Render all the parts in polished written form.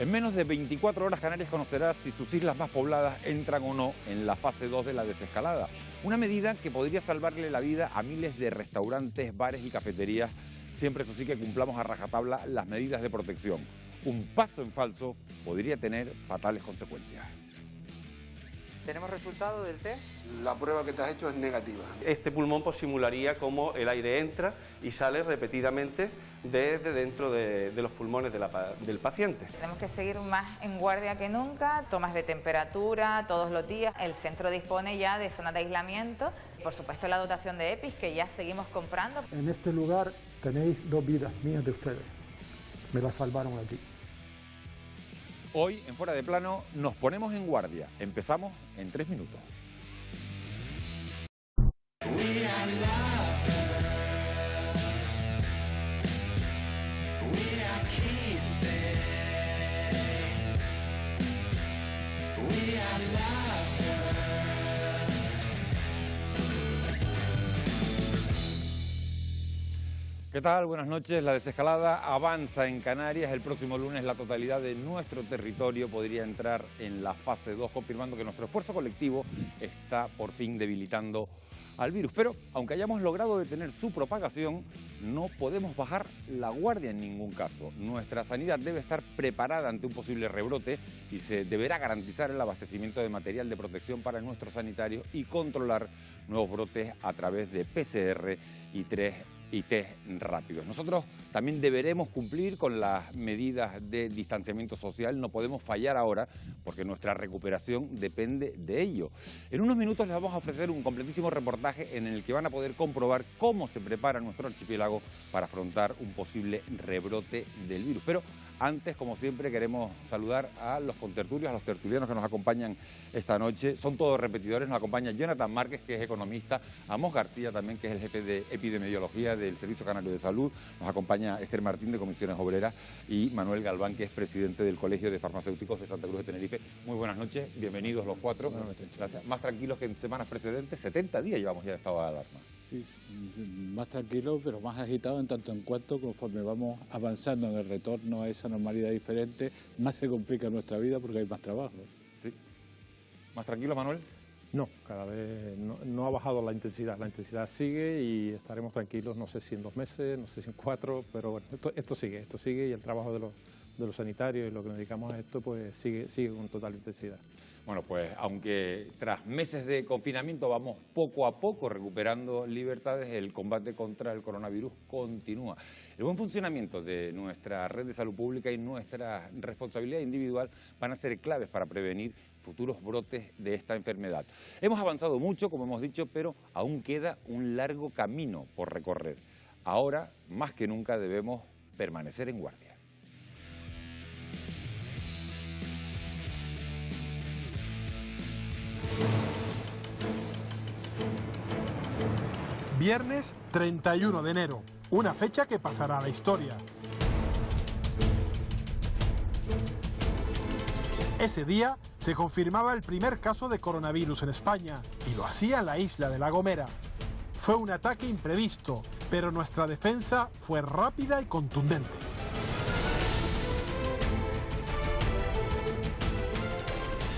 En menos de 24 horas Canarias conocerá si sus islas más pobladas entran o no en la fase 2 de la desescalada. Una medida que podría salvarle la vida a miles de restaurantes, bares y cafeterías, siempre eso sí que cumplamos a rajatabla las medidas de protección. Un paso en falso podría tener fatales consecuencias. ¿Tenemos resultado del test? La prueba que te has hecho es negativa. Este pulmón pues simularía cómo el aire entra y sale repetidamente desde dentro de los pulmones del paciente. Tenemos que seguir más en guardia que nunca, tomas de temperatura todos los días. El centro dispone ya de zonas de aislamiento, por supuesto la dotación de EPIs que ya seguimos comprando. En este lugar tenéis 2 vidas mías de ustedes, me las salvaron aquí. Hoy, en Fuera de Plano, nos ponemos en guardia. Empezamos en 3 minutos. ¿Qué tal? Buenas noches. La desescalada avanza en Canarias. El próximo lunes la totalidad de nuestro territorio podría entrar en la fase 2, confirmando que nuestro esfuerzo colectivo está por fin debilitando al virus. Pero, aunque hayamos logrado detener su propagación, no podemos bajar la guardia en ningún caso. Nuestra sanidad debe estar preparada ante un posible rebrote y se deberá garantizar el abastecimiento de material de protección para nuestros sanitarios y controlar nuevos brotes a través de PCR y test rápidos. Nosotros también deberemos cumplir con las medidas de distanciamiento social. No podemos fallar ahora porque nuestra recuperación depende de ello. En unos minutos les vamos a ofrecer un completísimo reportaje en el que van a poder comprobar cómo se prepara nuestro archipiélago para afrontar un posible rebrote del virus. Pero antes, como siempre, queremos saludar a los contertulios, a los tertulianos que nos acompañan esta noche. Son todos repetidores. Nos acompaña Jonathan Márquez, que es economista, Amos García también, que es el jefe de epidemiología del Servicio Canario de Salud. Nos acompaña Esther Martín, de Comisiones Obreras, y Manuel Galván, que es presidente del Colegio de Farmacéuticos de Santa Cruz de Tenerife. Muy buenas noches, bienvenidos los cuatro. Gracias. Más tranquilos que en semanas precedentes. 70 días llevamos ya de estado de alarma. Sí, más tranquilo, pero más agitado en tanto en cuanto conforme vamos avanzando en el retorno a esa normalidad diferente, más se complica nuestra vida porque hay más trabajo. Sí. ¿Más tranquilo, Manuel? No, cada vez no ha bajado la intensidad sigue y estaremos tranquilos, no sé si en 2 meses, no sé si en 4, pero bueno, esto sigue y el trabajo de los sanitarios y lo que nos dedicamos a esto pues sigue con total intensidad. Bueno, pues aunque tras meses de confinamiento vamos poco a poco recuperando libertades, el combate contra el coronavirus continúa. El buen funcionamiento de nuestra red de salud pública y nuestra responsabilidad individual van a ser claves para prevenir futuros brotes de esta enfermedad. Hemos avanzado mucho, como hemos dicho, pero aún queda un largo camino por recorrer. Ahora, más que nunca, debemos permanecer en guardia. Viernes 31 de enero, una fecha que pasará a la historia. Ese día se confirmaba el primer caso de coronavirus en España y lo hacía en la isla de La Gomera. Fue un ataque imprevisto, pero nuestra defensa fue rápida y contundente.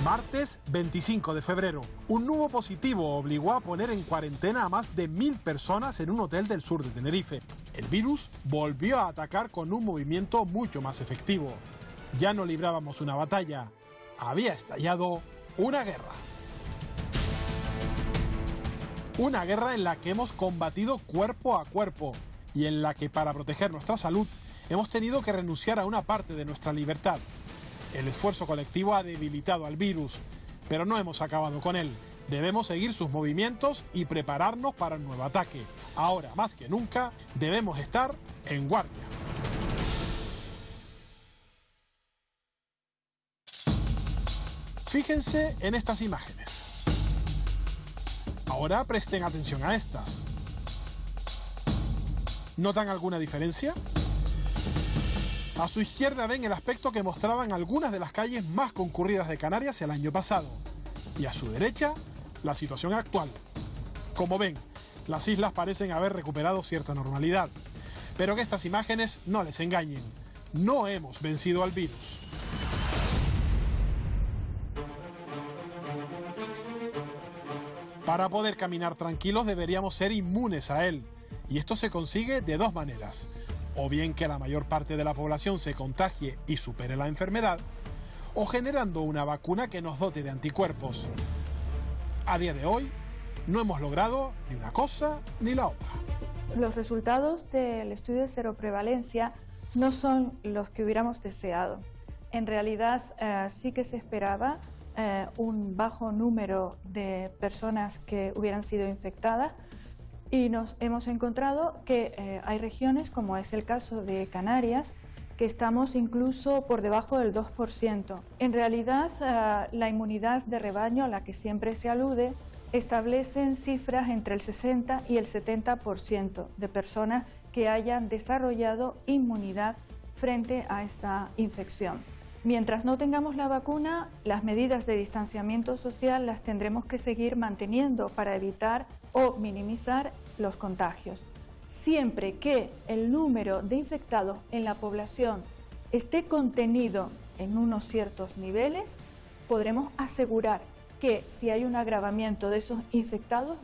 Martes 25 de febrero, un nuevo positivo obligó a poner en cuarentena a más de 1000 personas en un hotel del sur de Tenerife. El virus volvió a atacar con un movimiento mucho más efectivo. Ya no librábamos una batalla, había estallado una guerra. Una guerra en la que hemos combatido cuerpo a cuerpo y en la que para proteger nuestra salud hemos tenido que renunciar a una parte de nuestra libertad. El esfuerzo colectivo ha debilitado al virus, pero no hemos acabado con él. Debemos seguir sus movimientos y prepararnos para un nuevo ataque. Ahora, más que nunca, debemos estar en guardia. Fíjense en estas imágenes. Ahora presten atención a estas. ¿Notan alguna diferencia? A su izquierda ven el aspecto que mostraban algunas de las calles más concurridas de Canarias el año pasado. Y a su derecha, la situación actual. Como ven, las islas parecen haber recuperado cierta normalidad. Pero que estas imágenes no les engañen. No hemos vencido al virus. Para poder caminar tranquilos deberíamos ser inmunes a él. Y esto se consigue de dos maneras. O bien que la mayor parte de la población se contagie y supere la enfermedad, o generando una vacuna que nos dote de anticuerpos. A día de hoy, no hemos logrado ni una cosa ni la otra. Los resultados del estudio de seroprevalencia no son los que hubiéramos deseado. En realidad, sí que se esperaba un bajo número de personas que hubieran sido infectadas, y nos hemos encontrado que hay regiones, como es el caso de Canarias, que estamos incluso por debajo del 2%. En realidad, la inmunidad de rebaño, a la que siempre se alude, establecen cifras entre el 60 y el 70% de personas que hayan desarrollado inmunidad frente a esta infección. Mientras no tengamos la vacuna, las medidas de distanciamiento social las tendremos que seguir manteniendo para evitar o minimizar los contagios. Siempre que el número de infectados en la población esté contenido en unos ciertos niveles, podremos asegurar que si hay un agravamiento de esos infectados,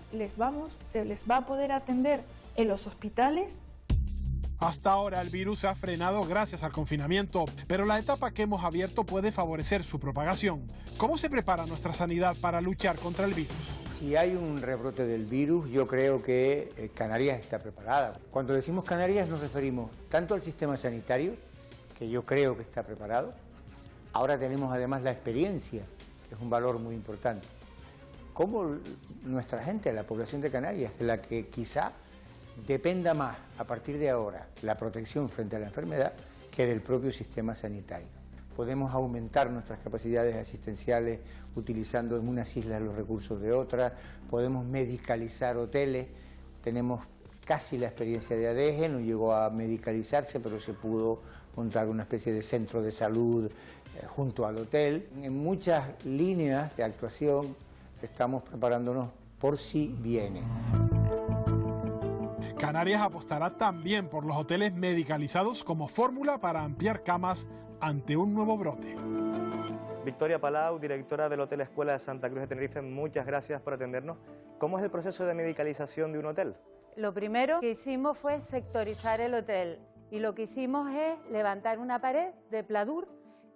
se les va a poder atender en los hospitales. Hasta ahora el virus se ha frenado gracias al confinamiento, pero la etapa que hemos abierto puede favorecer su propagación. ¿Cómo se prepara nuestra sanidad para luchar contra el virus? Si hay un rebrote del virus, yo creo que Canarias está preparada. Cuando decimos Canarias nos referimos tanto al sistema sanitario, que yo creo que está preparado. Ahora tenemos además la experiencia, que es un valor muy importante. Como nuestra gente, la población de Canarias, de la que quizá dependa más a partir de ahora la protección frente a la enfermedad que del propio sistema sanitario. Podemos aumentar nuestras capacidades asistenciales utilizando en unas islas los recursos de otras, podemos medicalizar hoteles, tenemos casi la experiencia de ADG, no llegó a medicalizarse, pero se pudo montar una especie de centro de salud junto al hotel. En muchas líneas de actuación estamos preparándonos por si viene. Canarias apostará también por los hoteles medicalizados como fórmula para ampliar camas ante un nuevo brote. Victoria Palau, directora del Hotel Escuela de Santa Cruz de Tenerife, muchas gracias por atendernos. ¿Cómo es el proceso de medicalización de un hotel? Lo primero que hicimos fue sectorizar el hotel y lo que hicimos es levantar una pared de pladur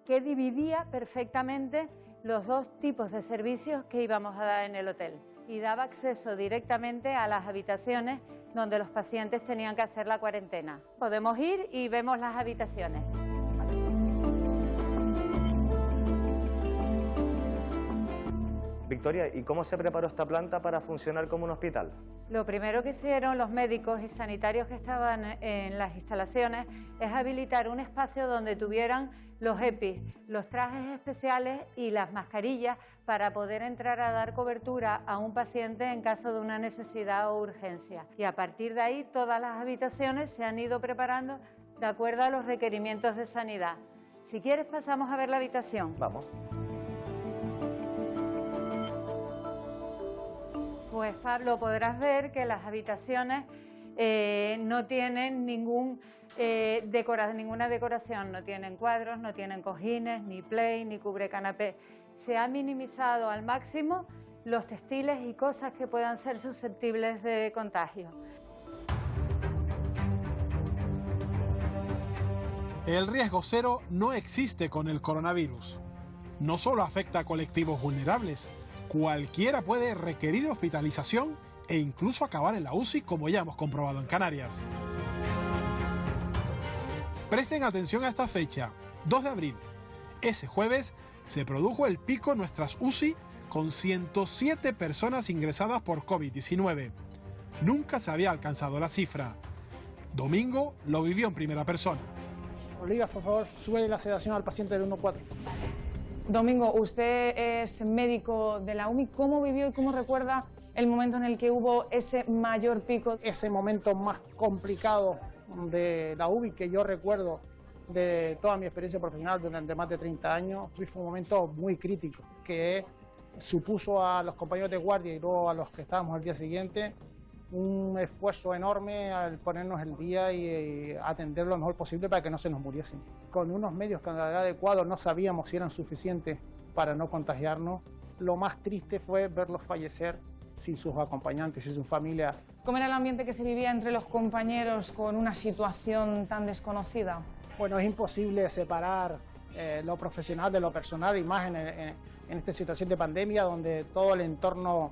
que dividía perfectamente los dos tipos de servicios que íbamos a dar en el hotel y daba acceso directamente a las habitaciones donde los pacientes tenían que hacer la cuarentena. Podemos ir y vemos las habitaciones. Victoria, ¿y cómo se preparó esta planta para funcionar como un hospital? Lo primero que hicieron los médicos y sanitarios que estaban en las instalaciones es habilitar un espacio donde tuvieran los EPIs, los trajes especiales y las mascarillas para poder entrar a dar cobertura a un paciente en caso de una necesidad o urgencia. Y a partir de ahí todas las habitaciones se han ido preparando de acuerdo a los requerimientos de sanidad. Si quieres pasamos a ver la habitación. Vamos. Pues Pablo, podrás ver que las habitaciones no tienen ninguna decoración, no tienen cuadros, no tienen cojines, ni play, ni cubrecanapé. Se ha minimizado al máximo los textiles y cosas que puedan ser susceptibles de contagio. El riesgo cero no existe con el coronavirus. No solo afecta a colectivos vulnerables, cualquiera puede requerir hospitalización e incluso acabar en la UCI, como ya hemos comprobado en Canarias. Presten atención a esta fecha, 2 de abril. Ese jueves se produjo el pico en nuestras UCI con 107 personas ingresadas por COVID-19. Nunca se había alcanzado la cifra. Domingo lo vivió en primera persona. Olivia, por favor, sube la sedación al paciente del 1-4. Domingo, usted es médico de la UMI. ¿Cómo vivió y cómo recuerda el momento en el que hubo ese mayor pico? Ese momento más complicado de la UMI que yo recuerdo de toda mi experiencia profesional durante más de 30 años, fue un momento muy crítico que supuso a los compañeros de guardia y luego a los que estábamos al día siguiente un esfuerzo enorme al ponernos el día y atender lo mejor posible para que no se nos muriesen. Con unos medios que era adecuados no sabíamos si eran suficientes para no contagiarnos. Lo más triste fue verlos fallecer sin sus acompañantes, sin su familia. ¿Cómo era el ambiente que se vivía entre los compañeros con una situación tan desconocida? Bueno, es imposible separar lo profesional de lo personal, y más en esta situación de pandemia donde todo el entorno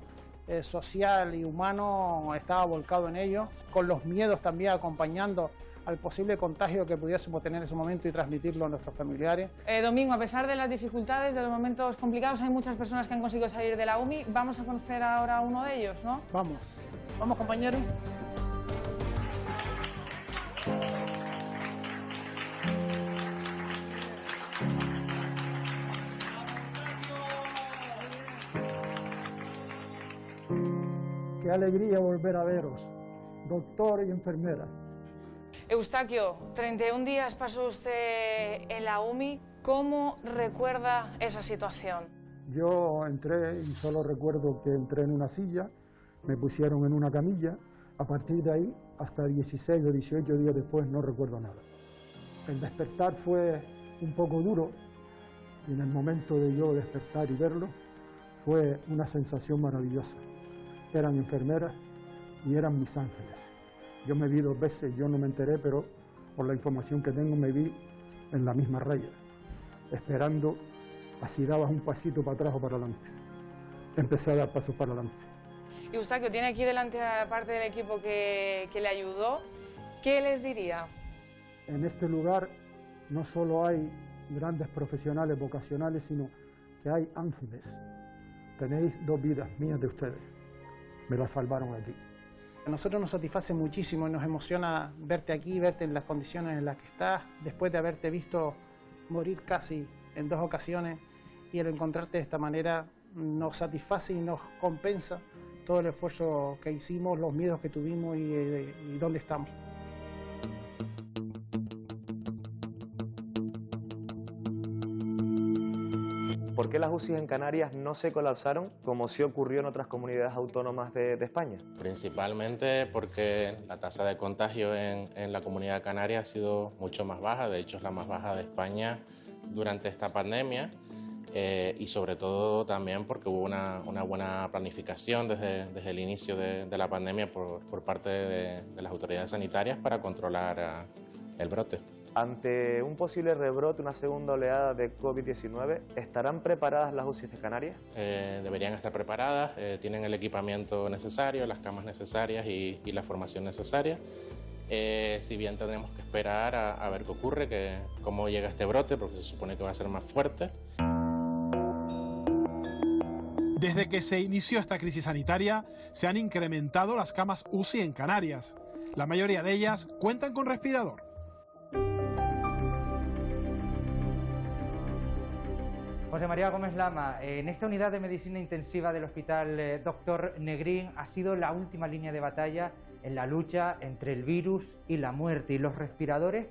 social y humano estaba volcado en ello, con los miedos también acompañando al posible contagio que pudiésemos tener en ese momento y transmitirlo a nuestros familiares. Domingo, a pesar de las dificultades, de los momentos complicados, hay muchas personas que han conseguido salir de la UMI. Vamos a conocer ahora a uno de ellos, ¿no? Vamos compañeros. Qué alegría volver a veros, doctor y enfermeras. Eustaquio, 31 días pasó usted en la UMI. ¿Cómo recuerda esa situación? Yo entré y solo recuerdo que entré en una silla, me pusieron en una camilla. A partir de ahí, hasta 16 o 18 días después, no recuerdo nada. El despertar fue un poco duro y en el momento de yo despertar y verlo, fue una sensación maravillosa. Eran enfermeras y eran mis ángeles. Yo me vi 2 veces, yo no me enteré, pero por la información que tengo me vi en la misma raya, esperando, así dabas un pasito para atrás o para adelante. Empecé a dar pasos para adelante. Y Eustaquio, tiene aquí delante a parte del equipo que le ayudó. ¿Qué les diría? En este lugar no solo hay grandes profesionales vocacionales, sino que hay ángeles. Tenéis 2 vidas mías de ustedes. Me las salvaron aquí. A nosotros nos satisface muchísimo y nos emociona verte aquí, verte en las condiciones en las que estás, después de haberte visto morir casi en 2 ocasiones, y el encontrarte de esta manera nos satisface y nos compensa todo el esfuerzo que hicimos, los miedos que tuvimos y dónde estamos. ¿Por qué las UCI en Canarias no se colapsaron como sí ocurrió en otras comunidades autónomas de España? Principalmente porque la tasa de contagio en la comunidad canaria ha sido mucho más baja, de hecho es la más baja de España durante esta pandemia, y sobre todo también porque hubo una buena planificación desde el inicio de la pandemia por parte de las autoridades sanitarias para controlar el brote. Ante un posible rebrote, una segunda oleada de COVID-19, ¿estarán preparadas las UCI de Canarias? Deberían estar preparadas, tienen el equipamiento necesario, las camas necesarias y la formación necesaria. Si bien tendremos que esperar a ver qué ocurre, cómo llega este brote, porque se supone que va a ser más fuerte. Desde que se inició esta crisis sanitaria, se han incrementado las camas UCI en Canarias. La mayoría de ellas cuentan con respirador. José María Gómez Lama, en esta unidad de medicina intensiva del Hospital Dr. Negrín ha sido la última línea de batalla en la lucha entre el virus y la muerte, y los respiradores,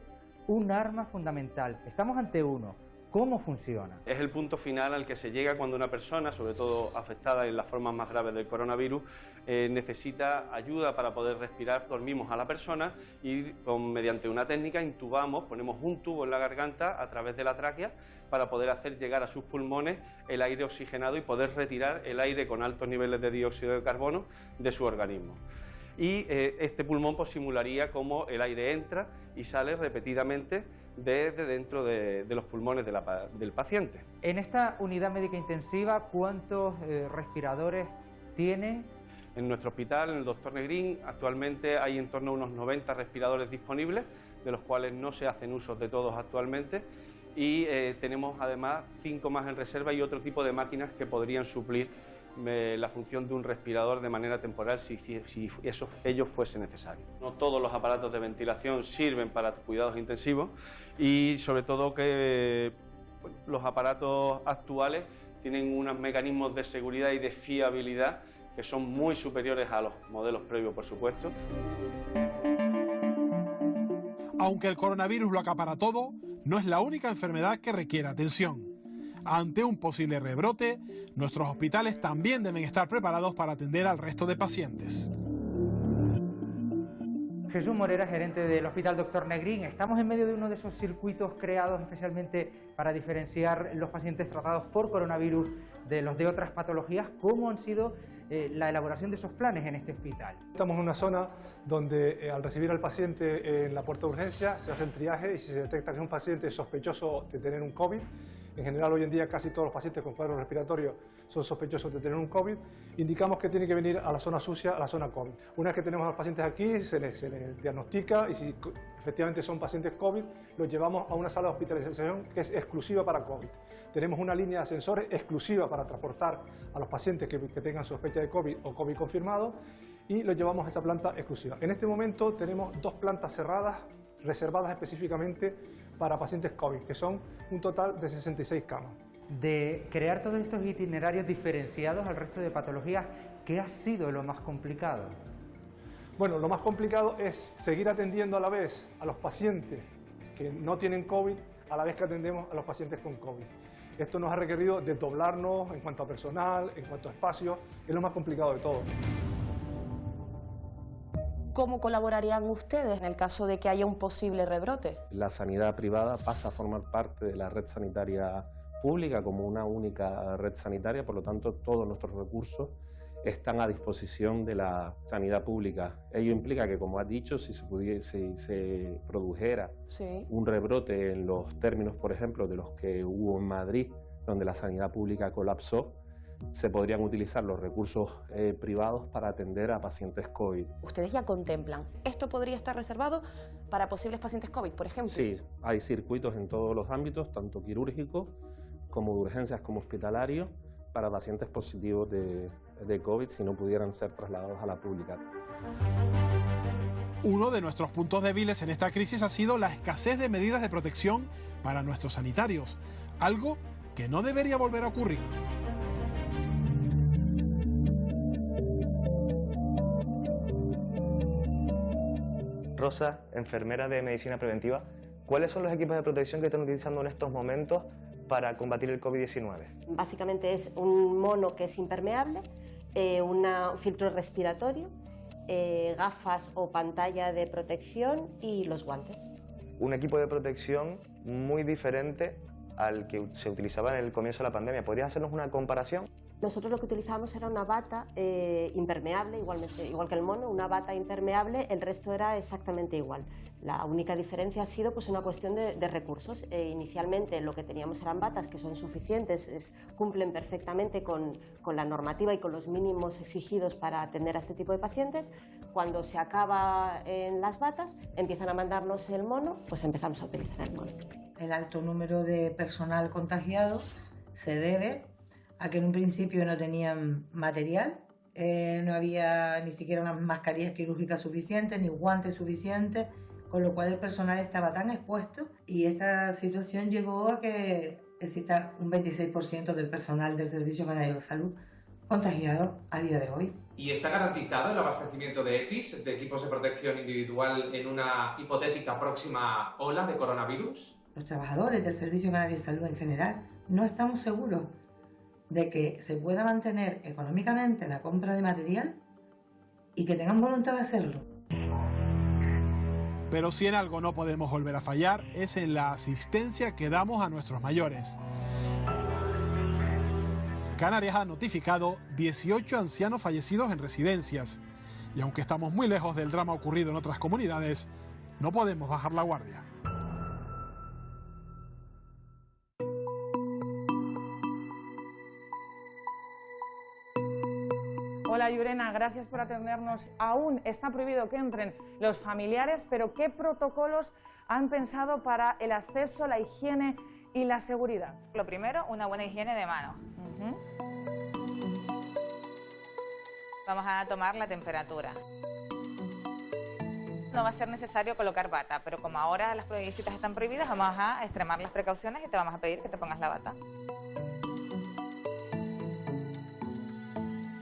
un arma fundamental. Estamos ante uno. ¿Cómo funciona? Es el punto final al que se llega cuando una persona, sobre todo afectada en las formas más graves del coronavirus, necesita ayuda para poder respirar. Dormimos a la persona y mediante una técnica intubamos, ponemos un tubo en la garganta a través de la tráquea para poder hacer llegar a sus pulmones el aire oxigenado y poder retirar el aire con altos niveles de dióxido de carbono de su organismo. Y este pulmón pues simularía cómo el aire entra y sale repetidamente desde dentro de los pulmones del paciente. En esta unidad médica intensiva, ¿cuántos respiradores tienen? En nuestro hospital, en el Dr. Negrín, actualmente hay en torno a unos 90 respiradores disponibles, de los cuales no se hacen usos de todos actualmente, y tenemos además 5 más en reserva y otro tipo de máquinas que podrían suplir la función de un respirador de manera temporal si ello fuese necesario. No todos los aparatos de ventilación sirven para cuidados intensivos y sobre todo que los aparatos actuales tienen unos mecanismos de seguridad y de fiabilidad que son muy superiores a los modelos previos, por supuesto. Aunque el coronavirus lo acapara todo, no es la única enfermedad que requiere atención. Ante un posible rebrote, nuestros hospitales también deben estar preparados para atender al resto de pacientes. Jesús Morera, gerente del Hospital Dr. Negrín. Estamos en medio de uno de esos circuitos creados especialmente para diferenciar los pacientes tratados por coronavirus de los de otras patologías. ¿Cómo han sido la elaboración de esos planes en este hospital? Estamos en una zona donde al recibir al paciente en la puerta de urgencia se hace el triaje y si se detecta que es un paciente sospechoso de tener un COVID, en general hoy en día casi todos los pacientes con cuadros respiratorios son sospechosos de tener un COVID, indicamos que tiene que venir a la zona sucia, a la zona COVID. Una vez que tenemos a los pacientes aquí, se les diagnostica y si efectivamente son pacientes COVID, los llevamos a una sala de hospitalización que es exclusiva para COVID. Tenemos una línea de ascensores exclusiva para transportar a los pacientes que tengan sospecha de COVID o COVID confirmado y los llevamos a esa planta exclusiva. En este momento tenemos 2 plantas cerradas, reservadas específicamente para pacientes COVID, que son un total de 66 camas. De crear todos estos itinerarios diferenciados al resto de patologías, ¿qué ha sido lo más complicado? Bueno, lo más complicado es seguir atendiendo a la vez a los pacientes que no tienen COVID, a la vez que atendemos a los pacientes con COVID. Esto nos ha requerido desdoblarnos en cuanto a personal, en cuanto a espacio, es lo más complicado de todo. ¿Cómo colaborarían ustedes en el caso de que haya un posible rebrote? La sanidad privada pasa a formar parte de la red sanitaria pública como una única red sanitaria, por lo tanto todos nuestros recursos están a disposición de la sanidad pública. Ello implica que, como has dicho, si se produjera un rebrote en los términos, por ejemplo, de los que hubo en Madrid, donde la sanidad pública colapsó, se podrían utilizar los recursos privados para atender a pacientes COVID. ¿Ustedes ya contemplan? ¿Esto podría estar reservado para posibles pacientes COVID, por ejemplo? Sí, hay circuitos en todos los ámbitos, tanto quirúrgicos como de urgencias como hospitalarios, para pacientes positivos de COVID si no pudieran ser trasladados a la pública. Uno de nuestros puntos débiles en esta crisis ha sido la escasez de medidas de protección para nuestros sanitarios, algo que no debería volver a ocurrir. Rosa, enfermera de medicina preventiva, ¿cuáles son los equipos de protección que están utilizando en estos momentos para combatir el COVID-19? Básicamente es un mono que es impermeable, un filtro respiratorio, gafas o pantalla de protección y los guantes. Un equipo de protección muy diferente al que se utilizaba en el comienzo de la pandemia. ¿Podrías hacernos una comparación? Nosotros lo que utilizábamos era una bata impermeable, igual que el mono, una bata impermeable, el resto era exactamente igual. La única diferencia ha sido pues, una cuestión de recursos. Inicialmente lo que teníamos eran batas que son suficientes, cumplen perfectamente con la normativa y con los mínimos exigidos para atender a este tipo de pacientes. Cuando se acaba en las batas, empiezan a mandarnos el mono, pues empezamos a utilizar el mono. El alto número de personal contagiado se debe a que en un principio no tenían material, no había ni siquiera unas mascarillas quirúrgicas suficientes, ni guantes suficientes, con lo cual el personal estaba tan expuesto y esta situación llevó a que exista un 26% del personal del Servicio Canario de Salud contagiado a día de hoy. ¿Y está garantizado el abastecimiento de EPIs, de equipos de protección individual, en una hipotética próxima ola de coronavirus? Los trabajadores del Servicio Canario de Salud en general no estamos seguros de que se pueda mantener económicamente la compra de material y que tengan voluntad de hacerlo. Pero si en algo no podemos volver a fallar es en la asistencia que damos a nuestros mayores. Canarias ha notificado 18 ancianos fallecidos en residencias y aunque estamos muy lejos del drama ocurrido en otras comunidades, no podemos bajar la guardia. Hola Llurena, gracias por atendernos. Aún está prohibido que entren los familiares, pero ¿qué protocolos han pensado para el acceso, la higiene y la seguridad? Lo primero, una buena higiene de manos. Vamos a tomar la temperatura. No va a ser necesario colocar bata, pero como ahora las visitas están prohibidas, vamos a extremar las precauciones y te vamos a pedir que te pongas la bata.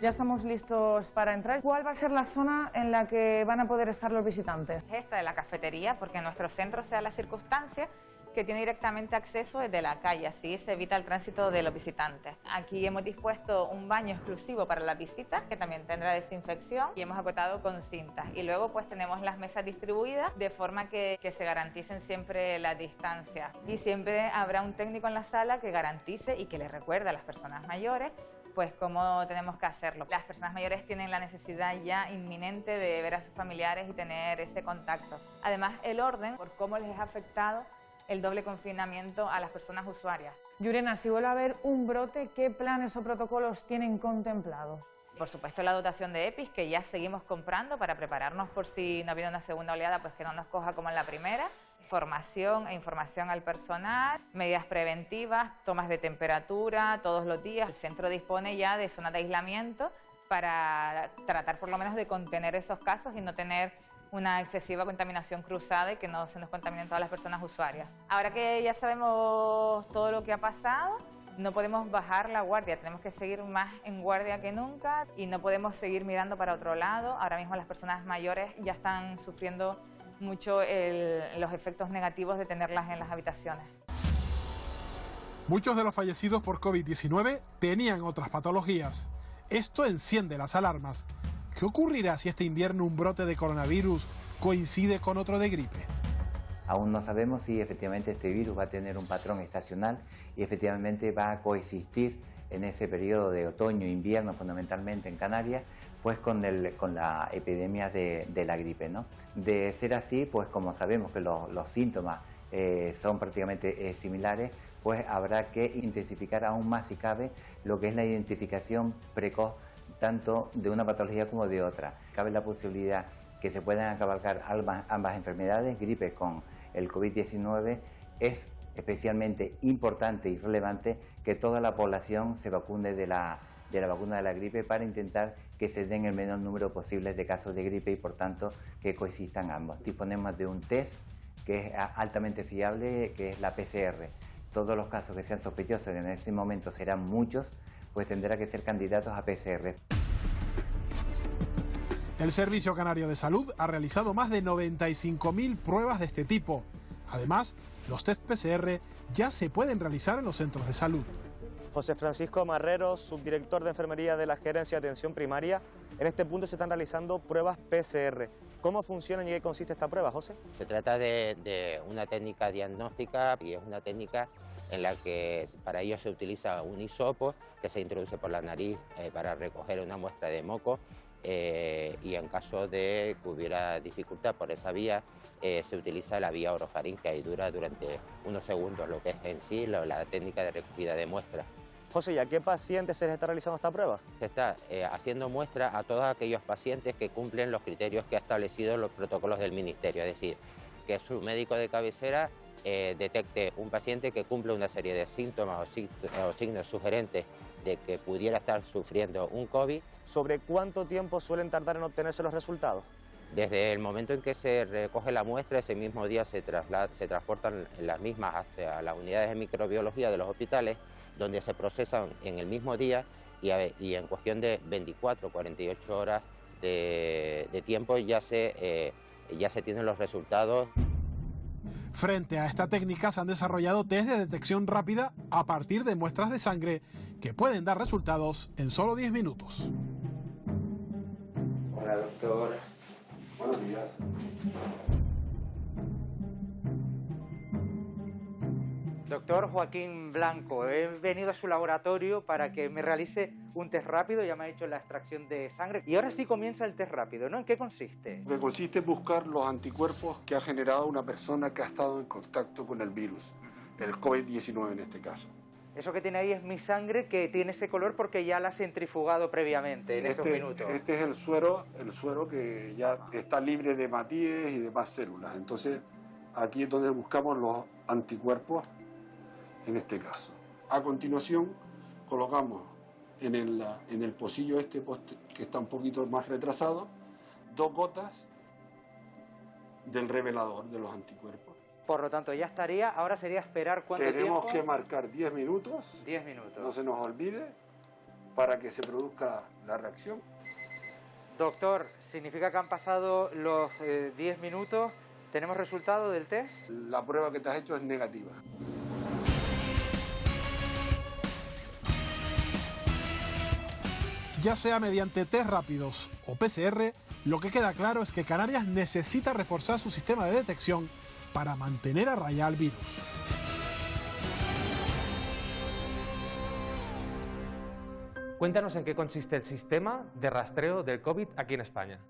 Ya estamos listos para entrar. ¿Cuál va a ser la zona en la que van a poder estar los visitantes? Esta de la cafetería, porque en nuestro centro se da la circunstancia que tiene directamente acceso desde la calle, así se evita el tránsito de los visitantes. Aquí hemos dispuesto un baño exclusivo para las visitas, que también tendrá desinfección, y hemos acotado con cintas. Y luego pues tenemos las mesas distribuidas de forma que se garanticen siempre la distancia. Y siempre habrá un técnico en la sala que garantice y que le recuerde a las personas mayores pues cómo tenemos que hacerlo. Las personas mayores tienen la necesidad ya inminente de ver a sus familiares y tener ese contacto. Además, el orden, por cómo les ha afectado el doble confinamiento a las personas usuarias. Llurena, si vuelve a haber un brote, ¿qué planes o protocolos tienen contemplados? Por supuesto, la dotación de EPIs, que ya seguimos comprando para prepararnos por si no viene una segunda oleada, pues que no nos coja como en la primera. Formación e información al personal, medidas preventivas, tomas de temperatura todos los días. El centro dispone ya de zonas de aislamiento para tratar por lo menos de contener esos casos y no tener una excesiva contaminación cruzada y que no se nos contaminen todas las personas usuarias. Ahora que ya sabemos todo lo que ha pasado, no podemos bajar la guardia, tenemos que seguir más en guardia que nunca y no podemos seguir mirando para otro lado. Ahora mismo las personas mayores ya están sufriendo mucho los efectos negativos de tenerlas en las habitaciones. Muchos de los fallecidos por COVID-19 tenían otras patologías. Esto enciende las alarmas. ¿Qué ocurrirá si este invierno un brote de coronavirus coincide con otro de gripe? Aún no sabemos si efectivamente este virus va a tener un patrón estacional y efectivamente va a coexistir en ese periodo de otoño-invierno, fundamentalmente en Canarias, pues con la epidemia de la gripe, ¿no? De ser así, pues como sabemos que los síntomas son prácticamente similares, pues habrá que intensificar aún más, si cabe, lo que es la identificación precoz tanto de una patología como de otra. Cabe la posibilidad que se puedan acabalcar ambas enfermedades, gripe con el COVID-19. Es especialmente importante y relevante que toda la población se vacune de la vacuna de la gripe para intentar que se den el menor número posible de casos de gripe y por tanto que coexistan ambos. Disponemos de un test que es altamente fiable, que es la PCR. Todos los casos que sean sospechosos, que en ese momento serán muchos, pues tendrá que ser candidatos a PCR. El Servicio Canario de Salud ha realizado más de 95.000 pruebas de este tipo. Además, los test PCR ya se pueden realizar en los centros de salud. José Francisco Marrero, subdirector de Enfermería de la Gerencia de Atención Primaria. En este punto se están realizando pruebas PCR. ¿Cómo funcionan y qué consiste esta prueba, José? Se trata de una técnica diagnóstica y es una técnica en la que para ello se utiliza un hisopo que se introduce por la nariz para recoger una muestra de moco y en caso de que hubiera dificultad por esa vía se utiliza la vía orofaríngea y dura durante unos segundos lo que es en sí la técnica de recogida de muestras. José, ¿y a qué pacientes se les está realizando esta prueba? Se está haciendo muestra a todos aquellos pacientes que cumplen los criterios que ha establecido los protocolos del Ministerio, es decir, que su médico de cabecera detecte un paciente que cumple una serie de síntomas o signos sugerentes de que pudiera estar sufriendo un COVID. ¿Sobre cuánto tiempo suelen tardar en obtenerse los resultados? Desde el momento en que se recoge la muestra, ese mismo día se transportan las mismas hasta las unidades de microbiología de los hospitales, donde se procesan en el mismo día y en cuestión de 24 o 48 horas de tiempo ya se tienen los resultados. Frente a esta técnica se han desarrollado test de detección rápida a partir de muestras de sangre que pueden dar resultados en solo 10 minutos. Hola, doctor. Buenos días. Doctor Joaquín Blanco, he venido a su laboratorio para que me realice un test rápido, ya me ha hecho la extracción de sangre y ahora sí comienza el test rápido, ¿no? ¿En qué consiste? Lo que consiste en buscar los anticuerpos que ha generado una persona que ha estado en contacto con el virus, el COVID-19 en este caso. Eso que tiene ahí es mi sangre que tiene ese color porque ya la ha centrifugado previamente en estos minutos. Este es el suero que ya está libre de hematíes y demás células. Entonces, aquí es donde buscamos los anticuerpos en este caso. A continuación, colocamos en el pocillo que está un poquito más retrasado, 2 gotas del revelador de los anticuerpos. Por lo tanto, ya estaría, ahora sería esperar cuánto tiempo. Tenemos que marcar 10 minutos. 10 minutos. No se nos olvide, para que se produzca la reacción. Doctor, ¿significa que han pasado los 10 minutos ¿Tenemos resultado del test? La prueba que te has hecho es negativa. Ya sea mediante test rápidos o PCR, lo que queda claro es que Canarias necesita reforzar su sistema de detección para mantener a raya al virus. Cuéntanos en qué consiste el sistema de rastreo del COVID aquí en España.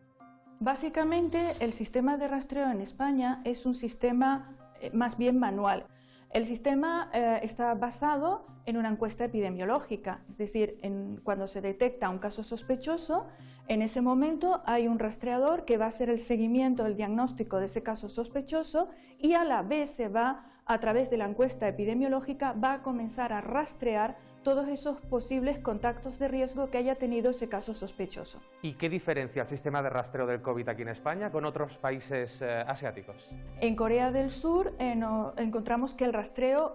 Básicamente, el sistema de rastreo en España es un sistema más bien manual. El sistema está basado en una encuesta epidemiológica, es decir, cuando se detecta un caso sospechoso, en ese momento hay un rastreador que va a hacer el seguimiento, el diagnóstico de ese caso sospechoso y a la vez se va, a través de la encuesta epidemiológica, va a comenzar a rastrear todos esos posibles contactos de riesgo que haya tenido ese caso sospechoso. ¿Y qué diferencia el sistema de rastreo del COVID aquí en España con otros países asiáticos? En Corea del Sur encontramos que el rastreo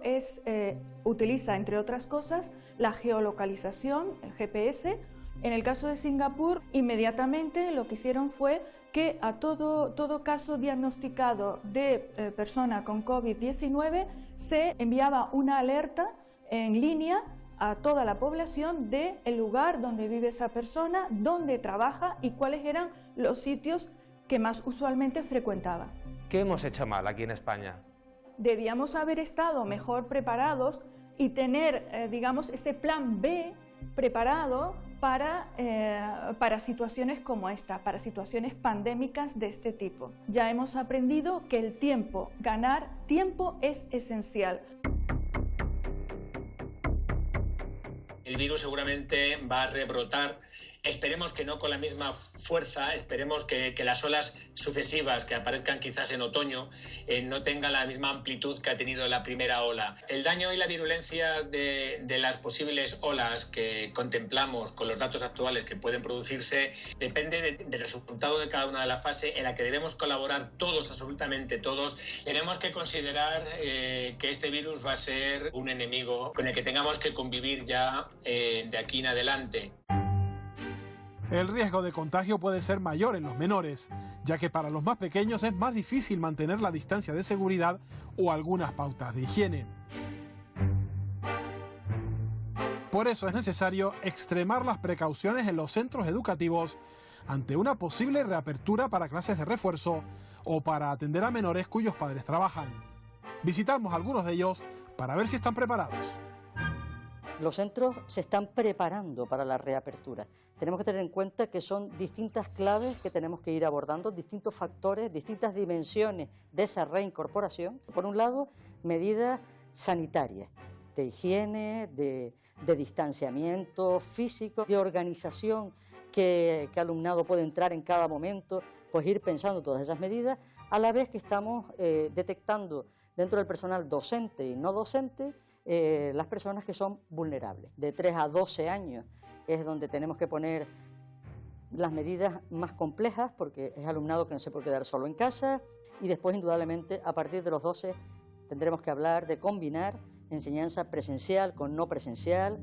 utiliza, entre otras cosas, la geolocalización, el GPS. En el caso de Singapur, inmediatamente lo que hicieron fue que a todo caso diagnosticado de persona con COVID-19 se enviaba una alerta en línea a toda la población del lugar donde vive esa persona, dónde trabaja y cuáles eran los sitios que más usualmente frecuentaba. ¿Qué hemos hecho mal aquí en España? Debíamos haber estado mejor preparados y tener, digamos, ese plan B preparado para situaciones como esta, para situaciones pandémicas de este tipo. Ya hemos aprendido que el tiempo, ganar tiempo es esencial. El virus seguramente va a rebrotar, esperemos que no con la misma fuerza, esperemos que las olas sucesivas que aparezcan quizás en otoño no tengan la misma amplitud que ha tenido la primera ola. El daño y la virulencia de las posibles olas que contemplamos con los datos actuales que pueden producirse depende del resultado de cada una de las fases en la que debemos colaborar todos, absolutamente todos. Tenemos que considerar que este virus va a ser un enemigo con el que tengamos que convivir ya de aquí en adelante. El riesgo de contagio puede ser mayor en los menores, ya que para los más pequeños es más difícil mantener la distancia de seguridad o algunas pautas de higiene. Por eso es necesario extremar las precauciones en los centros educativos ante una posible reapertura para clases de refuerzo o para atender a menores cuyos padres trabajan. Visitamos algunos de ellos para ver si están preparados. Los centros se están preparando para la reapertura. Tenemos que tener en cuenta que son distintas claves que tenemos que ir abordando, distintos factores, distintas dimensiones de esa reincorporación. Por un lado, medidas sanitarias, de higiene, de distanciamiento físico, de organización que alumnado puede entrar en cada momento, pues ir pensando todas esas medidas, a la vez que estamos detectando dentro del personal docente y no docente las personas que son vulnerables. De 3 a 12 años es donde tenemos que poner las medidas más complejas porque es alumnado que no se puede quedar solo en casa y después indudablemente a partir de los 12 tendremos que hablar de combinar enseñanza presencial con no presencial.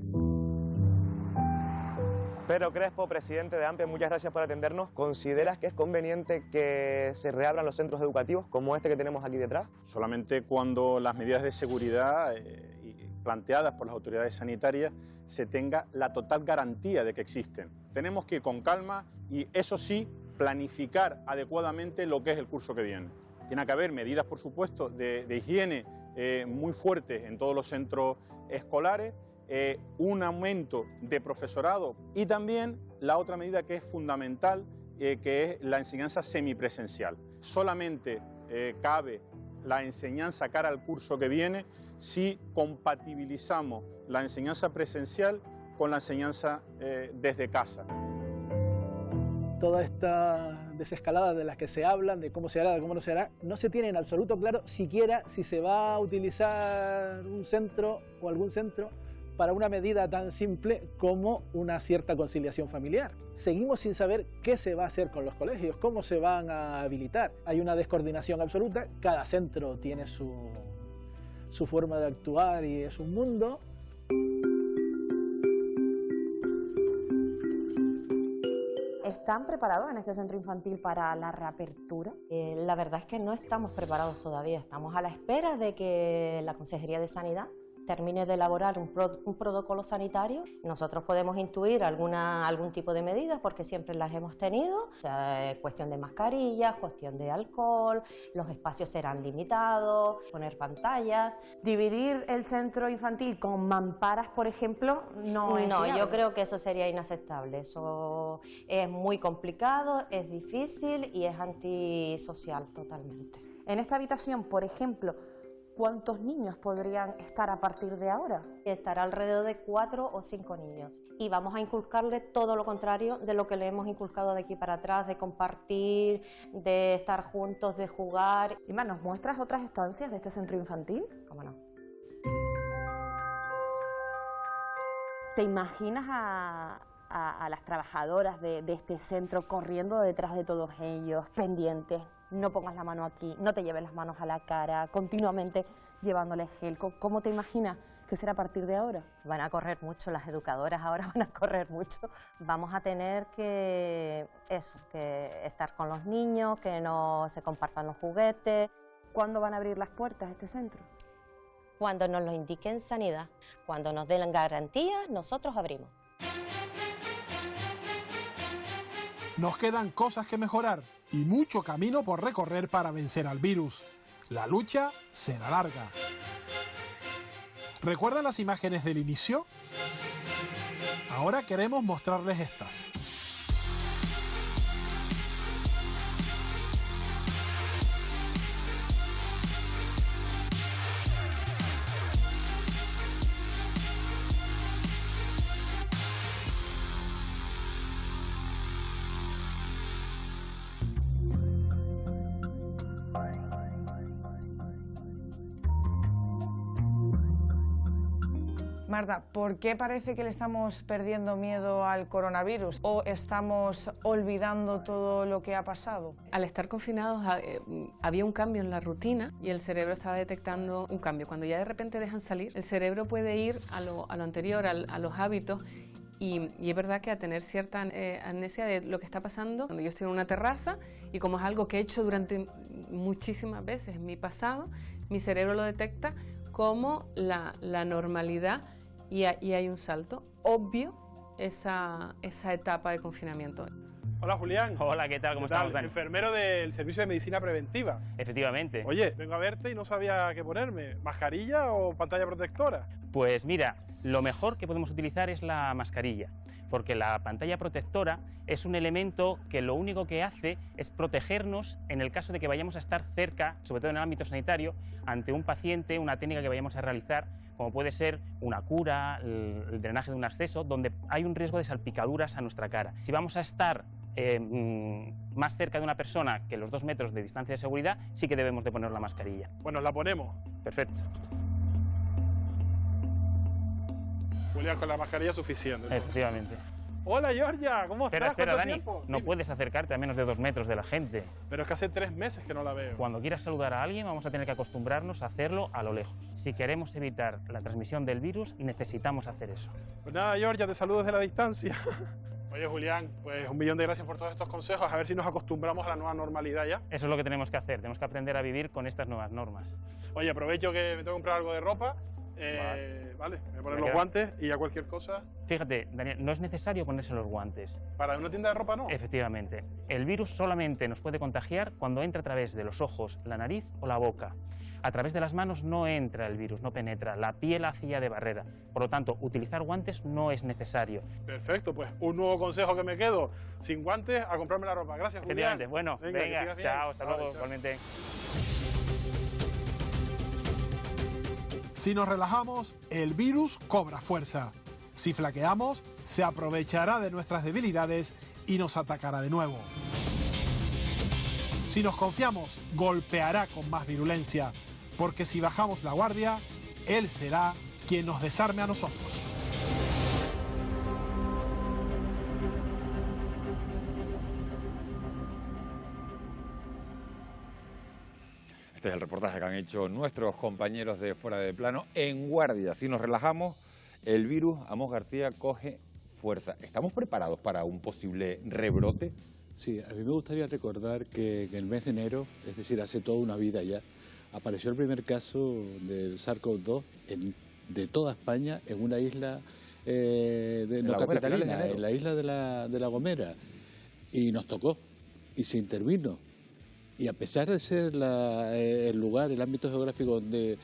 Pedro Crespo, presidente de AMPE, muchas gracias por atendernos. ¿Consideras que es conveniente que se reabran los centros educativos como este que tenemos aquí detrás? Solamente cuando las medidas de seguridad planteadas por las autoridades sanitarias se tenga la total garantía de que existen. Tenemos que ir con calma y, eso sí, planificar adecuadamente lo que es el curso que viene. Tiene que haber medidas, por supuesto, de higiene muy fuertes en todos los centros escolares, un aumento de profesorado y también la otra medida que es fundamental, que es la enseñanza semipresencial. Solamente cabe la enseñanza cara al curso que viene si compatibilizamos la enseñanza presencial con la enseñanza desde casa. Toda esta desescalada de las que se hablan, de cómo se hará, de cómo no se hará, no se tiene en absoluto claro siquiera si se va a utilizar un centro o algún centro para una medida tan simple como una cierta conciliación familiar. Seguimos sin saber qué se va a hacer con los colegios, cómo se van a habilitar. Hay una descoordinación absoluta, cada centro tiene su forma de actuar y es un mundo. ¿Están preparados en este centro infantil para la reapertura? La verdad es que no estamos preparados todavía, estamos a la espera de que la Consejería de Sanidad termine de elaborar un protocolo sanitario. Nosotros podemos intuir algún tipo de medidas porque siempre las hemos tenido, o sea, cuestión de mascarillas, cuestión de alcohol, los espacios serán limitados, poner pantallas. ¿Dividir el centro infantil con mamparas, por ejemplo, no es viable? Yo creo que eso sería inaceptable, eso es muy complicado, es difícil y es antisocial totalmente. En esta habitación, por ejemplo, ¿cuántos niños podrían estar a partir de ahora? Estará alrededor de 4 o 5 niños. Y vamos a inculcarle todo lo contrario de lo que le hemos inculcado de aquí para atrás, de compartir, de estar juntos, de jugar. Ima, ¿nos muestras otras estancias de este centro infantil? ¿Cómo no? ¿Te imaginas a las trabajadoras de este centro corriendo detrás de todos ellos, pendientes? No pongas la mano aquí, no te lleves las manos a la cara, continuamente llevándoles gel. ¿Cómo te imaginas que será a partir de ahora? Van a correr mucho, las educadoras ahora van a correr mucho. Vamos a tener que estar con los niños, que no se compartan los juguetes. ¿Cuándo van a abrir las puertas de este centro? Cuando nos lo indiquen Sanidad, cuando nos den garantías, nosotros abrimos. Nos quedan cosas que mejorar y mucho camino por recorrer para vencer al virus. La lucha será larga. ¿Recuerdan las imágenes del inicio? Ahora queremos mostrarles estas. Marta, ¿por qué parece que le estamos perdiendo miedo al coronavirus o estamos olvidando todo lo que ha pasado? Al estar confinados había un cambio en la rutina y el cerebro estaba detectando un cambio. Cuando ya de repente dejan salir, el cerebro puede ir a lo anterior, a los hábitos. Y es verdad que a tener cierta amnesia de lo que está pasando, cuando yo estoy en una terraza y como es algo que he hecho durante muchísimas veces en mi pasado, mi cerebro lo detecta como la normalidad y hay un salto obvio esa etapa de confinamiento. Hola Julián. Hola, ¿qué tal? ¿Cómo estamos, Dani? Enfermero del Servicio de Medicina Preventiva. Efectivamente. Oye, vengo a verte y no sabía qué ponerme, ¿mascarilla o pantalla protectora? Pues mira, lo mejor que podemos utilizar es la mascarilla, porque la pantalla protectora es un elemento que lo único que hace es protegernos en el caso de que vayamos a estar cerca, sobre todo en el ámbito sanitario, ante un paciente, una técnica que vayamos a realizar, como puede ser una cura, el drenaje de un acceso, donde hay un riesgo de salpicaduras a nuestra cara. Si vamos a estar más cerca de una persona que los 2 metros de distancia de seguridad, sí que debemos de poner la mascarilla. Bueno, la ponemos. Perfecto. Julián, con la mascarilla suficiente, ¿no? Efectivamente. Hola, Georgia, ¿cómo estás? Espera, Dani, tiempo? no puedes acercarte a menos de 2 metros de la gente. Pero es que hace 3 meses que no la veo. Cuando quieras saludar a alguien vamos a tener que acostumbrarnos a hacerlo a lo lejos. Si queremos evitar la transmisión del virus, necesitamos hacer eso. Pues nada, Georgia, te saludo desde la distancia. Oye, Julián, pues 1.000.000 de gracias por todos estos consejos. A ver si nos acostumbramos a la nueva normalidad ya. Eso es lo que tenemos que hacer. Tenemos que aprender a vivir con estas nuevas normas. Oye, aprovecho que me tengo que comprar algo de ropa. Vale, voy a poner los guantes y ya cualquier cosa. Fíjate, Daniel, no es necesario ponerse los guantes. ¿Para una tienda de ropa no? Efectivamente. El virus solamente nos puede contagiar cuando entra a través de los ojos, la nariz o la boca. A través de las manos no entra el virus, no penetra. La piel hace ya de barrera. Por lo tanto, utilizar guantes no es necesario. Perfecto, pues un nuevo consejo que me quedo. Sin guantes, a comprarme la ropa. Gracias, Julián. Efectivamente. Bueno, venga chao, hasta luego, igualmente. Si nos relajamos, el virus cobra fuerza. Si flaqueamos, se aprovechará de nuestras debilidades y nos atacará de nuevo. Si nos confiamos, golpeará con más virulencia, porque si bajamos la guardia, él será quien nos desarme a nosotros. Este es el reportaje que han hecho nuestros compañeros de Fuera de Plano en guardia. Si nos relajamos, el virus, Amos García, coge fuerza. ¿Estamos preparados para un posible rebrote? Sí, a mí me gustaría recordar que en el mes de enero, es decir, hace toda una vida ya, apareció el primer caso del SARS-CoV-2 de toda España en una isla no capitalina, en la isla de La Gomera. Y nos tocó, y se intervino. Y a pesar de ser el lugar, el ámbito geográfico donde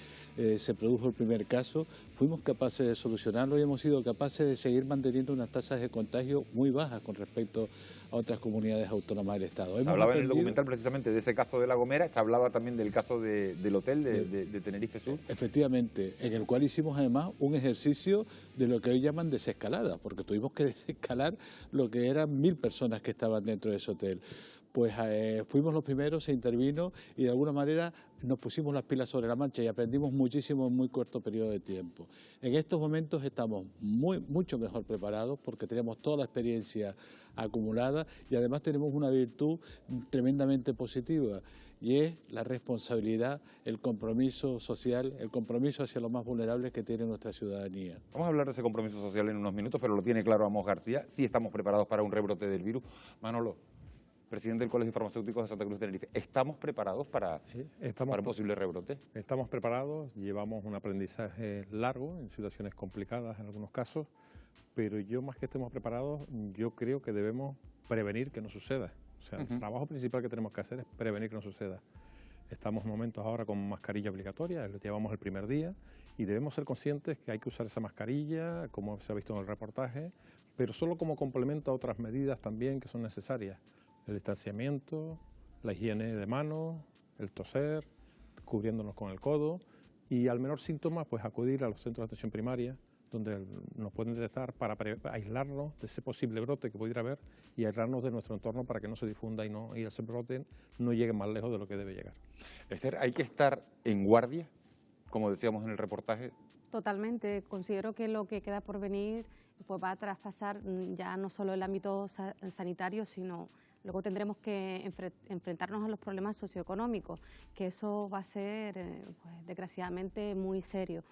se produjo el primer caso, fuimos capaces de solucionarlo y hemos sido capaces de seguir manteniendo unas tasas de contagio muy bajas con respecto a otras comunidades autónomas del Estado. Se hablaba en el documental precisamente de ese caso de La Gomera, se hablaba también del caso del hotel de Tenerife Sur. Efectivamente, en el cual hicimos además un ejercicio de lo que hoy llaman desescalada, porque tuvimos que desescalar lo que eran 1000 personas que estaban dentro de ese hotel. Pues fuimos los primeros, se intervino y de alguna manera nos pusimos las pilas sobre la marcha y aprendimos muchísimo en muy corto periodo de tiempo. En estos momentos estamos mucho mejor preparados porque tenemos toda la experiencia acumulada y además tenemos una virtud tremendamente positiva y es la responsabilidad, el compromiso social, el compromiso hacia los más vulnerables que tiene nuestra ciudadanía. Vamos a hablar de ese compromiso social en unos minutos, pero lo tiene claro Amos García, sí estamos preparados para un rebrote del virus. Manolo, presidente del Colegio Farmacéutico de Santa Cruz de Tenerife, ¿estamos preparados para un posible rebrote? Estamos preparados, llevamos un aprendizaje largo en situaciones complicadas en algunos casos, pero yo más que estemos preparados, yo creo que debemos prevenir que no suceda. O sea, el trabajo principal que tenemos que hacer es prevenir que no suceda. Estamos en momentos ahora con mascarilla obligatoria, lo llevamos el primer día, y debemos ser conscientes que hay que usar esa mascarilla, como se ha visto en el reportaje, pero solo como complemento a otras medidas también que son necesarias. El distanciamiento, la higiene de manos, el toser, cubriéndonos con el codo y al menor síntoma pues acudir a los centros de atención primaria donde nos pueden detectar para aislarnos de ese posible brote que pudiera haber y aislarnos de nuestro entorno para que no se difunda y ese brote no llegue más lejos de lo que debe llegar. Esther, ¿hay que estar en guardia, como decíamos en el reportaje? Totalmente, considero que lo que queda por venir pues va a traspasar ya no solo el ámbito sanitario, sino luego tendremos que enfrentarnos a los problemas socioeconómicos, que eso va a ser, pues, desgraciadamente, muy serio.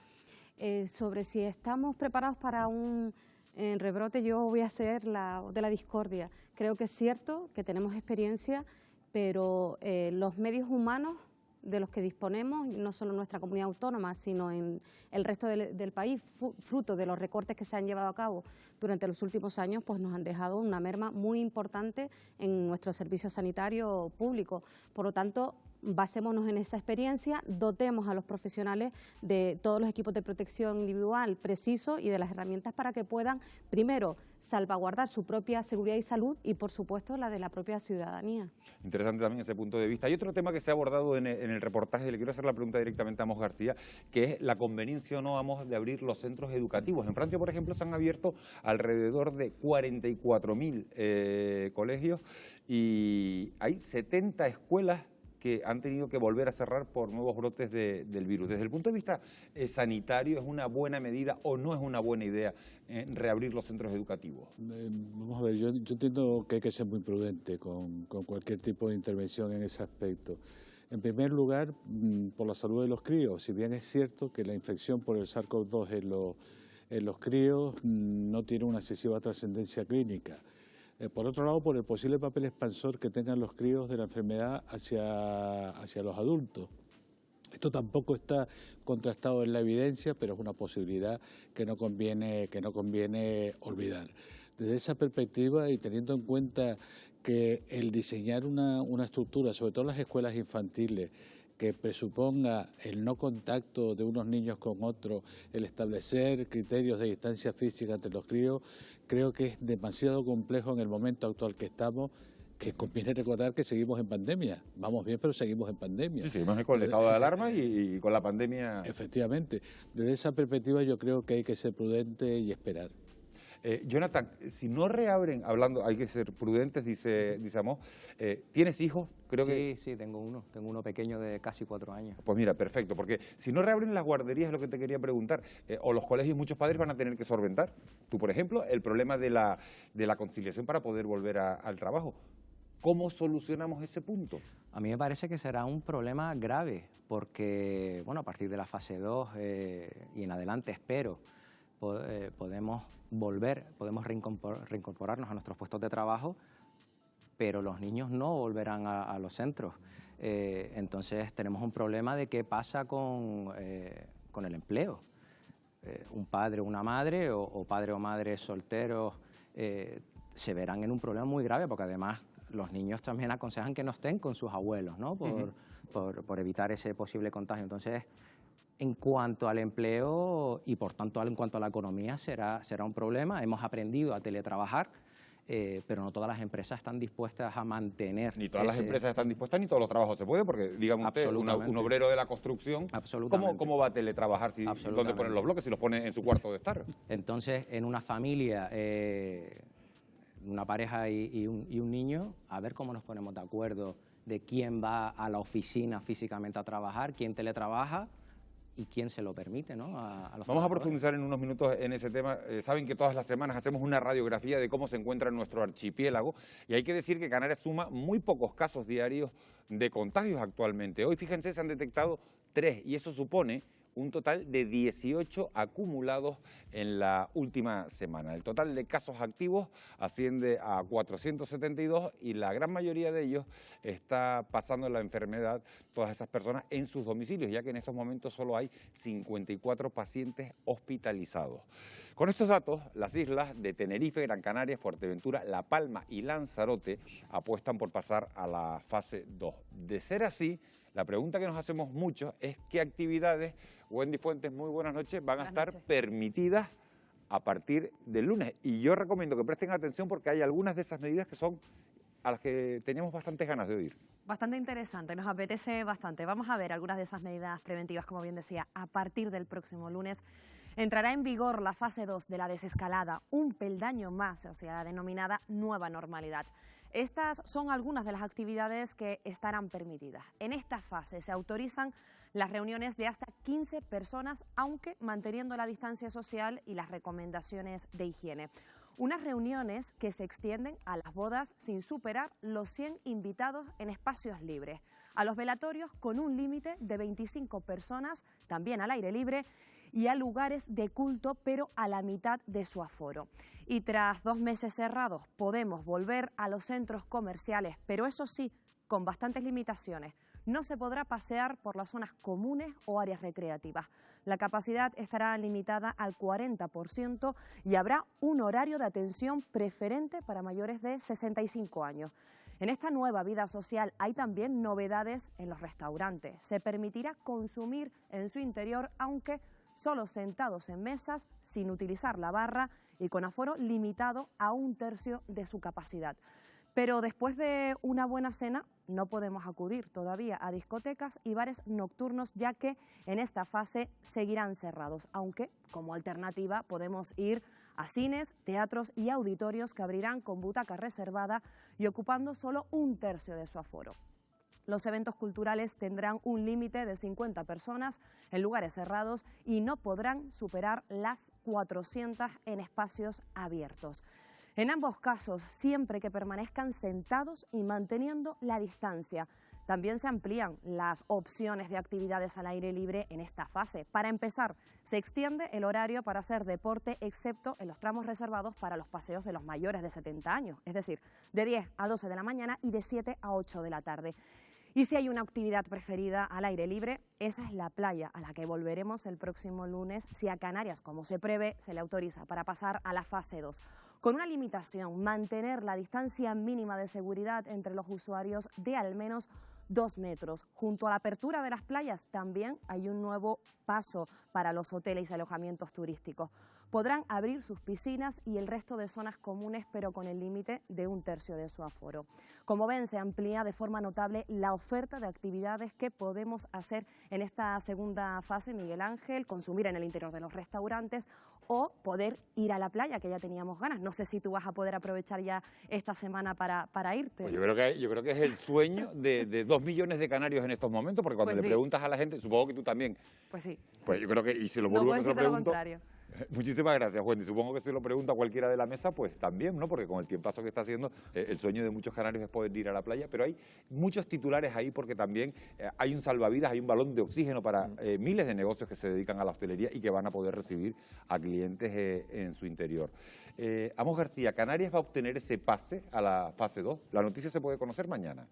Sobre si estamos preparados para un rebrote, yo voy a ser de la discordia. Creo que es cierto que tenemos experiencia, pero los medios humanos de los que disponemos, no solo en nuestra comunidad autónoma, sino en el resto del país, fruto de los recortes que se han llevado a cabo durante los últimos años, pues nos han dejado una merma muy importante en nuestro servicio sanitario público. Por lo tanto, basémonos en esa experiencia, dotemos a los profesionales de todos los equipos de protección individual precisos y de las herramientas para que puedan, primero, salvaguardar su propia seguridad y salud y, por supuesto, la de la propia ciudadanía. Interesante también ese punto de vista. Hay otro tema que se ha abordado en el reportaje, le quiero hacer la pregunta directamente a Amos García, que es la conveniencia o no, Amos, de abrir los centros educativos. En Francia, por ejemplo, se han abierto alrededor de 44.000 colegios y hay 70 escuelas que han tenido que volver a cerrar por nuevos brotes del virus. Desde el punto de vista sanitario, ¿es una buena medida o no es una buena idea reabrir los centros educativos? Vamos a ver, yo entiendo que hay que ser muy prudente con cualquier tipo de intervención en ese aspecto. En primer lugar, por la salud de los críos, si bien es cierto que la infección por el SARS-CoV-2 en los críos no tiene una excesiva trascendencia clínica. Por otro lado, por el posible papel expansor que tengan los críos de la enfermedad hacia los adultos. Esto tampoco está contrastado en la evidencia, pero es una posibilidad que no conviene olvidar. Desde esa perspectiva y teniendo en cuenta que el diseñar una estructura, sobre todo en las escuelas infantiles, que presuponga el no contacto de unos niños con otros, el establecer criterios de distancia física entre los críos, creo que es demasiado complejo en el momento actual que estamos, que conviene recordar que seguimos en pandemia. Vamos bien, pero seguimos en pandemia. Sí, seguimos con el estado de alarma y con la pandemia. Efectivamente. Desde esa perspectiva yo creo que hay que ser prudente y esperar. Jonathan, si no reabren, hablando, hay que ser prudentes, dice Amos. ¿Tienes hijos? Sí, tengo uno pequeño de casi 4 años. Pues mira, perfecto, porque si no reabren las guarderías es lo que te quería preguntar, o los colegios, muchos padres van a tener que solventar. Tú, por ejemplo, el problema de la conciliación para poder volver al trabajo. ¿Cómo solucionamos ese punto? A mí me parece que será un problema grave, porque, bueno, a partir de la fase 2 y en adelante espero podemos reincorporarnos a nuestros puestos de trabajo, pero los niños no volverán a los centros. Entonces tenemos un problema de qué pasa con el empleo. Un padre o una madre, o padre o madre solteros, se verán en un problema muy grave, porque además los niños también aconsejan que no estén con sus abuelos, ¿no? Por evitar ese posible contagio. Entonces, en cuanto al empleo y por tanto en cuanto a la economía será un problema. Hemos aprendido a teletrabajar, pero no todas las empresas están dispuestas a mantener. Ni todas las empresas están dispuestas, ni todos los trabajos se puede, porque dígame usted, un obrero de la construcción, ¿cómo va a teletrabajar? ¿Dónde ponen los bloques si los pone en su cuarto de estar? Entonces, en una familia, una pareja y un niño, a ver cómo nos ponemos de acuerdo de quién va a la oficina físicamente a trabajar, quién teletrabaja y quién se lo permite, ¿no? Vamos a profundizar en unos minutos en ese tema. Saben que todas las semanas hacemos una radiografía de cómo se encuentra nuestro archipiélago, y hay que decir que Canarias suma muy pocos casos diarios de contagios actualmente. Hoy, fíjense, se han detectado 3, y eso supone un total de 18 acumulados en la última semana. El total de casos activos asciende a 472 y la gran mayoría de ellos está pasando la enfermedad, todas esas personas, en sus domicilios, ya que en estos momentos solo hay 54 pacientes hospitalizados. Con estos datos, las islas de Tenerife, Gran Canaria, Fuerteventura, La Palma y Lanzarote apuestan por pasar a la fase 2. De ser así, la pregunta que nos hacemos muchos es qué actividades, Wendy Fuentes, muy buenas noches, van a estar permitidas a partir del lunes. Y yo recomiendo que presten atención porque hay algunas de esas medidas que son a las que teníamos bastantes ganas de oír. Bastante interesante, nos apetece bastante. Vamos a ver algunas de esas medidas preventivas, como bien decía, a partir del próximo lunes. Entrará en vigor la fase 2 de la desescalada, un peldaño más hacia la denominada nueva normalidad. Estas son algunas de las actividades que estarán permitidas. En esta fase se autorizan las reuniones de hasta 15 personas, aunque manteniendo la distancia social y las recomendaciones de higiene. Unas reuniones que se extienden a las bodas sin superar los 100 invitados en espacios libres, a los velatorios con un límite de 25 personas, también al aire libre, y a lugares de culto, pero a la mitad de su aforo. Y tras 2 meses cerrados, podemos volver a los centros comerciales, pero eso sí, con bastantes limitaciones. No se podrá pasear por las zonas comunes o áreas recreativas. La capacidad estará limitada al 40% y habrá un horario de atención preferente para mayores de 65 años. En esta nueva vida social hay también novedades en los restaurantes. Se permitirá consumir en su interior, aunque solo sentados en mesas, sin utilizar la barra y con aforo limitado a 1/3 de su capacidad. Pero después de una buena cena no podemos acudir todavía a discotecas y bares nocturnos, ya que en esta fase seguirán cerrados, aunque como alternativa podemos ir a cines, teatros y auditorios que abrirán con butaca reservada y ocupando solo 1/3 de su aforo. Los eventos culturales tendrán un límite de 50 personas en lugares cerrados y no podrán superar las 400 en espacios abiertos. En ambos casos, siempre que permanezcan sentados y manteniendo la distancia. También se amplían las opciones de actividades al aire libre en esta fase. Para empezar, se extiende el horario para hacer deporte, excepto en los tramos reservados para los paseos de los mayores de 70 años, es decir, de 10 a 12 de la mañana y de 7 a 8 de la tarde. Y si hay una actividad preferida al aire libre, esa es la playa, a la que volveremos el próximo lunes, si a Canarias, como se prevé, se le autoriza para pasar a la fase 2. Con una limitación, mantener la distancia mínima de seguridad entre los usuarios de al menos 2 metros. Junto a la apertura de las playas también hay un nuevo paso para los hoteles y alojamientos turísticos. Podrán abrir sus piscinas y el resto de zonas comunes, pero con el límite de 1/3 de su aforo. Como ven, se amplía de forma notable la oferta de actividades que podemos hacer en esta segunda fase, Miguel Ángel, consumir en el interior de los restaurantes o poder ir a la playa, que ya teníamos ganas. No sé si tú vas a poder aprovechar ya esta semana para irte. Pues yo creo que es el sueño de 2 millones de canarios en estos momentos, porque cuando Pues le sí. preguntas a la gente, supongo que tú también. Pues sí. Pues yo creo que, y si lo No vuelvo puedo a te lo decirte lo pregunto, contrario. Muchísimas gracias, Wendy. Supongo que si lo pregunta cualquiera de la mesa, pues también, ¿no? Porque con el tiempazo que está haciendo, el sueño de muchos canarios es poder ir a la playa, pero hay muchos titulares ahí porque también hay un salvavidas, hay un balón de oxígeno para miles de negocios que se dedican a la hostelería y que van a poder recibir a clientes en su interior. Amos García, ¿Canarias va a obtener ese pase a la fase 2? La noticia se puede conocer mañana.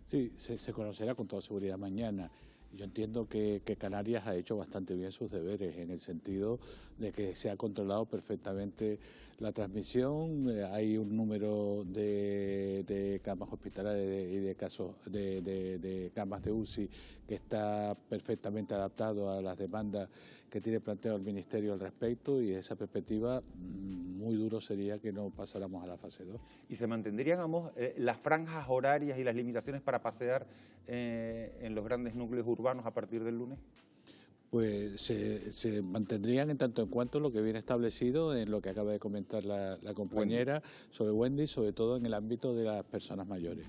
Sí, se conocerá con toda seguridad mañana. Yo entiendo que Canarias ha hecho bastante bien sus deberes en el sentido de que se ha controlado perfectamente la transmisión, hay un número de camas hospitalarias y de casos de camas de UCI que está perfectamente adaptado a las demandas que tiene planteado el Ministerio al respecto, y esa perspectiva muy duro sería que no pasáramos a la fase 2. ¿Y se mantendrían, Amos, las franjas horarias y las limitaciones para pasear en los grandes núcleos urbanos a partir del lunes? Pues se mantendrían en tanto en cuanto lo que viene establecido en lo que acaba de comentar la compañera sobre Wendy, sobre todo en el ámbito de las personas mayores.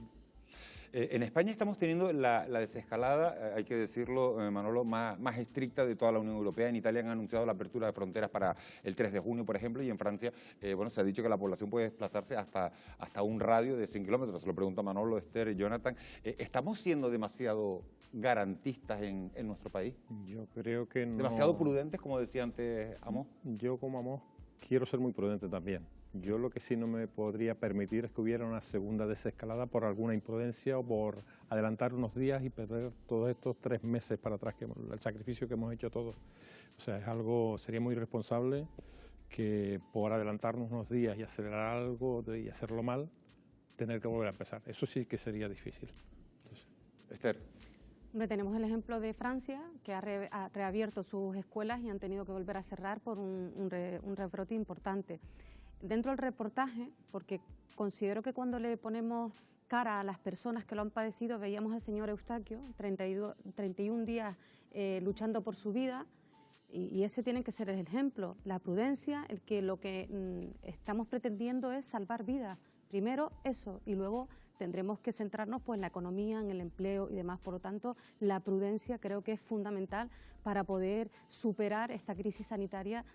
En España estamos teniendo la desescalada, hay que decirlo, Manolo, más estricta de toda la Unión Europea. En Italia han anunciado la apertura de fronteras para el 3 de junio, por ejemplo, y en Francia, bueno, se ha dicho que la población puede desplazarse hasta un radio de 100 kilómetros. Se lo pregunta Manolo, Esther, Jonathan. ¿Estamos siendo demasiado garantistas en nuestro país? Yo creo que no. ¿Demasiado prudentes, como decía antes Amos? Yo, como Amos, quiero ser muy prudente también. Yo lo que sí no me podría permitir es que hubiera una segunda desescalada por alguna imprudencia o por adelantar unos días y perder todos estos 3 meses para atrás, el sacrificio que hemos hecho todos. O sea, sería muy irresponsable que por adelantarnos unos días y acelerar algo y hacerlo mal, tener que volver a empezar. Eso sí que sería difícil. Entonces, Esther. Tenemos el ejemplo de Francia, que ha reabierto sus escuelas y han tenido que volver a cerrar por un rebrote importante. Dentro del reportaje, porque considero que cuando le ponemos cara a las personas que lo han padecido, veíamos al señor Eustaquio, 31 días luchando por su vida, y ese tiene que ser el ejemplo, la prudencia, lo que estamos pretendiendo es salvar vidas. Primero eso, y luego tendremos que centrarnos pues, en la economía, en el empleo y demás. Por lo tanto, la prudencia creo que es fundamental para poder superar esta crisis sanitaria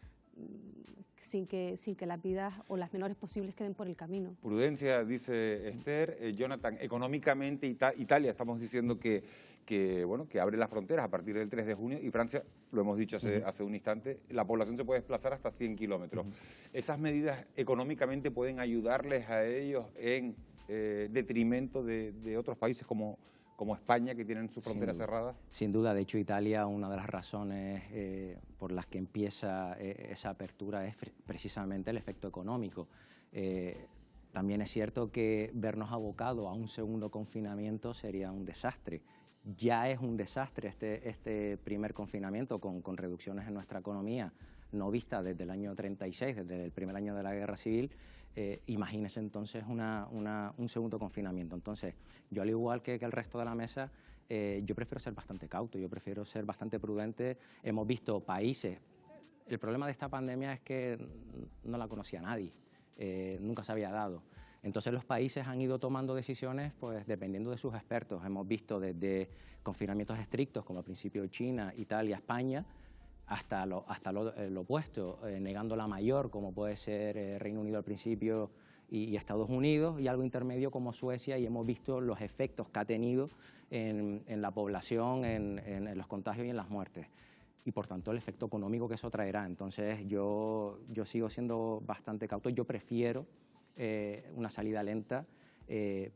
sin que las vidas o las menores posibles queden por el camino. Prudencia, dice Esther. Jonathan, económicamente Italia, estamos diciendo que abre las fronteras a partir del 3 de junio y Francia, lo hemos dicho hace un instante, la población se puede desplazar hasta 100 kilómetros. ¿Esas medidas económicamente pueden ayudarles a ellos en detrimento de otros países como España, que tienen sus fronteras cerradas? Sin duda, de hecho Italia, una de las razones por las que empieza esa apertura es precisamente el efecto económico. También es cierto que vernos abocados a un segundo confinamiento sería un desastre. Ya es un desastre este primer confinamiento con reducciones en nuestra economía, no vista desde el año 36, desde el primer año de la Guerra Civil. Imagínese entonces un segundo confinamiento. Entonces, yo al igual que el resto de la mesa, yo prefiero ser bastante cauto, yo prefiero ser bastante prudente. Hemos visto países, el problema de esta pandemia es que no la conocía nadie, nunca se había dado. Entonces los países han ido tomando decisiones pues dependiendo de sus expertos. Hemos visto desde confinamientos estrictos como al principio China, Italia, España, hasta lo opuesto, negando la mayor, como puede ser Reino Unido al principio y Estados Unidos, y algo intermedio como Suecia, y hemos visto los efectos que ha tenido en la población, en los contagios y en las muertes, y por tanto el efecto económico que eso traerá. Entonces yo sigo siendo bastante cauto, yo prefiero una salida lenta,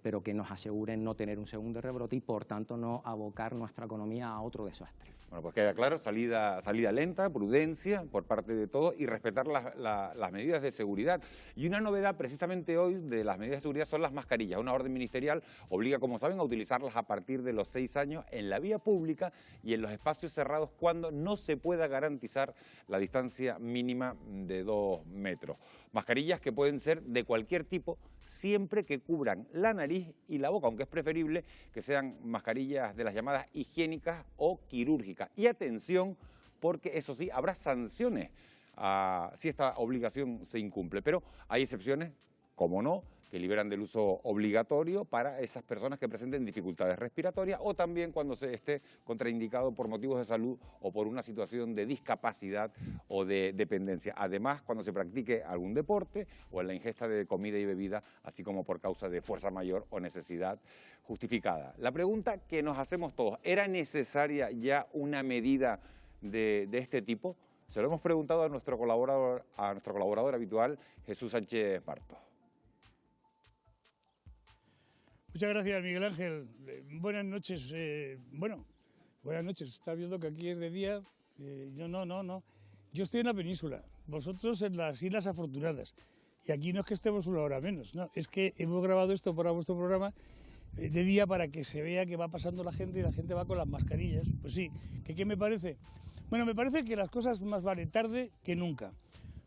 pero que nos asegure no tener un segundo rebrote y por tanto no abocar nuestra economía a otro desastre. Bueno, pues queda claro, salida lenta, prudencia por parte de todos y respetar las medidas de seguridad. Y una novedad precisamente hoy de las medidas de seguridad son las mascarillas. Una orden ministerial obliga, como saben, a utilizarlas a partir de los 6 años en la vía pública y en los espacios cerrados cuando no se pueda garantizar la distancia mínima de 2 metros. Mascarillas que pueden ser de cualquier tipo, siempre que cubran la nariz y la boca, aunque es preferible que sean mascarillas de las llamadas higiénicas o quirúrgicas. Y atención, porque eso sí, habrá sanciones si esta obligación se incumple, pero hay excepciones, como no, que liberan del uso obligatorio para esas personas que presenten dificultades respiratorias o también cuando se esté contraindicado por motivos de salud o por una situación de discapacidad o de dependencia. Además, cuando se practique algún deporte o en la ingesta de comida y bebida, así como por causa de fuerza mayor o necesidad justificada. La pregunta que nos hacemos todos, ¿era necesaria ya una medida de este tipo? Se lo hemos preguntado a nuestro colaborador habitual, Jesús Sánchez Martos. Muchas gracias, Miguel Ángel. Buenas noches. Buenas noches. Estás viendo que aquí es de día. Yo no. Yo estoy en la península, vosotros en las Islas Afortunadas. Y aquí no es que estemos una hora menos, no. Es que hemos grabado esto para vuestro programa de día para que se vea que va pasando la gente y la gente va con las mascarillas. Pues sí, ¿qué me parece? Bueno, me parece que las cosas más vale tarde que nunca.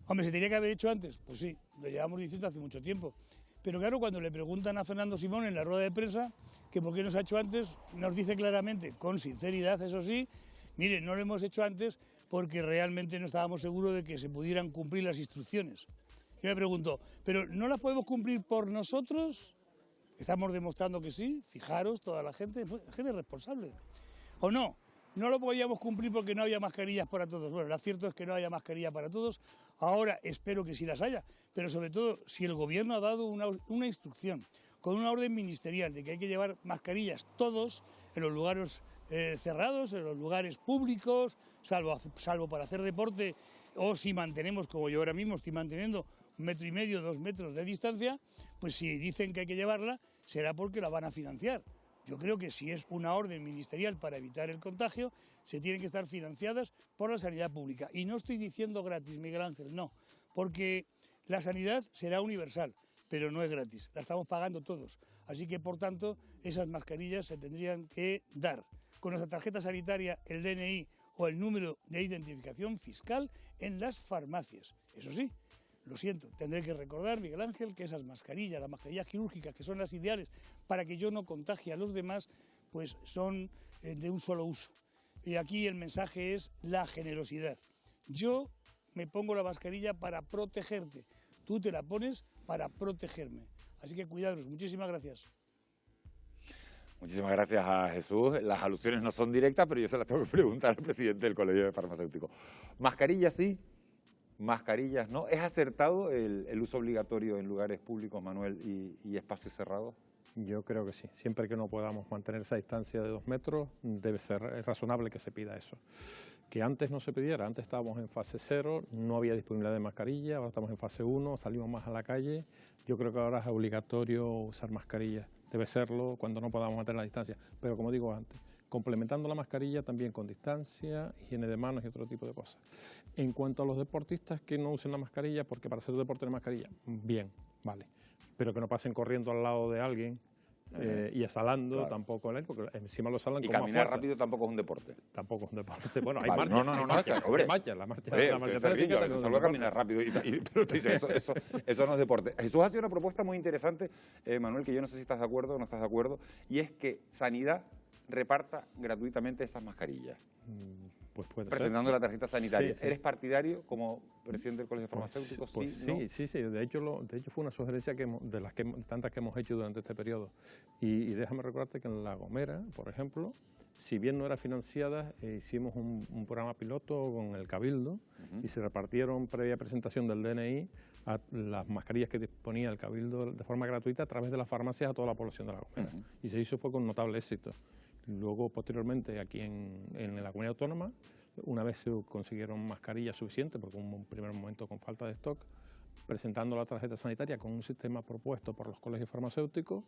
Hombre, ¿se tenía que haber hecho antes? Pues sí, lo llevamos diciendo hace mucho tiempo. Pero claro, cuando le preguntan a Fernando Simón en la rueda de prensa que por qué no se ha hecho antes, nos dice claramente, con sinceridad, eso sí, mire, no lo hemos hecho antes porque realmente no estábamos seguros de que se pudieran cumplir las instrucciones. Yo me pregunto, ¿pero no las podemos cumplir por nosotros? Estamos demostrando que sí, fijaros, toda la gente responsable. ¿O no? No lo podíamos cumplir porque no había mascarillas para todos. Bueno, lo cierto es que no haya mascarilla para todos. Ahora espero que sí las haya, pero sobre todo si el gobierno ha dado una instrucción con una orden ministerial de que hay que llevar mascarillas todos en los lugares cerrados, en los lugares públicos, salvo para hacer deporte o si mantenemos, como yo ahora mismo estoy manteniendo, 1,5 metros, 2 metros de distancia, pues si dicen que hay que llevarla será porque la van a financiar. Yo creo que si es una orden ministerial para evitar el contagio, se tienen que estar financiadas por la sanidad pública. Y no estoy diciendo gratis, Miguel Ángel, no, porque la sanidad será universal, pero no es gratis, la estamos pagando todos. Así que, por tanto, esas mascarillas se tendrían que dar con nuestra tarjeta sanitaria, el DNI o el número de identificación fiscal en las farmacias. Eso sí, lo siento, tendré que recordar, Miguel Ángel, que esas mascarillas, las mascarillas quirúrgicas, que son las ideales para que yo no contagie a los demás, pues son de un solo uso. Y aquí el mensaje es la generosidad. Yo me pongo la mascarilla para protegerte, tú te la pones para protegerme. Así que cuidaros, muchísimas gracias. Muchísimas gracias a Jesús. Las alusiones no son directas, pero yo se las tengo que preguntar al presidente del Colegio de Farmacéuticos. Mascarillas sí, mascarillas no. ¿Es acertado el uso obligatorio en lugares públicos, Manuel, y espacios cerrados? Yo creo que sí. Siempre que no podamos mantener esa distancia de 2 metros, debe ser razonable que se pida eso. Que antes no se pidiera, antes estábamos en fase 0, no había disponibilidad de mascarilla, ahora estamos en fase 1, salimos más a la calle. Yo creo que ahora es obligatorio usar mascarilla. Debe serlo cuando no podamos mantener la distancia. Pero como digo antes, complementando la mascarilla también con distancia, higiene de manos y otro tipo de cosas. En cuanto a los deportistas que no usen la mascarilla, porque para hacer deporte de mascarilla, bien, vale. Pero que no pasen corriendo al lado de alguien y asalando, claro. Tampoco, porque encima lo asalan con más fuerza. Y caminar rápido tampoco es un deporte. Tampoco es un deporte. Bueno, hay vale, marchas. La marcha salgo a caminar rápido. Pero te dice, eso no es deporte. Jesús hace una propuesta muy interesante, Manuel, que yo no sé si estás de acuerdo o no estás de acuerdo, y es que Sanidad reparta gratuitamente esas mascarillas. Pues puede presentando ser. La tarjeta sanitaria. Sí. ¿Eres partidario como presidente del Colegio de Farmacéuticos? Pues sí. De hecho fue una sugerencia de tantas que hemos hecho durante este periodo. Y déjame recordarte que en La Gomera, por ejemplo, si bien no era financiada, hicimos un programa piloto con el Cabildo y se repartieron previa presentación del DNI a las mascarillas que disponía el Cabildo de forma gratuita a través de las farmacias a toda la población de La Gomera. Y se hizo fue con notable éxito. Luego, posteriormente, aquí en la comunidad autónoma, una vez se consiguieron mascarillas suficientes, porque hubo un primer momento con falta de stock, presentando la tarjeta sanitaria con un sistema propuesto por los colegios farmacéuticos,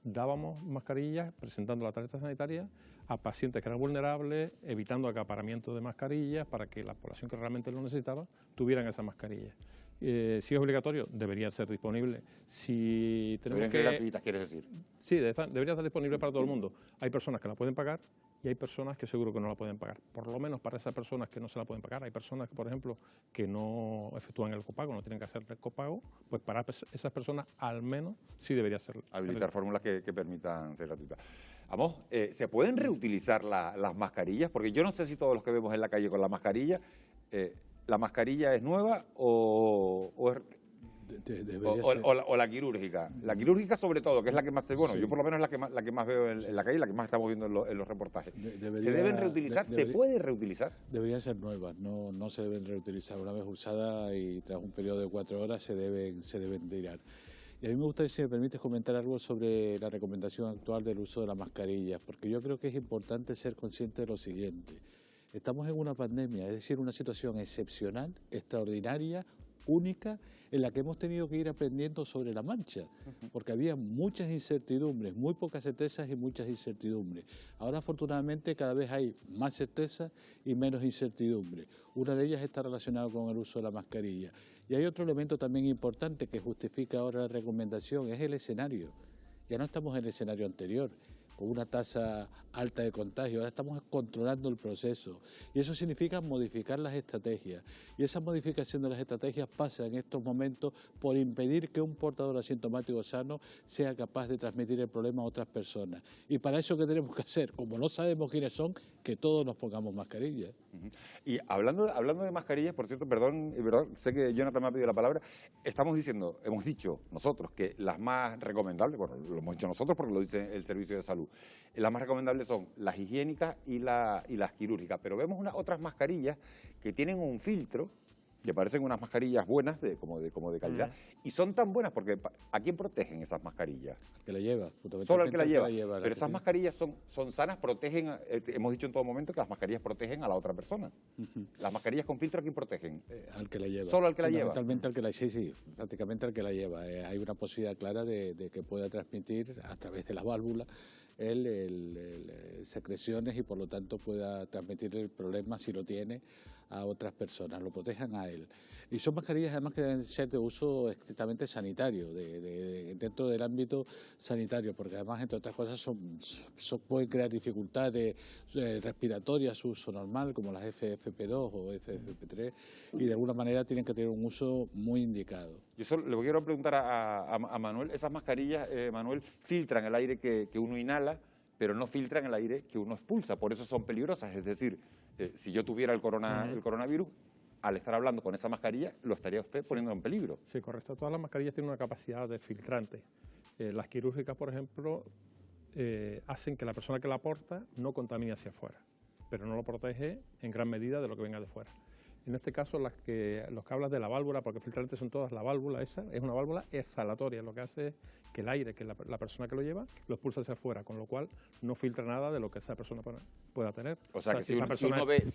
dábamos mascarillas, presentando la tarjeta sanitaria a pacientes que eran vulnerables, evitando acaparamiento de mascarillas para que la población que realmente lo necesitaba tuvieran esas mascarillas. Si es obligatorio, debería ser disponible. Si deberían ser gratuitas, ¿quieres decir? Sí, debería estar disponible para todo el mundo. Hay personas que la pueden pagar y hay personas que seguro que no la pueden pagar. Por lo menos para esas personas que no se la pueden pagar. Hay personas que, por ejemplo, que no efectúan el copago, no tienen que hacer el copago, pues para esas personas al menos sí debería ser. Habilitar fórmulas que permitan ser gratuitas. Vamos, ¿se pueden reutilizar las mascarillas? Porque yo no sé si todos los que vemos en la calle con la mascarilla... ¿La mascarilla es nueva o es O la quirúrgica. La quirúrgica sobre todo, que es la que más se... Bueno, yo por lo menos la que más veo en la calle, la que más estamos viendo en los reportajes. ¿Se deben reutilizar? ¿Se puede reutilizar? Deberían ser nuevas, no se deben reutilizar. Una vez usada y tras un periodo de 4 horas se deben tirar. Y a mí me gustaría, si me permites, comentar algo sobre la recomendación actual del uso de las mascarillas, porque yo creo que es importante ser consciente de lo siguiente. Estamos en una pandemia, es decir, una situación excepcional, extraordinaria, única, en la que hemos tenido que ir aprendiendo sobre la marcha, porque había muchas incertidumbres, muy pocas certezas y muchas incertidumbres. Ahora, afortunadamente, cada vez hay más certezas y menos incertidumbre. Una de ellas está relacionada con el uso de la mascarilla. Y hay otro elemento también importante que justifica ahora la recomendación, es el escenario. Ya no estamos en el escenario anterior, con una tasa alta de contagio, ahora estamos controlando el proceso y eso significa modificar las estrategias y esa modificación de las estrategias pasa en estos momentos por impedir que un portador asintomático sano sea capaz de transmitir el problema a otras personas y para eso ¿qué tenemos que hacer? Como no sabemos quiénes son, que todos nos pongamos mascarillas. Y hablando de mascarillas, por cierto, perdón, sé que Jonathan me ha pedido la palabra, hemos dicho nosotros que las más recomendables, bueno, lo hemos dicho nosotros porque lo dice el Servicio de Salud, las más recomendables son las higiénicas y las quirúrgicas, pero vemos otras mascarillas que tienen un filtro, que parecen unas mascarillas buenas, como de calidad, y son tan buenas porque ¿a quién protegen esas mascarillas? Al que la lleva. Solo al que la lleva. Pero esas mascarillas son sanas, protegen, hemos dicho en todo momento que las mascarillas protegen a la otra persona. Las mascarillas con filtro, ¿a quién protegen? Al que la lleva. Solo al que la lleva. Fundamentalmente al que la lleva, sí, prácticamente al que la lleva. Hay una posibilidad clara de que pueda transmitir a través de la válvula secreciones y por lo tanto pueda transmitir el problema, si lo tiene, a otras personas, lo protejan a él. Y son mascarillas además que deben ser de uso estrictamente sanitario, dentro del ámbito sanitario, porque además, entre otras cosas, pueden crear dificultades respiratorias, su uso normal, como las FFP2 o FFP3, y de alguna manera tienen que tener un uso muy indicado. Yo solo le quiero preguntar a Manuel, esas mascarillas, Manuel, filtran el aire que uno inhala, pero no filtran el aire que uno expulsa, por eso son peligrosas, es decir, si yo tuviera el coronavirus, al estar hablando con esa mascarilla, lo estaría usted poniendo en peligro. Sí, correcto. Todas las mascarillas tienen una capacidad de filtrante. Las quirúrgicas, por ejemplo, hacen que la persona que la porta no contamine hacia afuera, pero no lo protege en gran medida de lo que venga de fuera. En este caso, los que hablas de la válvula, porque filtrantes son todas, la válvula esa es una válvula exhalatoria, lo que hace es que el aire, que la persona que lo lleva, lo expulsa hacia afuera, con lo cual no filtra nada de lo que esa persona pueda tener. O sea que si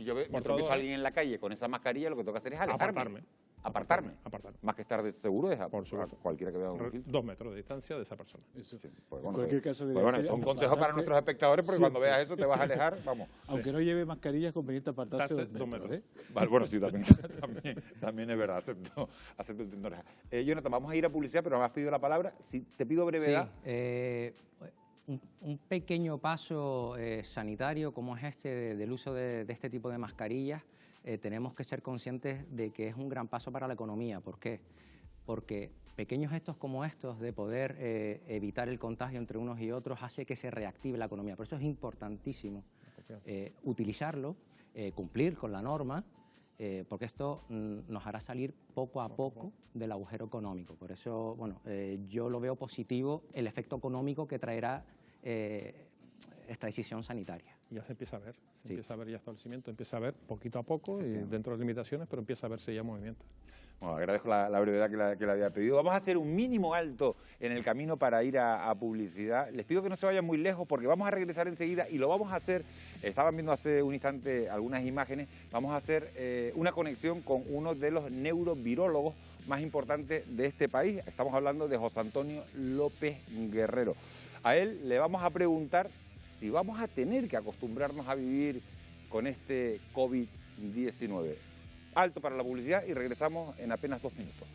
yo me tropiezo a alguien en la calle con esa mascarilla, lo que tengo que hacer es alejarme. Apartarme. Más que estar seguro es cualquiera que vea un filtro. 2 metros de distancia de esa persona. Eso sí. Pues bueno, son consejos para nuestros espectadores, porque cuando veas eso te vas a alejar, vamos. Aunque no lleve mascarilla, es conveniente apartarse 2 metros. Vale, bueno, sí, también es verdad, acepto el tendor. Jonathan, vamos a ir a publicidad, pero me has pedido la palabra. Si te pido brevedad. Sí, un pequeño paso sanitario como es este del uso de este tipo de mascarillas. Tenemos que ser conscientes de que es un gran paso para la economía. ¿Por qué? Porque pequeños gestos como estos de poder evitar el contagio entre unos y otros hace que se reactive la economía. Por eso es importantísimo utilizarlo, cumplir con la norma, porque esto nos hará salir poco a poco del agujero económico. Por eso, bueno, yo lo veo positivo el efecto económico que traerá esta decisión sanitaria. Ya se empieza a ver, empieza a ver ya establecimiento, empieza a ver poquito a poco y dentro de las limitaciones, pero empieza a verse ya movimiento. Bueno, agradezco la brevedad que le había pedido. Vamos a hacer un mínimo alto en el camino para ir a publicidad. Les pido que no se vayan muy lejos porque vamos a regresar enseguida y lo vamos a hacer, estaban viendo hace un instante algunas imágenes, vamos a hacer una conexión con uno de los neurovirólogos más importantes de este país. Estamos hablando de José Antonio López Guerrero. A él le vamos a preguntar si vamos a tener que acostumbrarnos a vivir con este COVID-19. Alto para la publicidad y regresamos en apenas 2 minutos.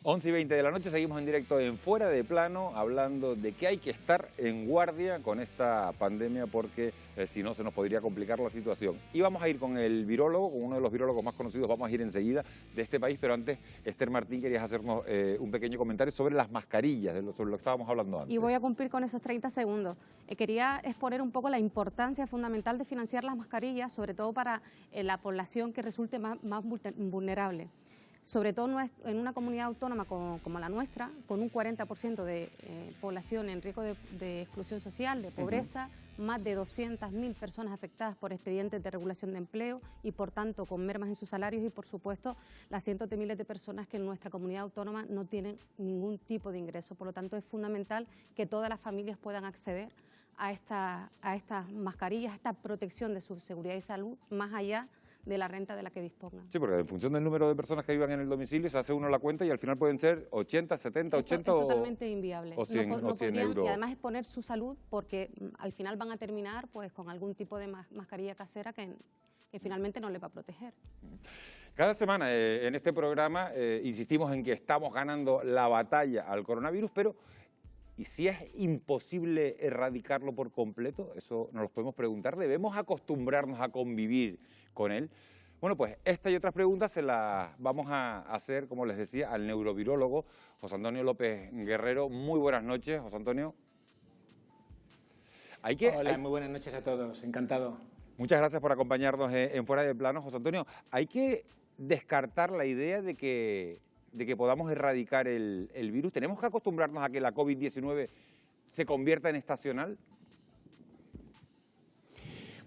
11:20 de la noche, seguimos en directo en Fuera de Plano, hablando de que hay que estar en guardia con esta pandemia porque si no se nos podría complicar la situación. Y vamos a ir con el virólogo, con uno de los virólogos más conocidos, vamos a ir enseguida de este país, pero antes, Esther Martín, querías hacernos un pequeño comentario sobre las mascarillas, sobre lo que estábamos hablando antes. Y voy a cumplir con esos 30 segundos. Quería exponer un poco la importancia fundamental de financiar las mascarillas, sobre todo para la población que resulte más vulnerable. Sobre todo en una comunidad autónoma como la nuestra, con un 40% de población en riesgo de exclusión social, de pobreza, más de 200.000 personas afectadas por expedientes de regulación de empleo y por tanto con mermas en sus salarios y por supuesto las cientos de miles de personas que en nuestra comunidad autónoma no tienen ningún tipo de ingreso. Por lo tanto es fundamental que todas las familias puedan acceder a estas mascarillas, a esta protección de su seguridad y salud, más allá de la renta de la que dispongan. Sí, porque en función del número de personas que vivan en el domicilio se hace uno la cuenta y al final pueden ser 80, 70, 80 es totalmente inviable. O 100, no 100 podrían, euros. y además exponer su salud porque al final van a terminar pues con algún tipo de mascarilla casera que finalmente no les va a proteger. Cada semana en este programa insistimos en que estamos ganando la batalla al coronavirus, pero ¿y si es imposible erradicarlo por completo? Eso nos lo podemos preguntar. ¿Debemos acostumbrarnos a convivir con él? Bueno, pues esta y otras preguntas se las vamos a hacer, como les decía, al neurovirólogo José Antonio López Guerrero. Muy buenas noches, José Antonio. Hola, muy buenas noches a todos, encantado. Muchas gracias por acompañarnos en Fuera de Plano, José Antonio. Hay que descartar la idea de que podamos erradicar el virus. ¿Tenemos que acostumbrarnos a que la COVID-19 se convierta en estacional?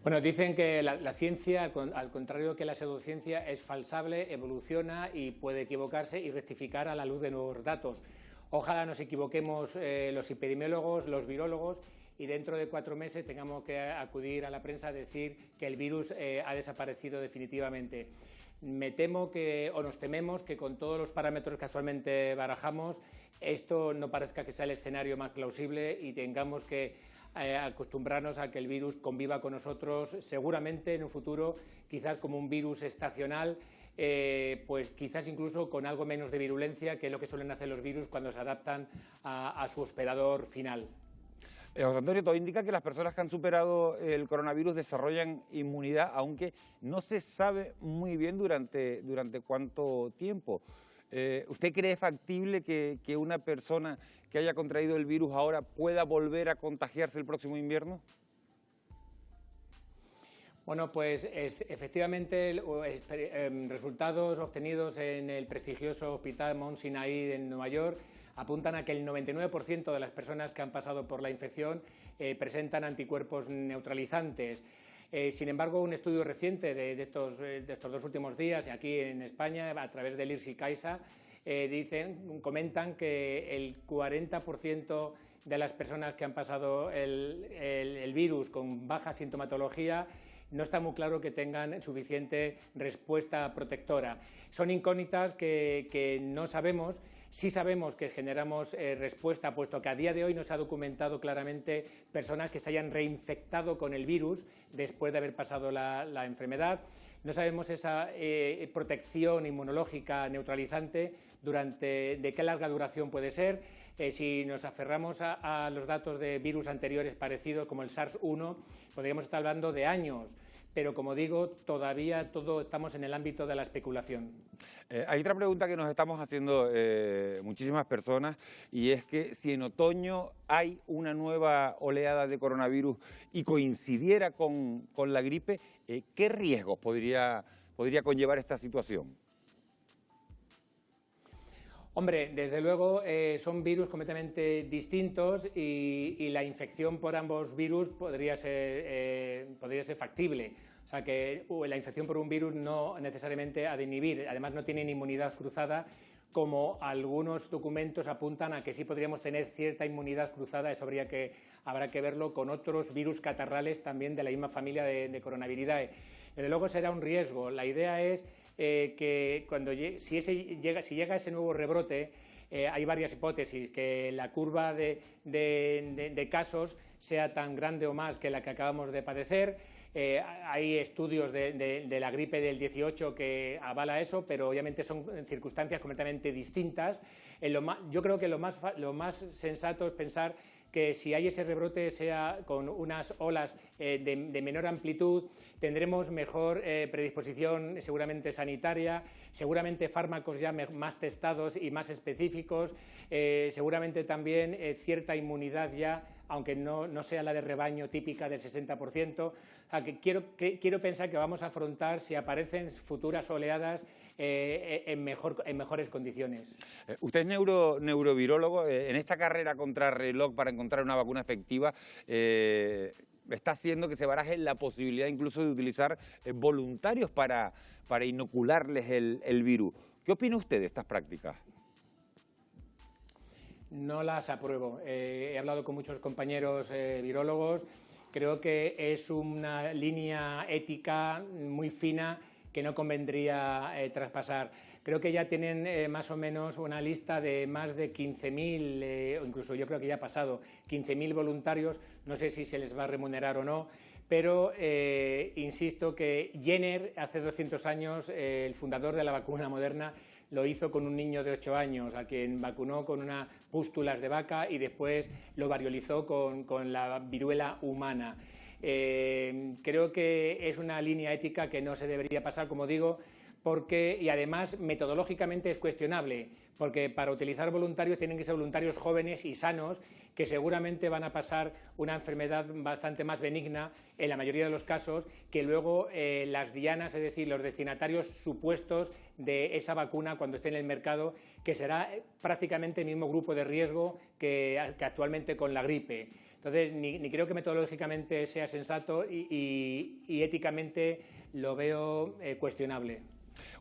Bueno, dicen que la ciencia, al contrario que la pseudociencia, es falsable, evoluciona y puede equivocarse y rectificar a la luz de nuevos datos. Ojalá nos equivoquemos los epidemiólogos, los virólogos, y dentro de 4 meses tengamos que acudir a la prensa a decir que el virus ha desaparecido definitivamente. Nos tememos que con todos los parámetros que actualmente barajamos, esto no parezca que sea el escenario más plausible y tengamos que acostumbrarnos a que el virus conviva con nosotros, seguramente en un futuro, quizás como un virus estacional, pues quizás incluso con algo menos de virulencia, que es lo que suelen hacer los virus cuando se adaptan a su hospedador final. José Antonio, todo indica que las personas que han superado el coronavirus desarrollan inmunidad, aunque no se sabe muy bien durante cuánto tiempo. ¿Usted cree factible que una persona que haya contraído el virus ahora pueda volver a contagiarse el próximo invierno? Bueno, pues efectivamente resultados obtenidos en el prestigioso Hospital Mount Sinai en Nueva York apuntan a que el 99% de las personas que han pasado por la infección presentan anticuerpos neutralizantes. Sin embargo, un estudio reciente de estos 2 últimos días, aquí en España, a través del IRSI CAISA, comentan que el 40% de las personas que han pasado el virus con baja sintomatología no está muy claro que tengan suficiente respuesta protectora. Son incógnitas que no sabemos. Sí sabemos que generamos respuesta, puesto que a día de hoy no se ha documentado claramente personas que se hayan reinfectado con el virus después de haber pasado la enfermedad. No sabemos esa protección inmunológica neutralizante de qué larga duración puede ser. Si nos aferramos a los datos de virus anteriores parecidos, como el SARS-1, podríamos estar hablando de años. Pero, como digo, todavía estamos en el ámbito de la especulación. Hay otra pregunta que nos estamos haciendo muchísimas personas, y es que si en otoño hay una nueva oleada de coronavirus y coincidiera con la gripe, ¿qué riesgos podría conllevar esta situación? Hombre, desde luego son virus completamente distintos y la infección por ambos virus podría ser factible. O sea que la infección por un virus no necesariamente ha de inhibir. Además no tienen inmunidad cruzada, como algunos documentos apuntan a que sí podríamos tener cierta inmunidad cruzada. Eso habrá que verlo con otros virus catarrales también de la misma familia de Coronaviridae. Desde luego será un riesgo. La idea es que si llega ese nuevo rebrote, hay varias hipótesis, que la curva de casos sea tan grande o más que la que acabamos de padecer. Hay estudios de la gripe del 18 que avala eso, pero obviamente son circunstancias completamente distintas. Yo creo que lo más sensato es pensar que si hay ese rebrote sea con unas olas de menor amplitud, tendremos mejor predisposición seguramente sanitaria, seguramente fármacos ya más testados y más específicos, seguramente también cierta inmunidad ya, aunque no sea la de rebaño típica del 60%. O sea, que quiero pensar que vamos a afrontar, si aparecen futuras oleadas, en mejores condiciones. Usted es neurovirólogo. En esta carrera contra reloj para encontrar una vacuna efectiva, está haciendo que se baraje la posibilidad incluso de utilizar voluntarios para inocularles el virus. ¿Qué opina usted de estas prácticas? No las apruebo. He hablado con muchos compañeros virólogos. Creo que es una línea ética muy fina que no convendría traspasar. Creo que ya tienen más o menos una lista de más de 15.000, o incluso yo creo que ya ha pasado, 15.000 voluntarios. No sé si se les va a remunerar o no, pero insisto que Jenner, hace 200 años, el fundador de la vacuna Moderna, lo hizo con un niño de 8 años, a quien vacunó con unas pústulas de vaca y después lo variolizó con la viruela humana. Creo que es una línea ética que no se debería pasar, como digo, y además metodológicamente es cuestionable, porque para utilizar voluntarios tienen que ser voluntarios jóvenes y sanos, que seguramente van a pasar una enfermedad bastante más benigna en la mayoría de los casos, que luego las dianas, es decir, los destinatarios supuestos de esa vacuna cuando esté en el mercado, que será prácticamente el mismo grupo de riesgo que actualmente con la gripe. Entonces, ni creo que metodológicamente sea sensato y éticamente lo veo cuestionable.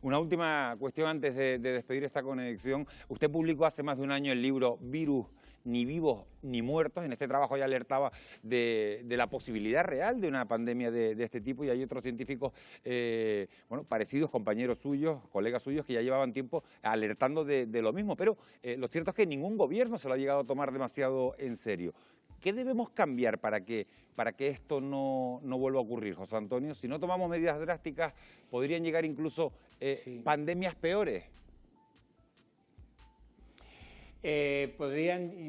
Una última cuestión antes de despedir esta conexión. Usted publicó hace más de un año el libro Virus, ni vivos ni muertos. En este trabajo ya alertaba de la posibilidad real de una pandemia de este tipo, y hay otros científicos parecidos, compañeros suyos, colegas suyos, que ya llevaban tiempo alertando de lo mismo. Pero lo cierto es que ningún gobierno se lo ha llegado a tomar demasiado en serio. ¿Qué debemos cambiar para que esto no vuelva a ocurrir, José Antonio? Si no tomamos medidas drásticas, podrían llegar incluso pandemias peores.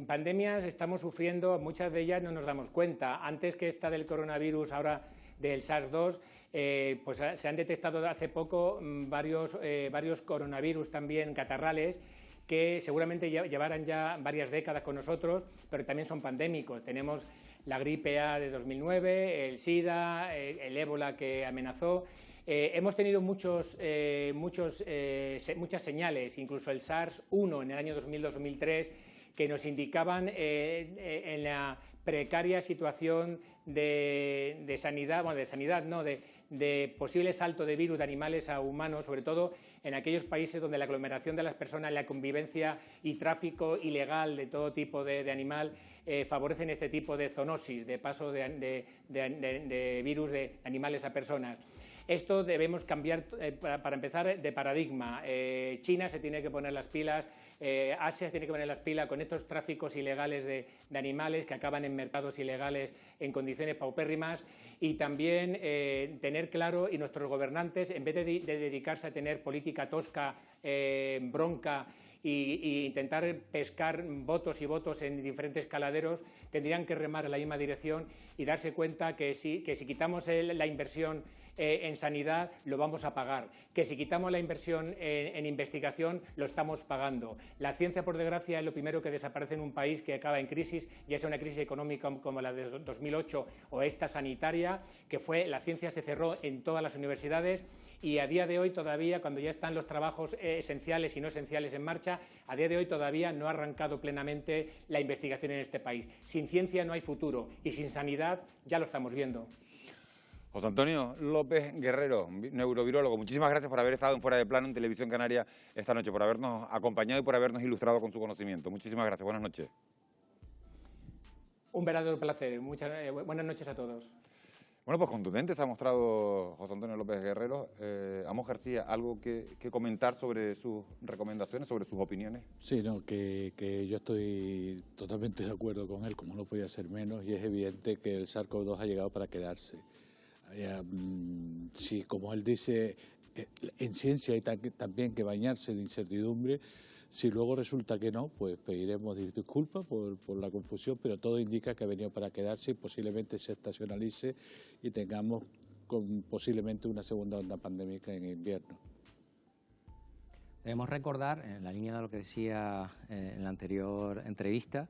Pandemias estamos sufriendo, muchas de ellas no nos damos cuenta. Antes que esta del coronavirus, ahora del SARS-2, pues se han detectado hace poco varios coronavirus también catarrales, que seguramente llevarán ya varias décadas con nosotros, pero también son pandémicos. Tenemos la gripe A de 2009, el SIDA, el ébola que amenazó. Hemos tenido muchas señales, incluso el SARS-1 en el año 2000-2003, que nos indicaban en la precaria situación de sanidad, bueno, de sanidad no, de posible salto de virus de animales a humanos, sobre todo en aquellos países donde la aglomeración de las personas, la convivencia y tráfico ilegal de todo tipo de animal favorecen este tipo de zoonosis, de paso de virus de animales a personas. Esto debemos cambiar, para empezar, de paradigma. China se tiene que poner las pilas, Asia se tiene que poner las pilas con estos tráficos ilegales de animales que acaban en mercados ilegales en condiciones paupérrimas, y también tener claro, y nuestros gobernantes, en vez de dedicarse a tener política tosca, bronca, y intentar pescar votos y votos en diferentes caladeros, tendrían que remar en la misma dirección y darse cuenta que si quitamos la inversión en sanidad, lo vamos a pagar, que si quitamos la inversión en investigación, lo estamos pagando. La ciencia, por desgracia, es lo primero que desaparece en un país que acaba en crisis, ya sea una crisis económica como la de 2008 o esta sanitaria, que la ciencia se cerró en todas las universidades, y a día de hoy todavía, cuando ya están los trabajos esenciales y no esenciales en marcha, a día de hoy todavía no ha arrancado plenamente la investigación en este país. Sin ciencia no hay futuro, y sin sanidad ya lo estamos viendo. José Antonio López Guerrero, neurovirólogo, muchísimas gracias por haber estado en Fuera de Plano en Televisión Canaria esta noche, por habernos acompañado y por habernos ilustrado con su conocimiento. Muchísimas gracias, buenas noches. Un verdadero placer, buenas noches a todos. Bueno, pues contundente se ha mostrado José Antonio López Guerrero. Amos García, ¿algo que comentar sobre sus recomendaciones, sobre sus opiniones? Sí, no, que yo estoy totalmente de acuerdo con él, como no podía ser menos, y es evidente que el SARS-CoV-2 ha llegado para quedarse. Sí, como él dice, en ciencia hay también que bañarse de incertidumbre. Si luego resulta que no, pues pediremos disculpas por la confusión, pero todo indica que ha venido para quedarse y posiblemente se estacionalice y tengamos posiblemente una segunda onda pandémica en invierno. Debemos recordar, en la línea de lo que decía en la anterior entrevista,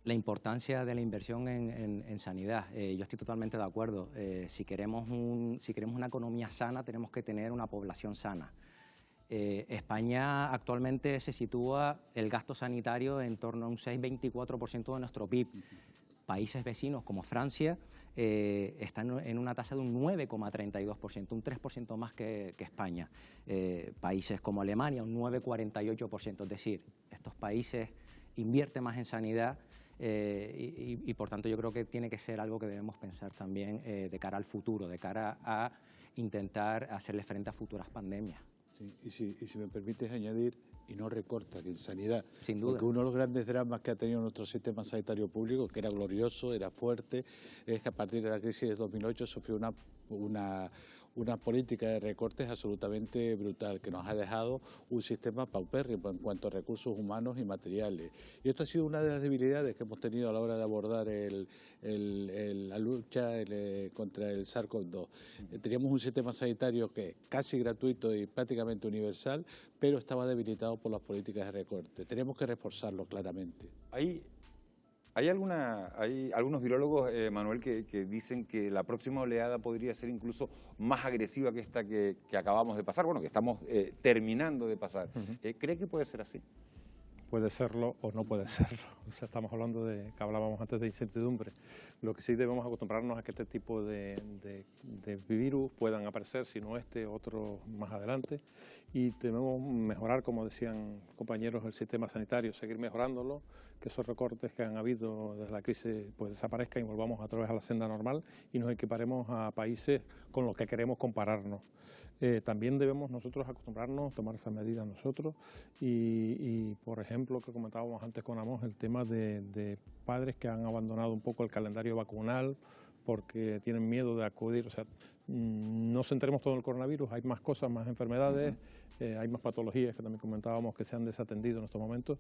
la importancia de la inversión en sanidad. Yo estoy totalmente de acuerdo. Si queremos una economía sana, tenemos que tener una población sana. España actualmente se sitúa el gasto sanitario en torno a un 6,24% de nuestro PIB. Países vecinos como Francia están en una tasa de un 9,32%, un 3% más que España. Países como Alemania, un 9,48%. Es decir, estos países invierten más en sanidad y por tanto yo creo que tiene que ser algo que debemos pensar también de cara al futuro, de cara a intentar hacerle frente a futuras pandemias. Sí, y si me permites añadir, y no recorta que en sanidad, sin duda, porque uno de los grandes dramas que ha tenido nuestro sistema sanitario público, que era glorioso, era fuerte, es que a partir de la crisis de 2008 sufrió una política de recortes absolutamente brutal, que nos ha dejado un sistema paupérrimo en cuanto a recursos humanos y materiales. Y esto ha sido una de las debilidades que hemos tenido a la hora de abordar la lucha contra el SARS-CoV-2. Teníamos un sistema sanitario que casi gratuito y prácticamente universal, pero estaba debilitado por las políticas de recorte. Tenemos que reforzarlo claramente. Hay algunos virólogos, Manuel, que dicen que la próxima oleada podría ser incluso más agresiva que esta que acabamos de pasar, bueno, que estamos terminando de pasar. ¿Cree que puede ser así? Puede serlo o no puede serlo. O sea, estamos hablando de, que hablábamos antes de incertidumbre. Lo que sí debemos acostumbrarnos a que este tipo de virus puedan aparecer, si no otro más adelante. Y debemos mejorar, como decían compañeros, el sistema sanitario, seguir mejorándolo, que esos recortes que han habido desde la crisis pues desaparezcan y volvamos otra vez a la senda normal y nos equiparemos a países con los que queremos compararnos. También debemos nosotros acostumbrarnos a tomar esas medidas nosotros y por ejemplo, que comentábamos antes con Amos, el tema de padres que han abandonado un poco el calendario vacunal porque tienen miedo de acudir, o sea, no centremos todo en el coronavirus, hay más cosas, más enfermedades, hay más patologías que también comentábamos que se han desatendido en estos momentos.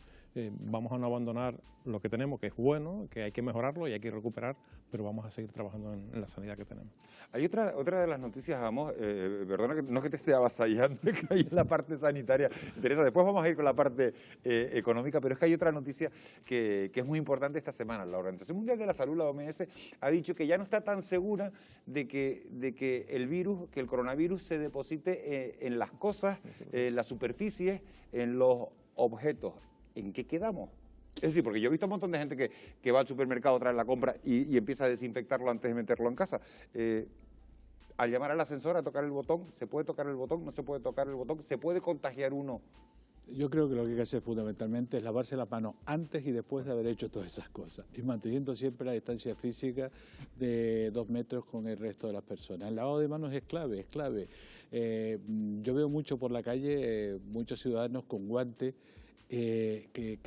Vamos a no abandonar lo que tenemos, que es bueno, que hay que mejorarlo y hay que recuperar, pero vamos a seguir trabajando en la sanidad que tenemos. Hay otra de las noticias, Amos, perdona, no es que te esté avasallando, que hay en la parte sanitaria, interesa, después vamos a ir con la parte económica, pero es que hay otra noticia que es muy importante esta semana. La Organización Mundial de la Salud, la OMS, ha dicho que ya no está tan segura de que el coronavirus se deposite en las cosas, en las superficies, en los objetos. ¿En qué quedamos? Es decir, porque yo he visto un montón de gente que va al supermercado, trae la compra y empieza a desinfectarlo antes de meterlo en casa. Al llamar al ascensor, a tocar el botón, ¿se puede tocar el botón? ¿No se puede tocar el botón? ¿Se puede contagiar uno? Yo creo que lo que hay que hacer fundamentalmente es lavarse las manos antes y después de haber hecho todas esas cosas y manteniendo siempre la distancia física de 2 metros con el resto de las personas. El lavado de manos es clave, es clave. Yo veo mucho por la calle, muchos ciudadanos con guantes que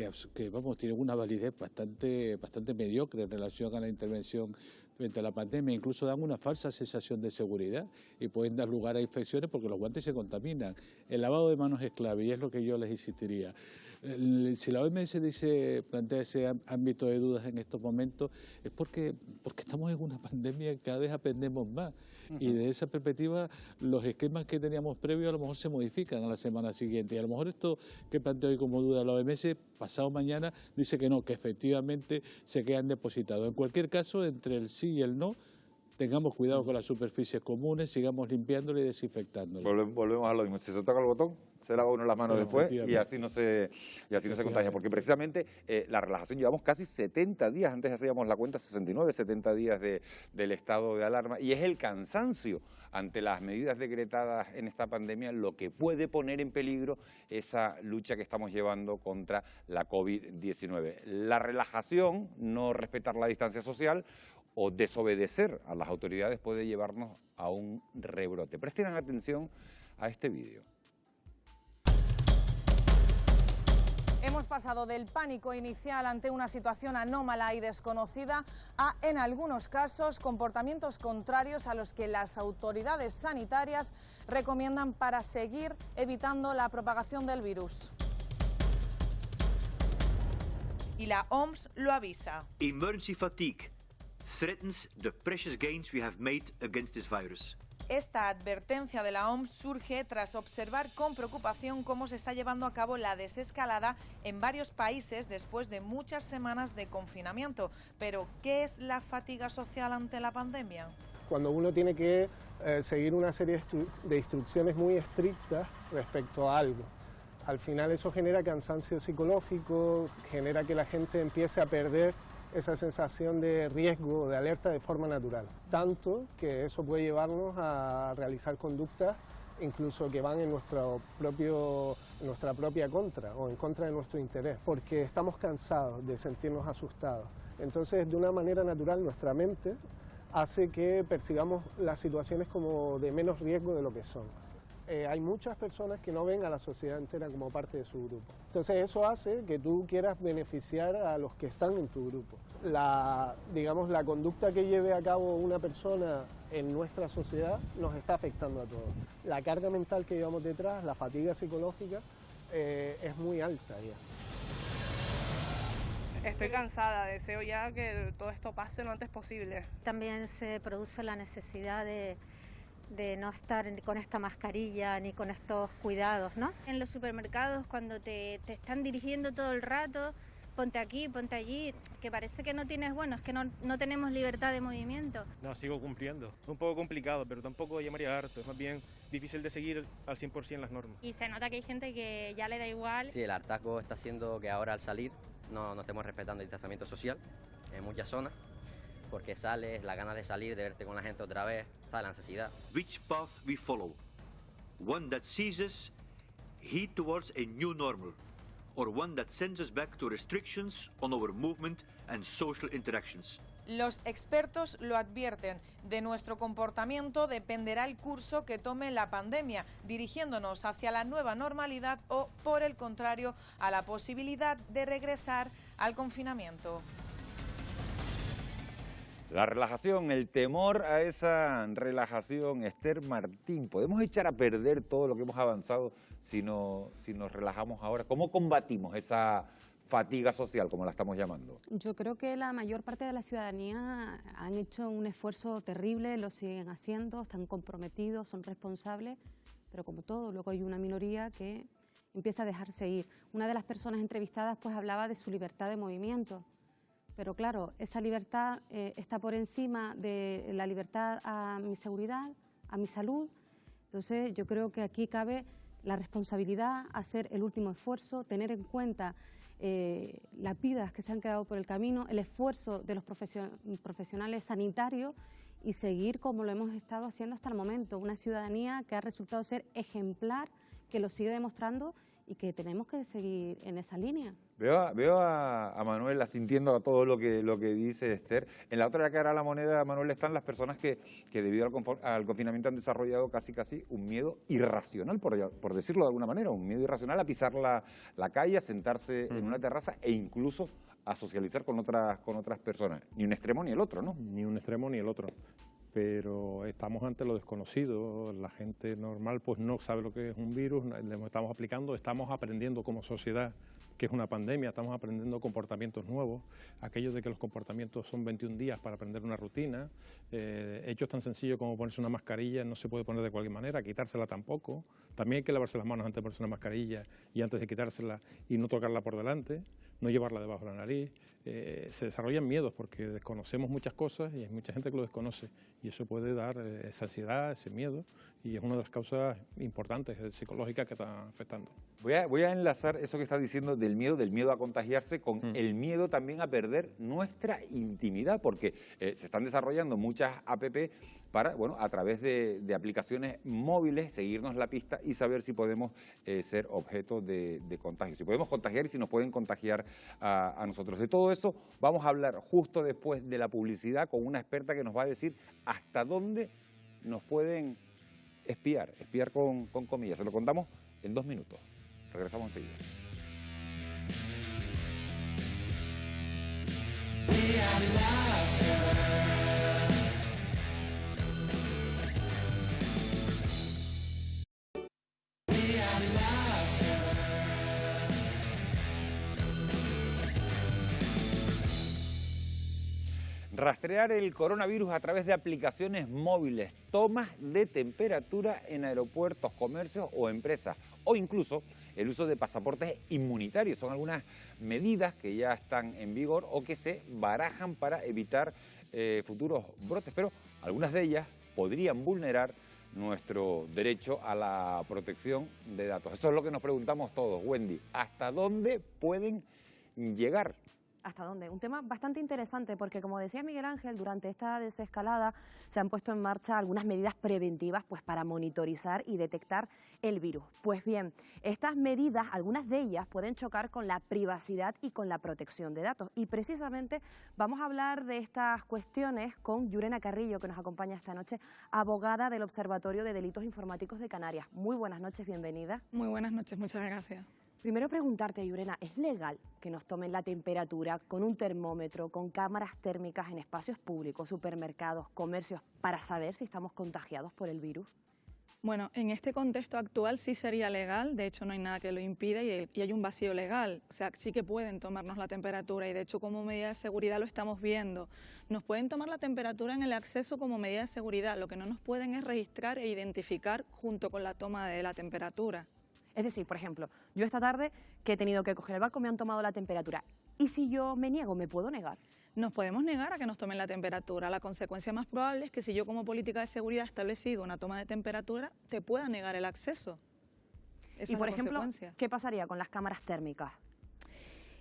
vamos, tienen una validez bastante mediocre en relación a la intervención frente a la pandemia, incluso dan una falsa sensación de seguridad y pueden dar lugar a infecciones porque los guantes se contaminan. El lavado de manos es clave y es lo que yo les insistiría. Si la OMS plantea ese ámbito de dudas en estos momentos, es porque estamos en una pandemia y cada vez aprendemos más. Y desde esa perspectiva, los esquemas que teníamos previos a lo mejor se modifican a la semana siguiente. Y a lo mejor esto que plantea hoy como duda la OMS, pasado mañana dice que no, que efectivamente se quedan depositados. En cualquier caso, entre el sí y el no, tengamos cuidado con las superficies comunes, sigamos limpiándolo y desinfectándolo. Volvemos a lo mismo. Si se toca el botón, se lava uno las manos después y así no se contagia. Porque precisamente la relajación, llevamos casi 70 días, antes hacíamos la cuenta 69, 70 días del estado de alarma, y es el cansancio ante las medidas decretadas en esta pandemia lo que puede poner en peligro esa lucha que estamos llevando contra la COVID-19. La relajación, no respetar la distancia social, o desobedecer a las autoridades puede llevarnos a un rebrote. Presten atención a este vídeo. Hemos pasado del pánico inicial ante una situación anómala y desconocida a, en algunos casos, comportamientos contrarios a los que las autoridades sanitarias recomiendan para seguir evitando la propagación del virus. Y la OMS lo avisa. Emergency fatigue threatens the precious gains we have made against this virus. Esta advertencia de la OMS surge tras observar con preocupación cómo se está llevando a cabo la desescalada en varios países después de muchas semanas de confinamiento. Pero, ¿qué es la fatiga social ante la pandemia? Cuando uno tiene que seguir una serie de instrucciones muy estrictas respecto a algo. Al final eso genera cansancio psicológico, genera que la gente empiece a perder esa sensación de riesgo, de alerta de forma natural. Tanto que eso puede llevarnos a realizar conductas incluso que van en nuestra propia contra o en contra de nuestro interés, porque estamos cansados de sentirnos asustados. Entonces, de una manera natural, nuestra mente hace que percibamos las situaciones como de menos riesgo de lo que son. Hay muchas personas que no ven a la sociedad entera como parte de su grupo. Entonces eso hace que tú quieras beneficiar a los que están en tu grupo. La conducta que lleve a cabo una persona en nuestra sociedad nos está afectando a todos. La carga mental que llevamos detrás, la fatiga psicológica, es muy alta ya. Estoy cansada, deseo ya que todo esto pase lo antes posible. También se produce la necesidad de no estar con esta mascarilla ni con estos cuidados, ¿no? En los supermercados, cuando te están dirigiendo todo el rato, ponte aquí, ponte allí, que parece que no tienes, es que no tenemos libertad de movimiento. No, sigo cumpliendo. Es un poco complicado, pero tampoco llamaría harto, es más bien difícil de seguir al 100% las normas. Y se nota que hay gente que ya le da igual. Sí, el hartazgo está haciendo que ahora al salir no estemos respetando el distanciamiento social en muchas zonas, porque sales, la ganas de salir, de verte con la gente otra vez, ¿sabes? La necesidad. Which path we follow? One that sees us head towards a new normal, or one that sends us back to restrictions on our movement and social interactions. Los expertos lo advierten, de nuestro comportamiento dependerá el curso que tome la pandemia, dirigiéndonos hacia la nueva normalidad o, por el contrario, a la posibilidad de regresar al confinamiento. La relajación, el temor a esa relajación. Esther Martín, ¿podemos echar a perder todo lo que hemos avanzado si nos relajamos ahora? ¿Cómo combatimos esa fatiga social, como la estamos llamando? Yo creo que la mayor parte de la ciudadanía han hecho un esfuerzo terrible, lo siguen haciendo, están comprometidos, son responsables, pero como todo, luego hay una minoría que empieza a dejarse ir. Una de las personas entrevistadas pues hablaba de su libertad de movimiento. Pero claro, esa libertad está por encima de la libertad a mi seguridad, a mi salud. Entonces yo creo que aquí cabe la responsabilidad, hacer el último esfuerzo, tener en cuenta las vidas que se han quedado por el camino, el esfuerzo de los profesionales sanitarios y seguir como lo hemos estado haciendo hasta el momento. Una ciudadanía que ha resultado ser ejemplar, que lo sigue demostrando y que tenemos que seguir en esa línea. Veo a Manuel asintiendo a todo lo que dice Esther. En la otra cara de la moneda, Manuel, están las personas que debido al confinamiento han desarrollado casi un miedo irracional, por decirlo de alguna manera, un miedo irracional a pisar la calle, a sentarse en una terraza e incluso a socializar con otras personas. Ni un extremo ni el otro, ¿no? Ni un extremo ni el otro. Pero estamos ante lo desconocido, la gente normal pues no sabe lo que es un virus, le estamos aplicando, estamos aprendiendo como sociedad que es una pandemia, estamos aprendiendo comportamientos nuevos, aquellos de que los comportamientos son 21 días para aprender una rutina, hechos tan sencillos como ponerse una mascarilla no se puede poner de cualquier manera, quitársela tampoco, también hay que lavarse las manos antes de ponerse una mascarilla y antes de quitársela y no tocarla por delante, no llevarla debajo de la nariz. Se desarrollan miedos porque desconocemos muchas cosas y hay mucha gente que lo desconoce y eso puede dar esa ansiedad, ese miedo y es una de las causas importantes psicológicas que están afectando. Voy a enlazar eso que estás diciendo del miedo a contagiarse con el miedo también a perder nuestra intimidad, porque se están desarrollando muchas APP para, bueno, a través de aplicaciones móviles, seguirnos la pista y saber si podemos ser objeto de contagio, si podemos contagiar y si nos pueden contagiar a nosotros. De todo eso vamos a hablar justo después de la publicidad con una experta que nos va a decir hasta dónde nos pueden espiar con comillas. Se lo contamos en 2 minutos. Regresamos enseguida. Rastrear el coronavirus a través de aplicaciones móviles, tomas de temperatura en aeropuertos, comercios o empresas, o incluso el uso de pasaportes inmunitarios. Son algunas medidas que ya están en vigor o que se barajan para evitar futuros brotes, pero algunas de ellas podrían vulnerar nuestro derecho a la protección de datos. Eso es lo que nos preguntamos todos, Wendy. ¿Hasta dónde pueden llegar? ¿Hasta dónde? Un tema bastante interesante porque, como decía Miguel Ángel, durante esta desescalada se han puesto en marcha algunas medidas preventivas pues, para monitorizar y detectar el virus. Pues bien, estas medidas, algunas de ellas, pueden chocar con la privacidad y con la protección de datos. Y precisamente vamos a hablar de estas cuestiones con Llurena Carrillo, que nos acompaña esta noche, abogada del Observatorio de Delitos Informáticos de Canarias. Muy buenas noches, bienvenida. Muy buenas noches, muchas gracias. Primero preguntarte, Llurena, ¿es legal que nos tomen la temperatura con un termómetro, con cámaras térmicas en espacios públicos, supermercados, comercios, para saber si estamos contagiados por el virus? Bueno, en este contexto actual sí sería legal, de hecho no hay nada que lo impida y hay un vacío legal, o sea, sí que pueden tomarnos la temperatura y de hecho como medida de seguridad lo estamos viendo. Nos pueden tomar la temperatura en el acceso como medida de seguridad, lo que no nos pueden es registrar e identificar junto con la toma de la temperatura. Es decir, por ejemplo, yo esta tarde que he tenido que coger el barco me han tomado la temperatura. ¿Y si yo me niego, me puedo negar? Nos podemos negar a que nos tomen la temperatura. La consecuencia más probable es que si yo como política de seguridad he establecido una toma de temperatura, te pueda negar el acceso. Esa y por ejemplo, ¿qué pasaría con las cámaras térmicas?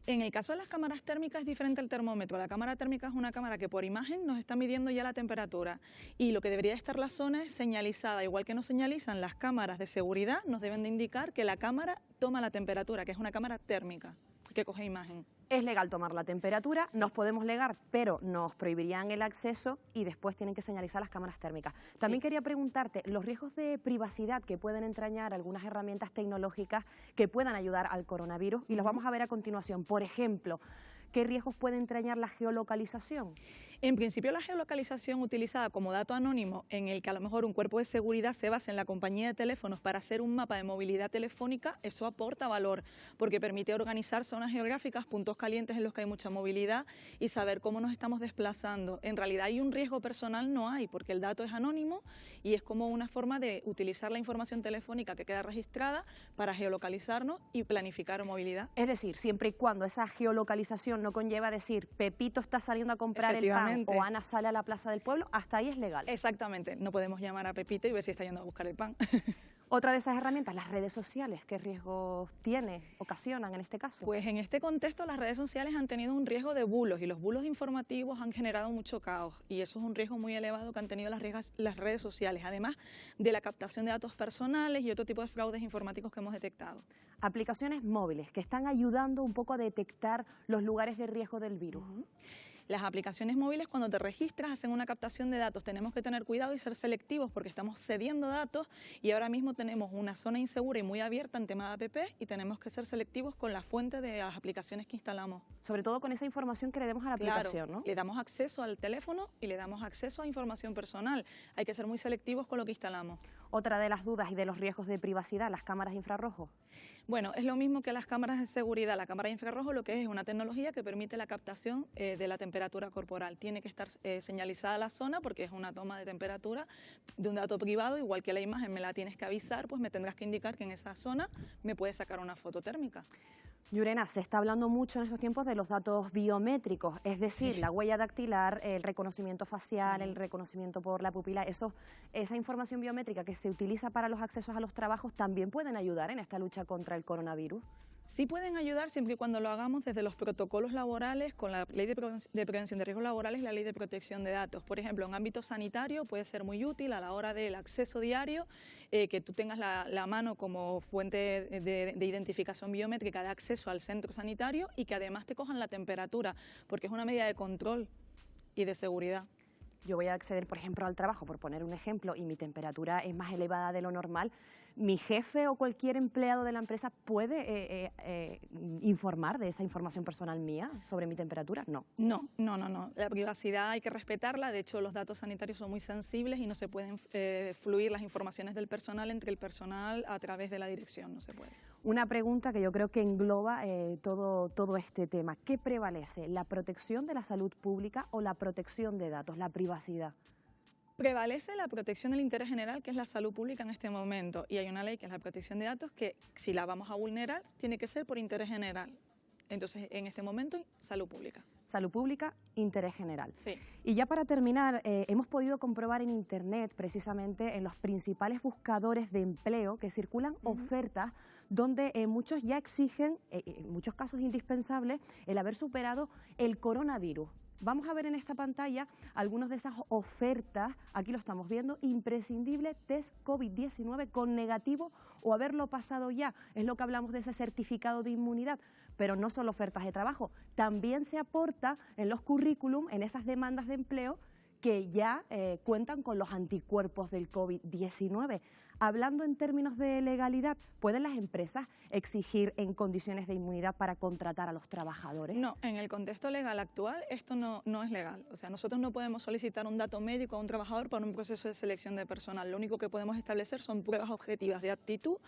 En el caso de las cámaras térmicas es diferente al termómetro. La cámara térmica es una cámara que por imagen nos está midiendo ya la temperatura y lo que debería estar la zona es señalizada. Igual que nos señalizan las cámaras de seguridad, nos deben de indicar que la cámara toma la temperatura, que es una cámara térmica que coge imagen. Es legal tomar la temperatura, nos podemos negar, pero nos prohibirían el acceso y después tienen que señalizar las cámaras térmicas. También quería preguntarte, los riesgos de privacidad que pueden entrañar algunas herramientas tecnológicas que puedan ayudar al coronavirus y los vamos a ver a continuación. Por ejemplo, ¿qué riesgos puede entrañar la geolocalización? En principio la geolocalización utilizada como dato anónimo en el que a lo mejor un cuerpo de seguridad se basa en la compañía de teléfonos para hacer un mapa de movilidad telefónica, eso aporta valor porque permite organizar zonas geográficas, puntos calientes en los que hay mucha movilidad y saber cómo nos estamos desplazando. En realidad hay un riesgo personal, no hay, porque el dato es anónimo y es como una forma de utilizar la información telefónica que queda registrada para geolocalizarnos y planificar movilidad. Es decir, siempre y cuando esa geolocalización no conlleva decir Pepito está saliendo a comprar el pan o Ana sale a la plaza del pueblo, hasta ahí es legal. Exactamente, no podemos llamar a Pepito y ver si está yendo a buscar el pan. Otra de esas herramientas, las redes sociales, ¿qué riesgos ocasionan en este caso? Pues en este contexto las redes sociales han tenido un riesgo de bulos y los bulos informativos han generado mucho caos y eso es un riesgo muy elevado que han tenido las redes sociales, además de la captación de datos personales y otro tipo de fraudes informáticos que hemos detectado. Aplicaciones móviles que están ayudando un poco a detectar los lugares de riesgo del virus. Las aplicaciones móviles, cuando te registras, hacen una captación de datos. Tenemos que tener cuidado y ser selectivos porque estamos cediendo datos y ahora mismo tenemos una zona insegura y muy abierta en tema de APP y tenemos que ser selectivos con la fuente de las aplicaciones que instalamos. Sobre todo con esa información que le demos a la aplicación, ¿no? Le damos acceso al teléfono y le damos acceso a información personal. Hay que ser muy selectivos con lo que instalamos. Otra de las dudas y de los riesgos de privacidad, las cámaras de infrarrojo. Bueno, es lo mismo que las cámaras de seguridad. La cámara de infrarrojo lo que es una tecnología que permite la captación de la temperatura corporal. Tiene que estar señalizada la zona porque es una toma de temperatura de un dato privado, igual que la imagen me la tienes que avisar, pues me tendrás que indicar que en esa zona me puedes sacar una foto térmica. Llurena, se está hablando mucho en estos tiempos de los datos biométricos, es decir, la huella dactilar, el reconocimiento facial, el reconocimiento por la pupila, esa información biométrica que se utiliza para los accesos a los trabajos también pueden ayudar en esta lucha contra el coronavirus. Sí pueden ayudar siempre y cuando lo hagamos desde los protocolos laborales con la Ley de Prevención de Riesgos Laborales y la Ley de Protección de Datos. Por ejemplo, en ámbito sanitario puede ser muy útil a la hora del acceso diario, que tú tengas la mano como fuente de identificación biométrica de acceso al centro sanitario y que además te cojan la temperatura, porque es una medida de control y de seguridad. Yo voy a acceder, por ejemplo, al trabajo, por poner un ejemplo, y mi temperatura es más elevada de lo normal. ¿Mi jefe o cualquier empleado de la empresa puede informar de esa información personal mía sobre mi temperatura? No. No. La privacidad hay que respetarla. De hecho, los datos sanitarios son muy sensibles y no se pueden fluir las informaciones del personal entre el personal a través de la dirección. No se puede. Una pregunta que yo creo que engloba todo este tema. ¿Qué prevalece? ¿La protección de la salud pública o la protección de datos, la privacidad? Prevalece la protección del interés general, que es la salud pública en este momento, y hay una ley que es la protección de datos que, si la vamos a vulnerar, tiene que ser por interés general. Entonces, en este momento, salud pública. Salud pública, interés general. Sí. Y ya para terminar, hemos podido comprobar en Internet, precisamente en los principales buscadores de empleo, que circulan ofertas donde muchos ya exigen, en muchos casos indispensables, el haber superado el coronavirus. Vamos a ver en esta pantalla algunas de esas ofertas, aquí lo estamos viendo, imprescindible test COVID-19 con negativo o haberlo pasado ya. Es lo que hablamos de ese certificado de inmunidad, pero no solo ofertas de trabajo, también se aporta en los currículum, en esas demandas de empleo que ya cuentan con los anticuerpos del COVID-19. Hablando en términos de legalidad, ¿pueden las empresas exigir en condiciones de inmunidad para contratar a los trabajadores? No, en el contexto legal actual esto no es legal. O sea, nosotros no podemos solicitar un dato médico a un trabajador para un proceso de selección de personal. Lo único que podemos establecer son pruebas objetivas de aptitud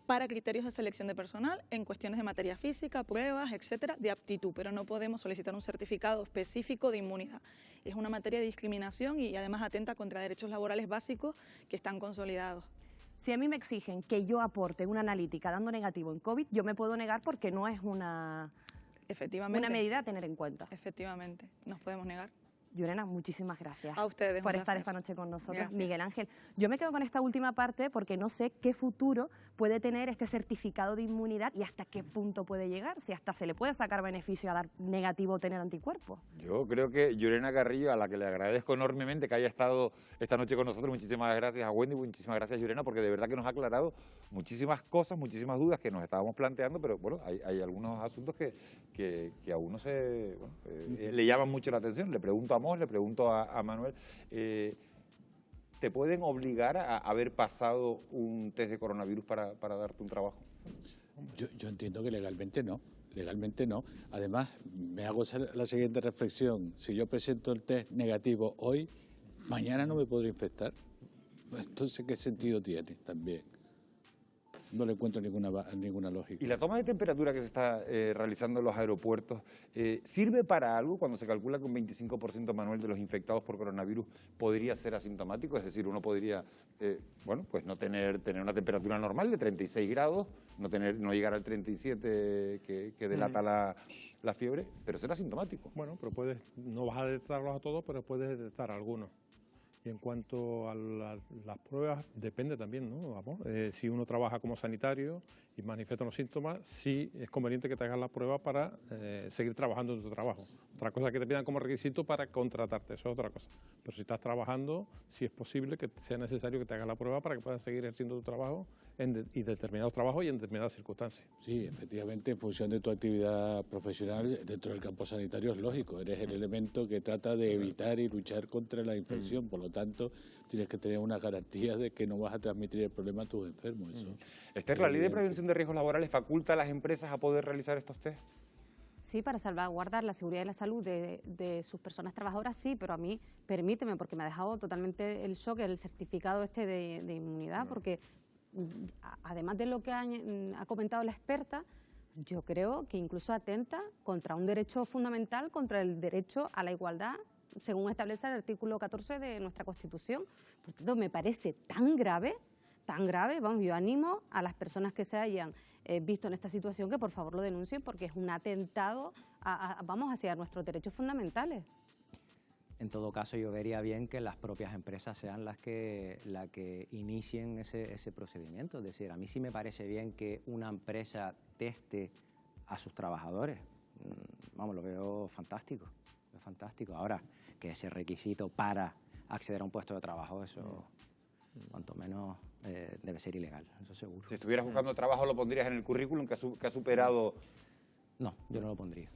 para criterios de selección de personal en cuestiones de materia física, pruebas, etcétera, de aptitud, pero no podemos solicitar un certificado específico de inmunidad. Es una materia de discriminación y además atenta contra derechos laborales básicos que están consolidados. Si a mí me exigen que yo aporte una analítica dando negativo en COVID, yo me puedo negar porque no es una medida a tener en cuenta. Efectivamente, nos podemos negar. Llorena, muchísimas gracias a ustedes por estar esta noche con nosotros. Gracias. Miguel Ángel, yo me quedo con esta última parte porque no sé qué futuro puede tener este certificado de inmunidad y hasta qué punto puede llegar, si hasta se le puede sacar beneficio a dar negativo o tener anticuerpos. Yo creo que Llorena Carrillo, a la que le agradezco enormemente que haya estado esta noche con nosotros, muchísimas gracias a Wendy, muchísimas gracias Llorena, porque de verdad que nos ha aclarado muchísimas cosas, muchísimas dudas que nos estábamos planteando, pero bueno, hay algunos asuntos que a uno le llaman mucho la atención. Le pregunto a Mos, le pregunto a Manuel, ¿te pueden obligar a haber pasado un test de coronavirus para darte un trabajo? Yo entiendo que legalmente no. Además, me hago la siguiente reflexión. Si yo presento el test negativo hoy, mañana no me podré infectar. Entonces, ¿qué sentido tiene también? No le encuentro ninguna lógica. ¿Y la toma de temperatura que se está realizando en los aeropuertos sirve para algo cuando se calcula que un 25%, Manuel, de los infectados por coronavirus podría ser asintomático? Es decir, uno podría, pues no tener una temperatura normal de 36 grados, no llegar al 37 que delata la fiebre, pero ser asintomático. Bueno, pero no vas a detectarlos a todos, pero puedes detectar a algunos. Y en cuanto a las pruebas, depende también, ¿no? Si uno trabaja como sanitario y manifiesta los síntomas, sí es conveniente que te hagas la prueba para seguir trabajando en tu trabajo. Otra cosa que te pidan como requisito para contratarte, eso es otra cosa. Pero si estás trabajando, sí es posible que sea necesario que te hagas la prueba para que puedas seguir ejerciendo tu trabajo y determinados trabajos y en determinadas circunstancias. Sí, efectivamente, en función de tu actividad profesional dentro del campo sanitario es lógico. Eres el elemento que trata de evitar y luchar contra la infección. Por lo tanto, tienes que tener una garantía de que no vas a transmitir el problema a tus enfermos. Eso. Esther, ¿la Ley de Prevención de Riesgos Laborales faculta a las empresas a poder realizar estos test? Sí, para salvaguardar la seguridad y la salud de sus personas trabajadoras, sí, pero a mí, permíteme, porque me ha dejado totalmente el shock el certificado de inmunidad, porque además de lo que ha comentado la experta, yo creo que incluso atenta contra un derecho fundamental, contra el derecho a la igualdad, según establece el artículo 14 de nuestra Constitución. Por tanto, me parece tan grave, vamos, yo animo a las personas que se hayan visto en esta situación que por favor lo denuncien, porque es un atentado hacia nuestros derechos fundamentales. En todo caso, yo vería bien que las propias empresas sean las que inicien ese procedimiento. Es decir, a mí sí me parece bien que una empresa teste a sus trabajadores. Vamos, lo veo fantástico. Es fantástico. Ahora, que ese requisito para acceder a un puesto de trabajo, eso cuanto menos debe ser ilegal, eso seguro. Si estuvieras buscando trabajo, ¿lo pondrías en el currículum que ha superado? No, yo no lo pondría.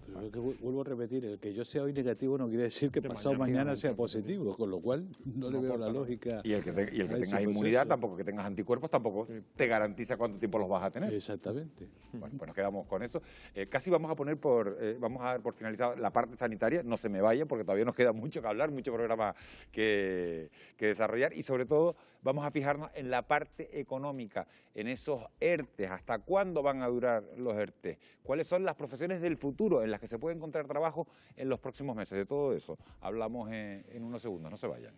Pero yo que vuelvo a repetir, el que yo sea hoy negativo no quiere decir que pasado mañana sea positivo, con lo cual no le veo la lógica. Y el que tengas inmunidad, tampoco, que tengas anticuerpos, tampoco te garantiza cuánto tiempo los vas a tener. Exactamente. Bueno, pues nos quedamos con eso. Casi vamos a dar por finalizado la parte sanitaria, no se me vaya porque todavía nos queda mucho que hablar, mucho programa que desarrollar y sobre todo vamos a fijarnos en la parte económica, en esos ERTES, hasta cuándo van a durar los ERTES, cuáles son las profesiones del futuro en las que se puede encontrar trabajo en los próximos meses. De todo eso hablamos en unos segundos, no se vayan.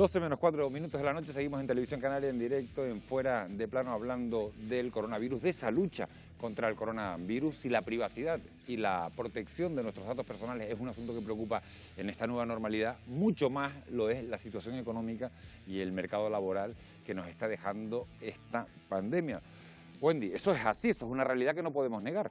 -4 de la noche, seguimos en Televisión Canaria en directo, en Fuera de Plano, hablando del coronavirus, de esa lucha contra el coronavirus. Si la privacidad y la protección de nuestros datos personales es un asunto que preocupa en esta nueva normalidad, mucho más lo es la situación económica y el mercado laboral que nos está dejando esta pandemia. Wendy, eso es así, eso es una realidad que no podemos negar.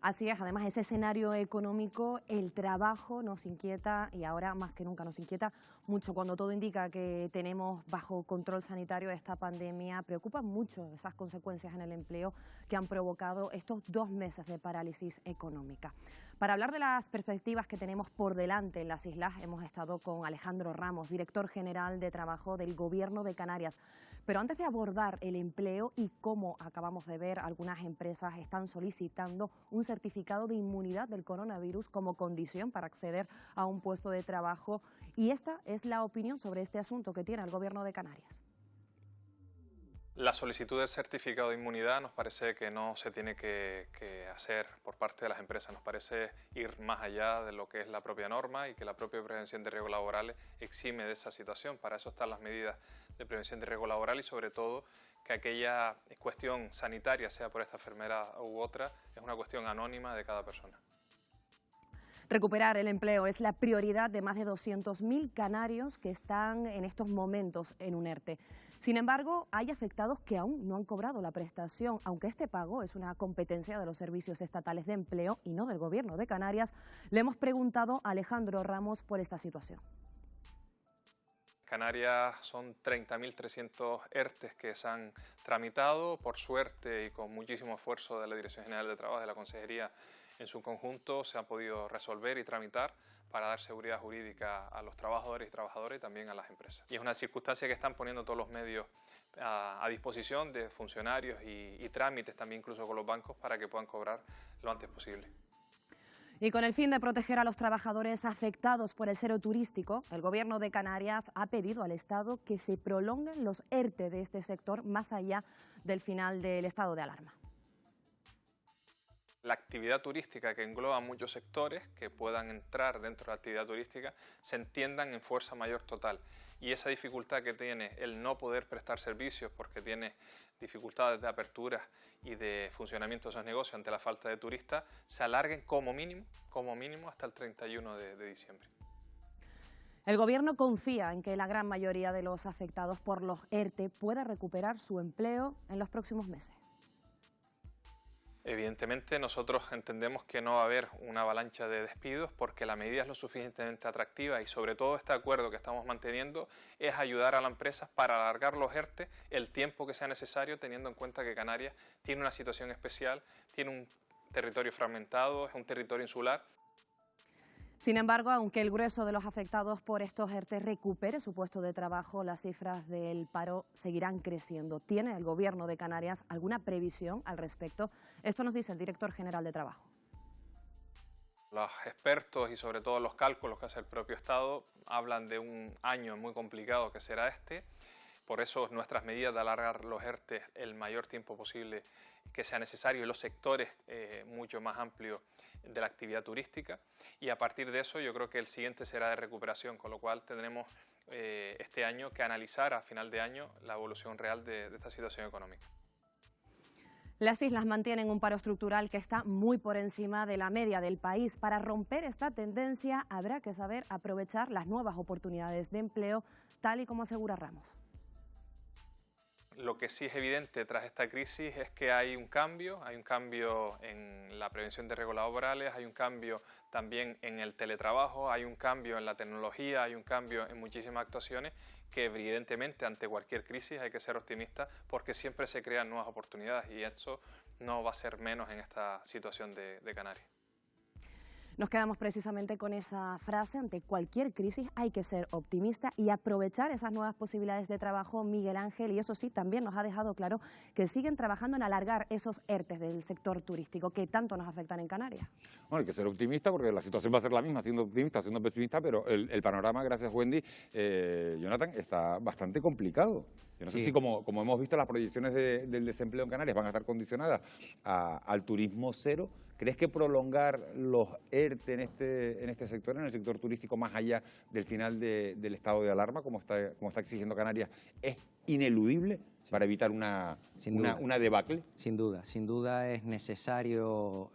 Así es, además ese escenario económico, el trabajo nos inquieta y ahora más que nunca nos inquieta mucho cuando todo indica que tenemos bajo control sanitario esta pandemia. Preocupan mucho esas consecuencias en el empleo que han provocado estos 2 meses de parálisis económica. Para hablar de las perspectivas que tenemos por delante en las islas, hemos estado con Alejandro Ramos, director general de Trabajo del Gobierno de Canarias. Pero antes de abordar el empleo y cómo acabamos de ver, algunas empresas están solicitando un certificado de inmunidad del coronavirus como condición para acceder a un puesto de trabajo. Y esta es la opinión sobre este asunto que tiene el Gobierno de Canarias. La solicitud del certificado de inmunidad nos parece que no se tiene que hacer por parte de las empresas. Nos parece ir más allá de lo que es la propia norma y que la propia prevención de riesgos laborales exime de esa situación. Para eso están las medidas de prevención de riesgo laboral y sobre todo que aquella cuestión sanitaria, sea por esta enfermedad u otra, es una cuestión anónima de cada persona. Recuperar el empleo es la prioridad de más de 200.000 canarios que están en estos momentos en un ERTE. Sin embargo, hay afectados que aún no han cobrado la prestación, aunque este pago es una competencia de los servicios estatales de empleo y no del Gobierno de Canarias. Le hemos preguntado a Alejandro Ramos por esta situación. Canarias son 30.300 ERTES que se han tramitado, por suerte y con muchísimo esfuerzo de la Dirección General de Trabajo, de la Consejería en su conjunto, se han podido resolver y tramitar para dar seguridad jurídica a los trabajadores y trabajadoras y también a las empresas. Y es una circunstancia que están poniendo todos los medios a disposición de funcionarios y trámites también incluso con los bancos para que puedan cobrar lo antes posible. Y con el fin de proteger a los trabajadores afectados por el cero turístico, el Gobierno de Canarias ha pedido al Estado que se prolonguen los ERTE de este sector más allá del final del estado de alarma. La actividad turística, que engloba muchos sectores que puedan entrar dentro de la actividad turística, se entiendan en fuerza mayor total. Y esa dificultad que tiene el no poder prestar servicios porque tiene dificultades de apertura y de funcionamiento de esos negocios ante la falta de turistas, se alarguen como mínimo hasta el 31 de diciembre. El Gobierno confía en que la gran mayoría de los afectados por los ERTE pueda recuperar su empleo en los próximos meses. Evidentemente nosotros entendemos que no va a haber una avalancha de despidos porque la medida es lo suficientemente atractiva y sobre todo este acuerdo que estamos manteniendo es ayudar a las empresas para alargar los ERTE el tiempo que sea necesario, teniendo en cuenta que Canarias tiene una situación especial, tiene un territorio fragmentado, es un territorio insular. Sin embargo, aunque el grueso de los afectados por estos ERTE recupere su puesto de trabajo, las cifras del paro seguirán creciendo. ¿Tiene el Gobierno de Canarias alguna previsión al respecto? Esto nos dice el director general de Trabajo. Los expertos y sobre todo los cálculos que hace el propio Estado hablan de un año muy complicado que será este. Por eso nuestras medidas de alargar los ERTE el mayor tiempo posible que sea necesario en los sectores mucho más amplios de la actividad turística. Y a partir de eso yo creo que el siguiente será de recuperación, con lo cual tendremos este año que analizar a final de año la evolución real de esta situación económica. Las islas mantienen un paro estructural que está muy por encima de la media del país. Para romper esta tendencia habrá que saber aprovechar las nuevas oportunidades de empleo, tal y como asegura Ramos. Lo que sí es evidente tras esta crisis es que hay un cambio en la prevención de riesgos laborales, hay un cambio también en el teletrabajo, hay un cambio en la tecnología, hay un cambio en muchísimas actuaciones que evidentemente ante cualquier crisis hay que ser optimista porque siempre se crean nuevas oportunidades y eso no va a ser menos en esta situación de Canarias. Nos quedamos precisamente con esa frase: ante cualquier crisis hay que ser optimista y aprovechar esas nuevas posibilidades de trabajo, Miguel Ángel, y eso sí, también nos ha dejado claro que siguen trabajando en alargar esos ERTEs del sector turístico que tanto nos afectan en Canarias. Bueno, hay que ser optimista porque la situación va a ser la misma, siendo optimista, siendo pesimista, pero el panorama, gracias Wendy, Jonathan, está bastante complicado. Yo no sé si como hemos visto las proyecciones del desempleo en Canarias van a estar condicionadas al turismo cero. ¿Crees que prolongar los ERTE en este sector, en el sector turístico, más allá del final del estado de alarma, como está exigiendo Canarias, es ineludible para evitar una debacle? Sin duda es necesario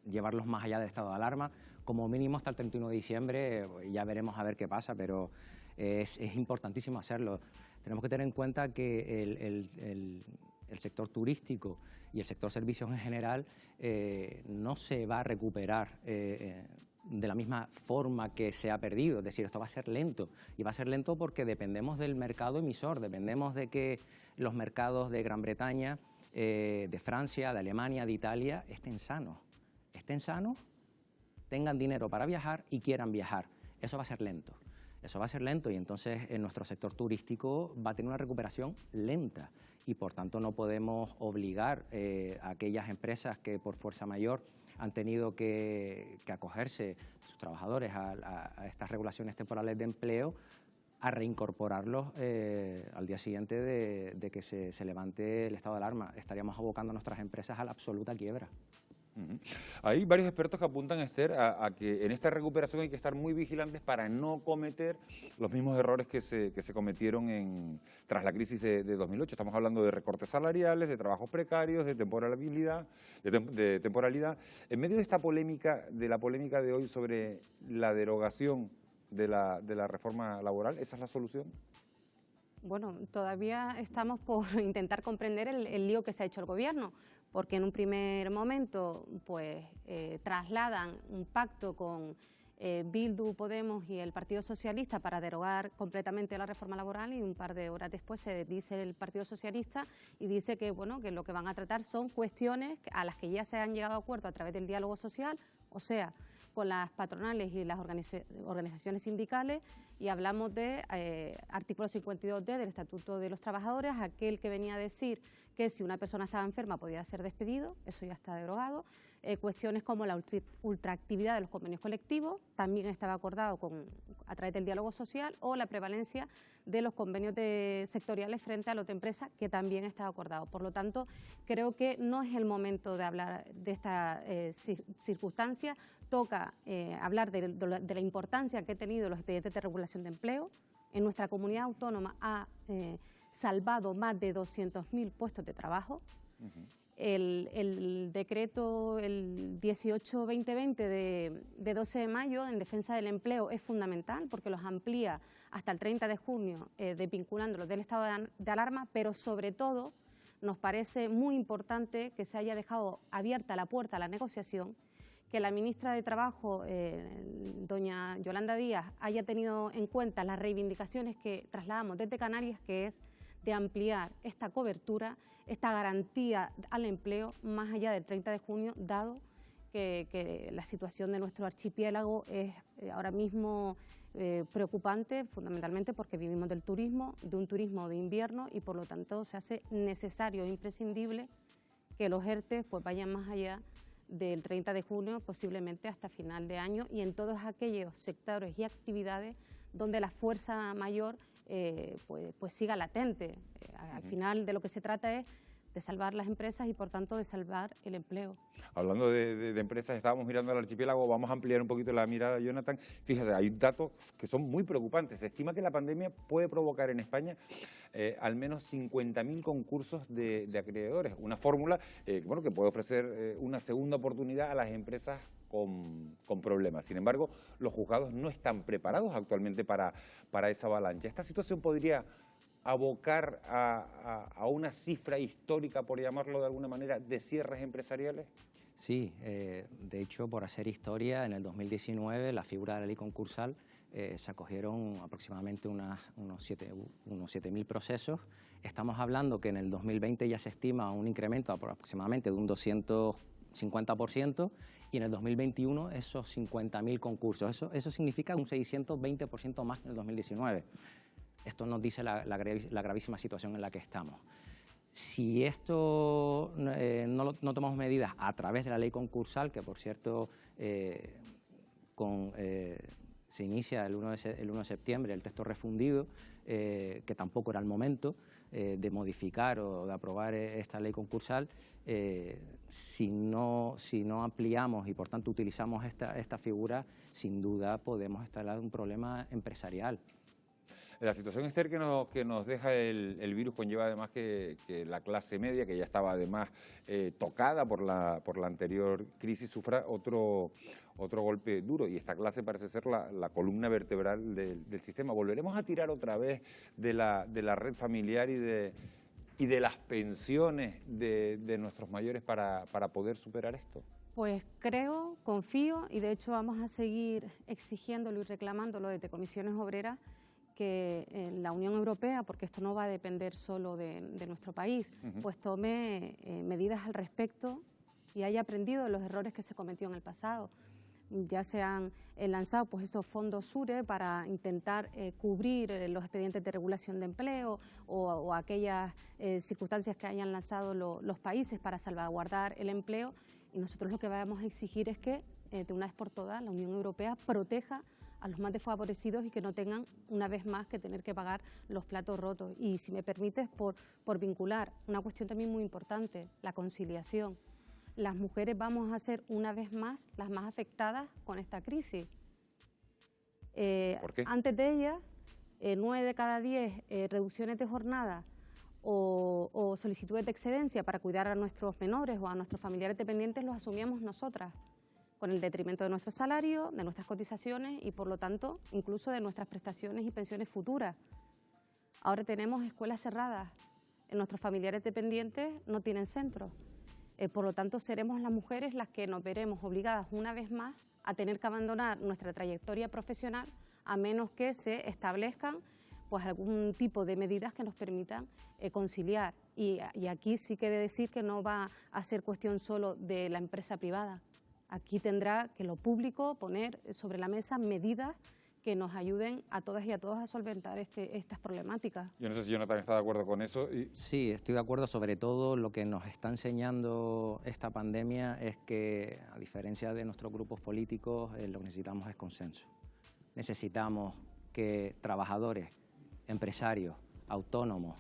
llevarlos más allá del estado de alarma, como mínimo hasta el 31 de diciembre, ya veremos a ver qué pasa, pero es importantísimo hacerlo. Tenemos que tener en cuenta que el sector turístico y el sector servicios en general no se va a recuperar de la misma forma que se ha perdido. Es decir, esto va a ser lento. Y va a ser lento porque dependemos del mercado emisor, dependemos de que los mercados de Gran Bretaña, de Francia, de Alemania, de Italia estén sanos, tengan dinero para viajar y quieran viajar. Eso va a ser lento. Eso va a ser lento y entonces en nuestro sector turístico va a tener una recuperación lenta y por tanto no podemos obligar a aquellas empresas que por fuerza mayor han tenido que acogerse a sus trabajadores a estas regulaciones temporales de empleo a reincorporarlos al día siguiente de que se levante el estado de alarma. Estaríamos abocando a nuestras empresas a la absoluta quiebra. Hay varios expertos que apuntan, Esther, a que en esta recuperación hay que estar muy vigilantes para no cometer los mismos errores que se cometieron tras la crisis de 2008. Estamos hablando de recortes salariales, de trabajos precarios, de temporalidad. En medio de esta polémica, de la polémica de hoy sobre la derogación de la reforma laboral, ¿esa es la solución? Bueno, todavía estamos por intentar comprender el lío que se ha hecho el gobierno, porque en un primer momento pues trasladan un pacto con Bildu, Podemos y el Partido Socialista para derogar completamente la reforma laboral y un par de horas después se dice el Partido Socialista y dice que, bueno, que lo que van a tratar son cuestiones a las que ya se han llegado a acuerdo a través del diálogo social, o sea, con las patronales y las organizaciones sindicales, y hablamos de artículo 52D del Estatuto de los Trabajadores, aquel que venía a decir que si una persona estaba enferma podía ser despedido, eso ya está derogado. Cuestiones como la ultraactividad de los convenios colectivos, también estaba acordado a través del diálogo social, o la prevalencia de los convenios sectoriales frente a la empresa, que también estaba acordado. Por lo tanto, creo que no es el momento de hablar de esta circunstancia. Toca hablar de la importancia que han tenido los expedientes de regulación de empleo. En nuestra comunidad autónoma ha salvado más de 200.000 puestos de trabajo. El decreto, el 18-2020 de 12 de mayo en defensa del empleo es fundamental porque los amplía hasta el 30 de junio, desvinculándolos del estado de alarma, pero sobre todo nos parece muy importante que se haya dejado abierta la puerta a la negociación, que la ministra de Trabajo, doña Yolanda Díaz, haya tenido en cuenta las reivindicaciones que trasladamos desde Canarias, que es de ampliar esta cobertura, esta garantía al empleo más allá del 30 de junio, dado que la situación de nuestro archipiélago es ahora mismo preocupante, fundamentalmente porque vivimos del turismo, de un turismo de invierno, y por lo tanto se hace necesario e imprescindible que los ERTE pues vayan más allá del 30 de junio, posiblemente hasta final de año, y en todos aquellos sectores y actividades donde la fuerza mayor pues siga latente. Al final de lo que se trata es de salvar las empresas y por tanto de salvar el empleo. Hablando de empresas, estábamos mirando al archipiélago, vamos a ampliar un poquito la mirada, Jonathan. Fíjate, hay datos que son muy preocupantes. Se estima que la pandemia puede provocar en España al menos 50.000 concursos de acreedores, una fórmula bueno, que puede ofrecer una segunda oportunidad a las empresas con problemas. Sin embargo, los juzgados no están preparados actualmente para esa avalancha. Esta situación podría abocar a una cifra histórica, por llamarlo de alguna manera, de cierres empresariales? Sí, de hecho, por hacer historia, en el 2019 la figura de la ley concursal se acogieron aproximadamente unos 7.000 procesos. Estamos hablando que en el 2020 ya se estima un incremento aproximadamente de un 250%, y en el 2021 esos 50.000 concursos. Eso significa un 620% más que en el 2019. Esto nos dice la gravísima situación en la que estamos. Si esto no tomamos medidas a través de la ley concursal, que por cierto se inicia el 1 de septiembre el texto refundido, que tampoco era el momento de modificar o de aprobar esta ley concursal, si no ampliamos y por tanto utilizamos esta figura, sin duda podemos instalar un problema empresarial. La situación, Esther, que nos deja el virus conlleva además que la clase media, que ya estaba además tocada por la anterior crisis, sufra otro golpe duro, y esta clase parece ser la columna vertebral del sistema. ¿Volveremos a tirar otra vez de la red familiar y de las pensiones de nuestros mayores para poder superar esto? Pues creo, confío, y de hecho vamos a seguir exigiéndolo y reclamándolo desde Comisiones Obreras, que la Unión Europea, porque esto no va a depender solo de nuestro país, pues tome medidas al respecto y haya aprendido de los errores que se cometió en el pasado. Ya se han lanzado pues estos fondos SURE para intentar cubrir los expedientes de regulación de empleo o aquellas circunstancias que hayan lanzado los países para salvaguardar el empleo, y nosotros lo que vamos a exigir es que de una vez por todas la Unión Europea proteja a los más desfavorecidos y que no tengan una vez más que tener que pagar los platos rotos. Y si me permites, por vincular una cuestión también muy importante, la conciliación. Las mujeres vamos a ser una vez más las más afectadas con esta crisis. ¿Por qué? Antes de ella, 9 de cada 10 reducciones de jornada o solicitudes de excedencia para cuidar a nuestros menores o a nuestros familiares dependientes los asumíamos nosotras, con el detrimento de nuestro salario, de nuestras cotizaciones y, por lo tanto, incluso de nuestras prestaciones y pensiones futuras. Ahora tenemos escuelas cerradas, nuestros familiares dependientes no tienen centros. Por lo tanto, seremos las mujeres las que nos veremos obligadas una vez más a tener que abandonar nuestra trayectoria profesional, a menos que se establezcan pues, algún tipo de medidas que nos permitan conciliar. Y aquí sí que he de decir que no va a ser cuestión solo de la empresa privada. Aquí tendrá que lo público poner sobre la mesa medidas que nos ayuden a todas y a todos a solventar estas problemáticas. Yo no sé si Jonathan está de acuerdo con eso. Sí, estoy de acuerdo. Sobre todo lo que nos está enseñando esta pandemia es que, a diferencia de nuestros grupos políticos, lo que necesitamos es consenso. Necesitamos que trabajadores, empresarios, autónomos,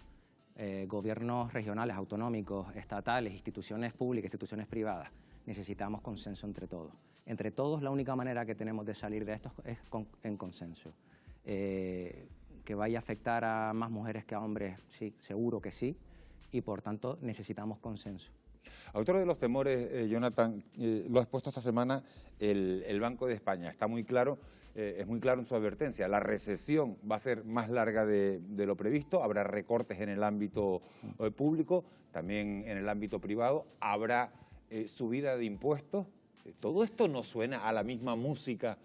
gobiernos regionales, autonómicos, estatales, instituciones públicas, instituciones privadas, necesitamos consenso entre todos. Entre todos, la única manera que tenemos de salir de esto es en consenso. Que vaya a afectar a más mujeres que a hombres, sí, seguro que sí, y por tanto necesitamos consenso. Otro de los temores, Jonathan, lo ha expuesto esta semana el Banco de España. Está muy claro, es muy claro en su advertencia. La recesión va a ser más larga de lo previsto, habrá recortes en el ámbito público, también en el ámbito privado, habrá subida de impuestos. ¿Todo esto no suena a la misma música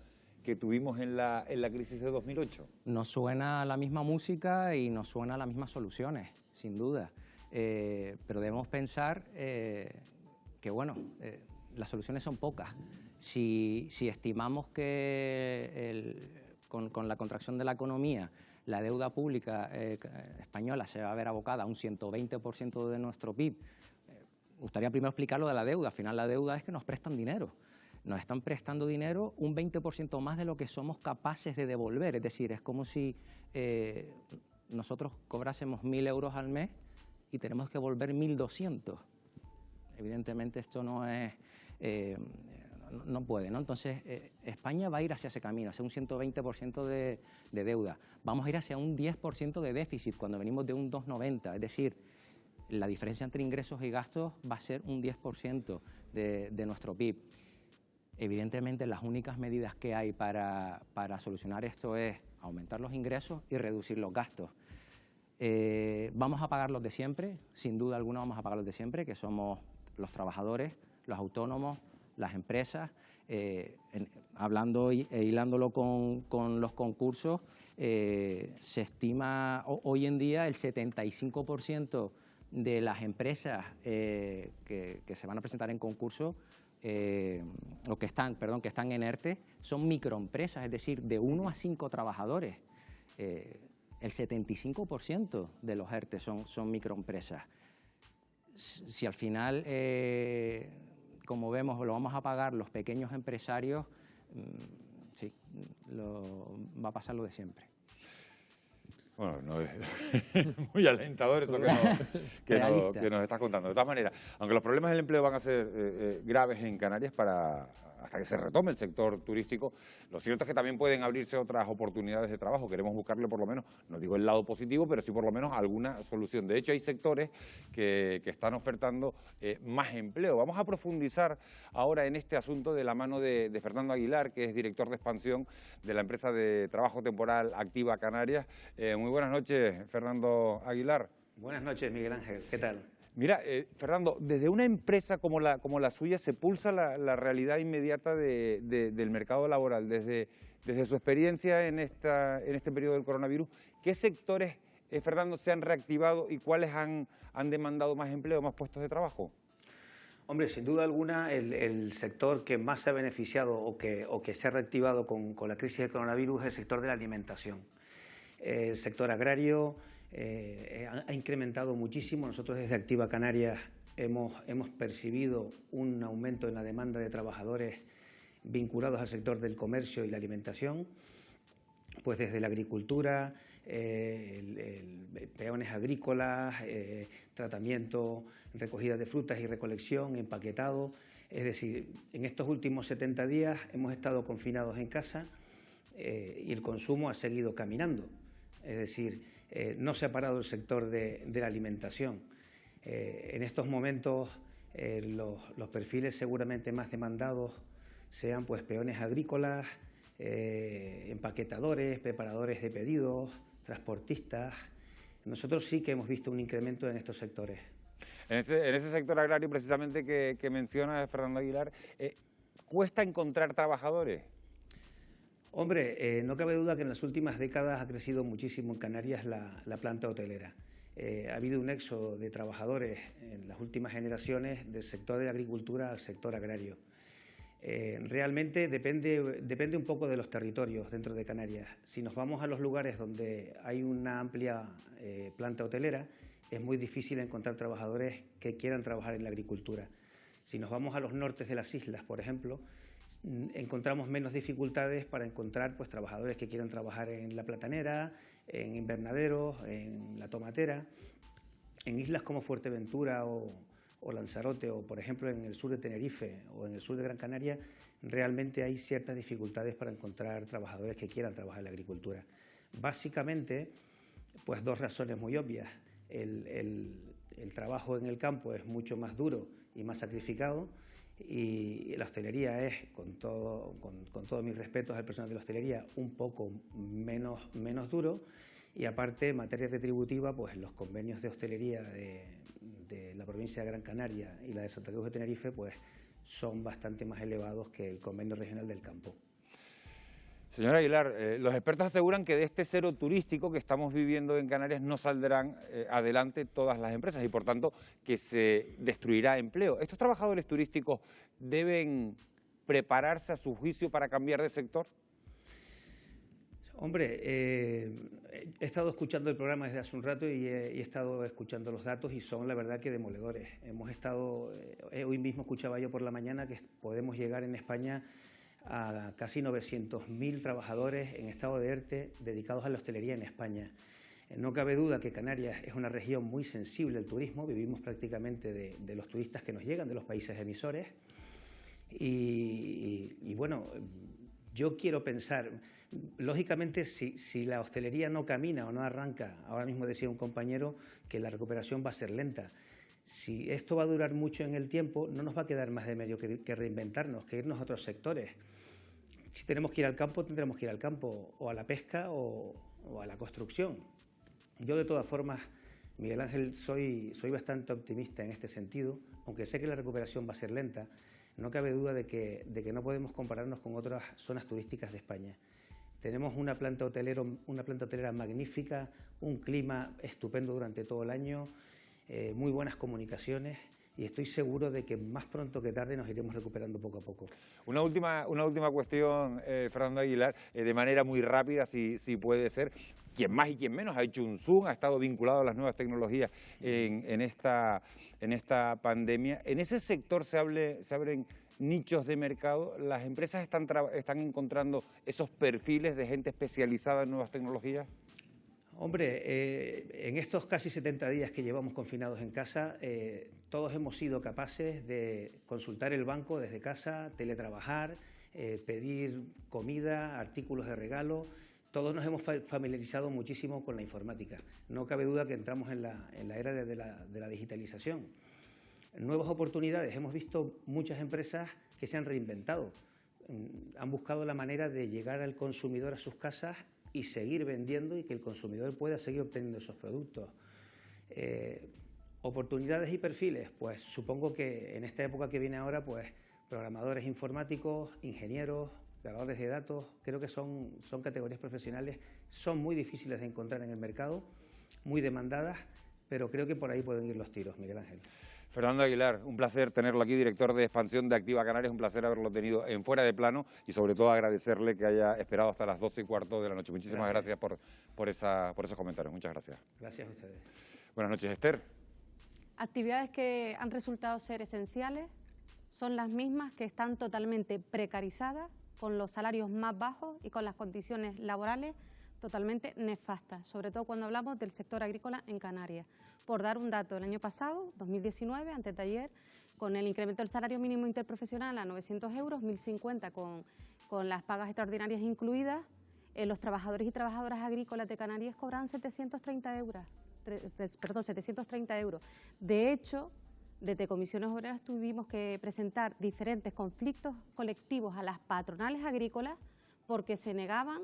que tuvimos en la crisis de 2008? Nos suena a la misma música y nos suena a las mismas soluciones, sin duda. Pero debemos pensar que, bueno, las soluciones son pocas. Si estimamos que con la contracción de la economía la deuda pública española se va a ver abocada a un 120% de nuestro PIB, gustaría primero explicar lo de la deuda. Al final la deuda es que nos prestan dinero. Nos están prestando dinero un 20% más de lo que somos capaces de devolver. Es decir, es como si nosotros cobrásemos 1.000 euros al mes y tenemos que devolver 1.200. Evidentemente esto no es... no puede, ¿no? Entonces, España va a ir hacia ese camino, hacia un 120% de deuda. Vamos a ir hacia un 10% de déficit cuando venimos de un 2,90. Es decir, la diferencia entre ingresos y gastos va a ser un 10% de nuestro PIB. Evidentemente, las únicas medidas que hay para solucionar esto es aumentar los ingresos y reducir los gastos. Vamos a pagar los de siempre, sin duda alguna vamos a pagar los de siempre, que somos los trabajadores, los autónomos, las empresas. Hablando e hilándolo con los concursos, se estima hoy en día el 75% de las empresas que se van a presentar en concurso o que están en ERTE son microempresas, es decir, de 1 a 5 trabajadores. El 75% de los ERTE son microempresas. Si al final, como vemos, lo vamos a pagar los pequeños empresarios, sí, va a pasar lo de siempre. Bueno, no es muy alentador eso que nos estás contando. De todas maneras, aunque los problemas del empleo van a ser graves en Canarias hasta que se retome el sector turístico, lo cierto es que también pueden abrirse otras oportunidades de trabajo. Queremos buscarle por lo menos, no digo el lado positivo, pero sí por lo menos alguna solución. De hecho, hay sectores que están ofertando más empleo. Vamos a profundizar ahora en este asunto de la mano de Fernando Aguilar, que es director de expansión de la empresa de trabajo temporal Activa Canarias. Muy buenas noches, Fernando Aguilar. Buenas noches, Miguel Ángel. ¿Qué tal? Mira, Fernando, desde una empresa como la suya se pulsa la realidad inmediata del mercado laboral. Desde su experiencia en este periodo del coronavirus, ¿qué sectores, Fernando, se han reactivado y cuáles han demandado más empleo, más puestos de trabajo? Hombre, sin duda alguna, el sector que más se ha beneficiado o que se ha reactivado con la crisis del coronavirus es el sector de la alimentación. El sector agrario ha incrementado muchísimo. Nosotros desde Activa Canarias hemos percibido un aumento en la demanda de trabajadores vinculados al sector del comercio y la alimentación, pues desde la agricultura, peones agrícolas, tratamiento, recogida de frutas y recolección, empaquetado. Es decir, en estos últimos 70 días hemos estado confinados en casa y el consumo ha seguido caminando. Es decir, no se ha parado el sector de la alimentación. En estos momentos los perfiles seguramente más demandados sean pues peones agrícolas, empaquetadores, preparadores de pedidos, transportistas. Nosotros sí que hemos visto un incremento en estos sectores. En ese sector agrario precisamente que menciona Fernando Aguilar, ¿cuesta encontrar trabajadores? Hombre, no cabe duda que en las últimas décadas ha crecido muchísimo en Canarias la planta hotelera. Ha habido un éxodo de trabajadores en las últimas generaciones del sector de la agricultura al sector agrario. Realmente depende un poco de los territorios dentro de Canarias. Si nos vamos a los lugares donde hay una amplia planta hotelera, es muy difícil encontrar trabajadores que quieran trabajar en la agricultura. Si nos vamos a los nortes de las islas, por ejemplo, encontramos menos dificultades para encontrar pues, trabajadores que quieran trabajar en la platanera, en invernaderos, en la tomatera. En islas como Fuerteventura o Lanzarote o, por ejemplo, en el sur de Tenerife o en el sur de Gran Canaria, realmente hay ciertas dificultades para encontrar trabajadores que quieran trabajar en la agricultura. Básicamente, pues dos razones muy obvias. El trabajo en el campo es mucho más duro y más sacrificado, y la hostelería es, con todos mis respetos al personal de la hostelería, un poco menos duro, y aparte, en materia retributiva, pues los convenios de hostelería de la provincia de Gran Canaria y la de Santa Cruz de Tenerife pues son bastante más elevados que el convenio regional del campo. Señor Aguilar, los expertos aseguran que de este cero turístico que estamos viviendo en Canarias no saldrán adelante todas las empresas y por tanto que se destruirá empleo. ¿Estos trabajadores turísticos deben prepararse a su juicio para cambiar de sector? Hombre, he estado escuchando el programa desde hace un rato y he estado escuchando los datos y son la verdad que demoledores. Hemos estado, hoy mismo escuchaba yo por la mañana que podemos llegar en España a casi 900.000 trabajadores en estado de ERTE dedicados a la hostelería en España. No cabe duda que Canarias es una región muy sensible al turismo, vivimos prácticamente de los turistas que nos llegan de los países emisores y bueno, yo quiero pensar, lógicamente si la hostelería no camina o no arranca, ahora mismo decía un compañero que la recuperación va a ser lenta. Si esto va a durar mucho en el tiempo, no nos va a quedar más de medio que reinventarnos, que irnos a otros sectores. Si tenemos que ir al campo, tendremos que ir al campo, o a la pesca o a la construcción. Yo, de todas formas, Miguel Ángel, soy bastante optimista en este sentido, aunque sé que la recuperación va a ser lenta. No cabe duda de que no podemos compararnos con otras zonas turísticas de España. Tenemos una planta hotelera magnífica, un clima estupendo durante todo el año, muy buenas comunicaciones y estoy seguro de que más pronto que tarde nos iremos recuperando poco a poco. Una última cuestión, Fernando Aguilar, de manera muy rápida, si puede ser. Quien más y quien menos ha hecho un Zoom, ha estado vinculado a las nuevas tecnologías en esta pandemia. En ese sector se abren nichos de mercado. ¿Las empresas están encontrando esos perfiles de gente especializada en nuevas tecnologías? Hombre, en estos casi 70 días que llevamos confinados en casa, todos hemos sido capaces de consultar el banco desde casa, teletrabajar, pedir comida, artículos de regalo. Todos nos hemos familiarizado muchísimo con la informática. No cabe duda que entramos en la era de la digitalización. Nuevas oportunidades. Hemos visto muchas empresas que se han reinventado. Han buscado la manera de llegar al consumidor a sus casas y seguir vendiendo y que el consumidor pueda seguir obteniendo esos productos. Oportunidades y perfiles. Pues supongo que en esta época que viene ahora, pues programadores informáticos, ingenieros, grabadores de datos, creo que son categorías profesionales, son muy difíciles de encontrar en el mercado, muy demandadas, pero creo que por ahí pueden ir los tiros, Miguel Ángel. Fernando Aguilar, un placer tenerlo aquí, director de expansión de Activa Canarias, un placer haberlo tenido en Fuera de Plano y sobre todo agradecerle que haya esperado hasta las 12:15 de la noche. Muchísimas gracias por esos comentarios, muchas gracias. Gracias a ustedes. Buenas noches, Esther. Actividades que han resultado ser esenciales son las mismas que están totalmente precarizadas, con los salarios más bajos y con las condiciones laborales totalmente nefastas, sobre todo cuando hablamos del sector agrícola en Canarias. Por dar un dato, el año pasado, 2019, antes de ayer, con el incremento del salario mínimo interprofesional a 900 euros, 1.050 con las pagas extraordinarias incluidas, los trabajadores y trabajadoras agrícolas de Canarias cobran 730 euros. De hecho, desde Comisiones Obreras tuvimos que presentar diferentes conflictos colectivos a las patronales agrícolas porque se negaban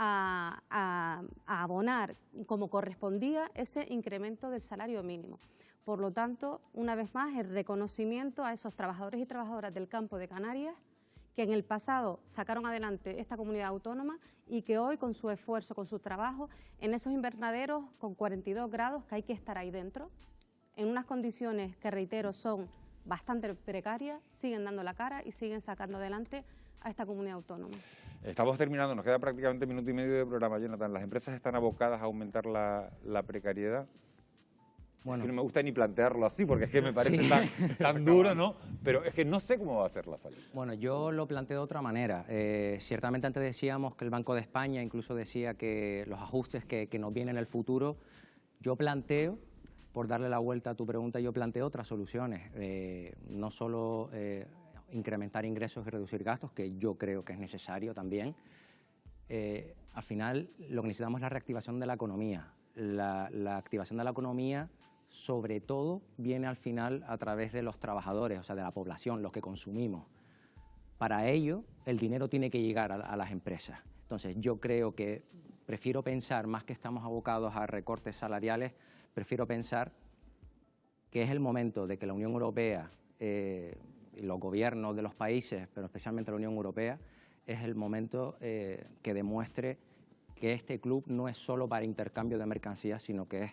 a abonar como correspondía ese incremento del salario mínimo. Por lo tanto, una vez más, el reconocimiento a esos trabajadores y trabajadoras del campo de Canarias que en el pasado sacaron adelante esta comunidad autónoma y que hoy, con su esfuerzo, con su trabajo, en esos invernaderos con 42 grados, que hay que estar ahí dentro, en unas condiciones que, reitero, son bastante precarias, siguen dando la cara y siguen sacando adelante a esta comunidad autónoma. Estamos terminando, nos queda prácticamente minuto y medio de programa, Jonathan. ¿Las empresas están abocadas a aumentar la precariedad? Bueno, es que no me gusta ni plantearlo así porque es que me parece tan duro, ¿no? Pero es que no sé cómo va a ser la salida. Bueno, yo lo planteo de otra manera. Ciertamente antes decíamos que el Banco de España incluso decía que los ajustes que nos vienen en el futuro, yo planteo, por darle la vuelta a tu pregunta, yo planteo otras soluciones. No solo incrementar ingresos y reducir gastos, que yo creo que es necesario también. Al final lo que necesitamos es la reactivación de la economía. La activación de la economía sobre todo viene al final a través de los trabajadores, o sea, de la población, los que consumimos. Para ello, el dinero tiene que llegar a las empresas. Entonces, yo creo que prefiero pensar, más que estamos abocados a recortes salariales, prefiero pensar que es el momento de que la Unión Europea, y los gobiernos de los países, pero especialmente la Unión Europea, es el momento que demuestre que este club no es solo para intercambio de mercancías, sino que es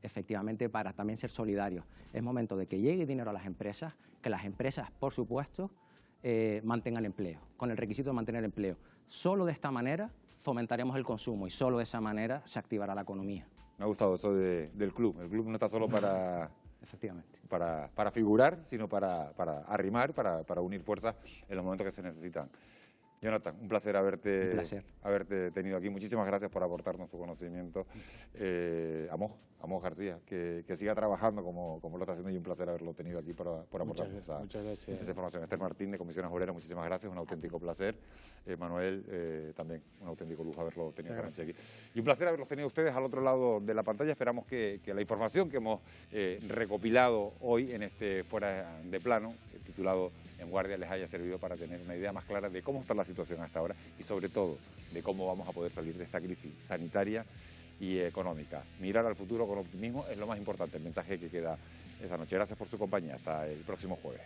efectivamente para también ser solidarios. Es momento de que llegue dinero a las empresas, que las empresas, por supuesto, mantengan empleo, con el requisito de mantener empleo. Solo de esta manera fomentaríamos el consumo y solo de esa manera se activará la economía. Me ha gustado eso del club. El club no está solo para... Efectivamente. Para figurar, sino para arrimar, para unir fuerzas en los momentos que se necesitan. Jonathan, un placer haberte tenido aquí. Muchísimas gracias por aportarnos tu conocimiento. Amos García, que siga trabajando como lo está haciendo, y un placer haberlo tenido aquí por aportarnos esa información. Esther Martín, de Comisiones Obreras, muchísimas gracias, un auténtico placer. Manuel, también un auténtico lujo haberlo tenido aquí. Y un placer haberlos tenido ustedes al otro lado de la pantalla. Esperamos que la información que hemos recopilado hoy en este Fuera de Plano, titulado En Guardia, les haya servido para tener una idea más clara de cómo está la situación hasta ahora y sobre todo de cómo vamos a poder salir de esta crisis sanitaria y económica. Mirar al futuro con optimismo es lo más importante, el mensaje que queda esta noche. Gracias por su compañía. Hasta el próximo jueves.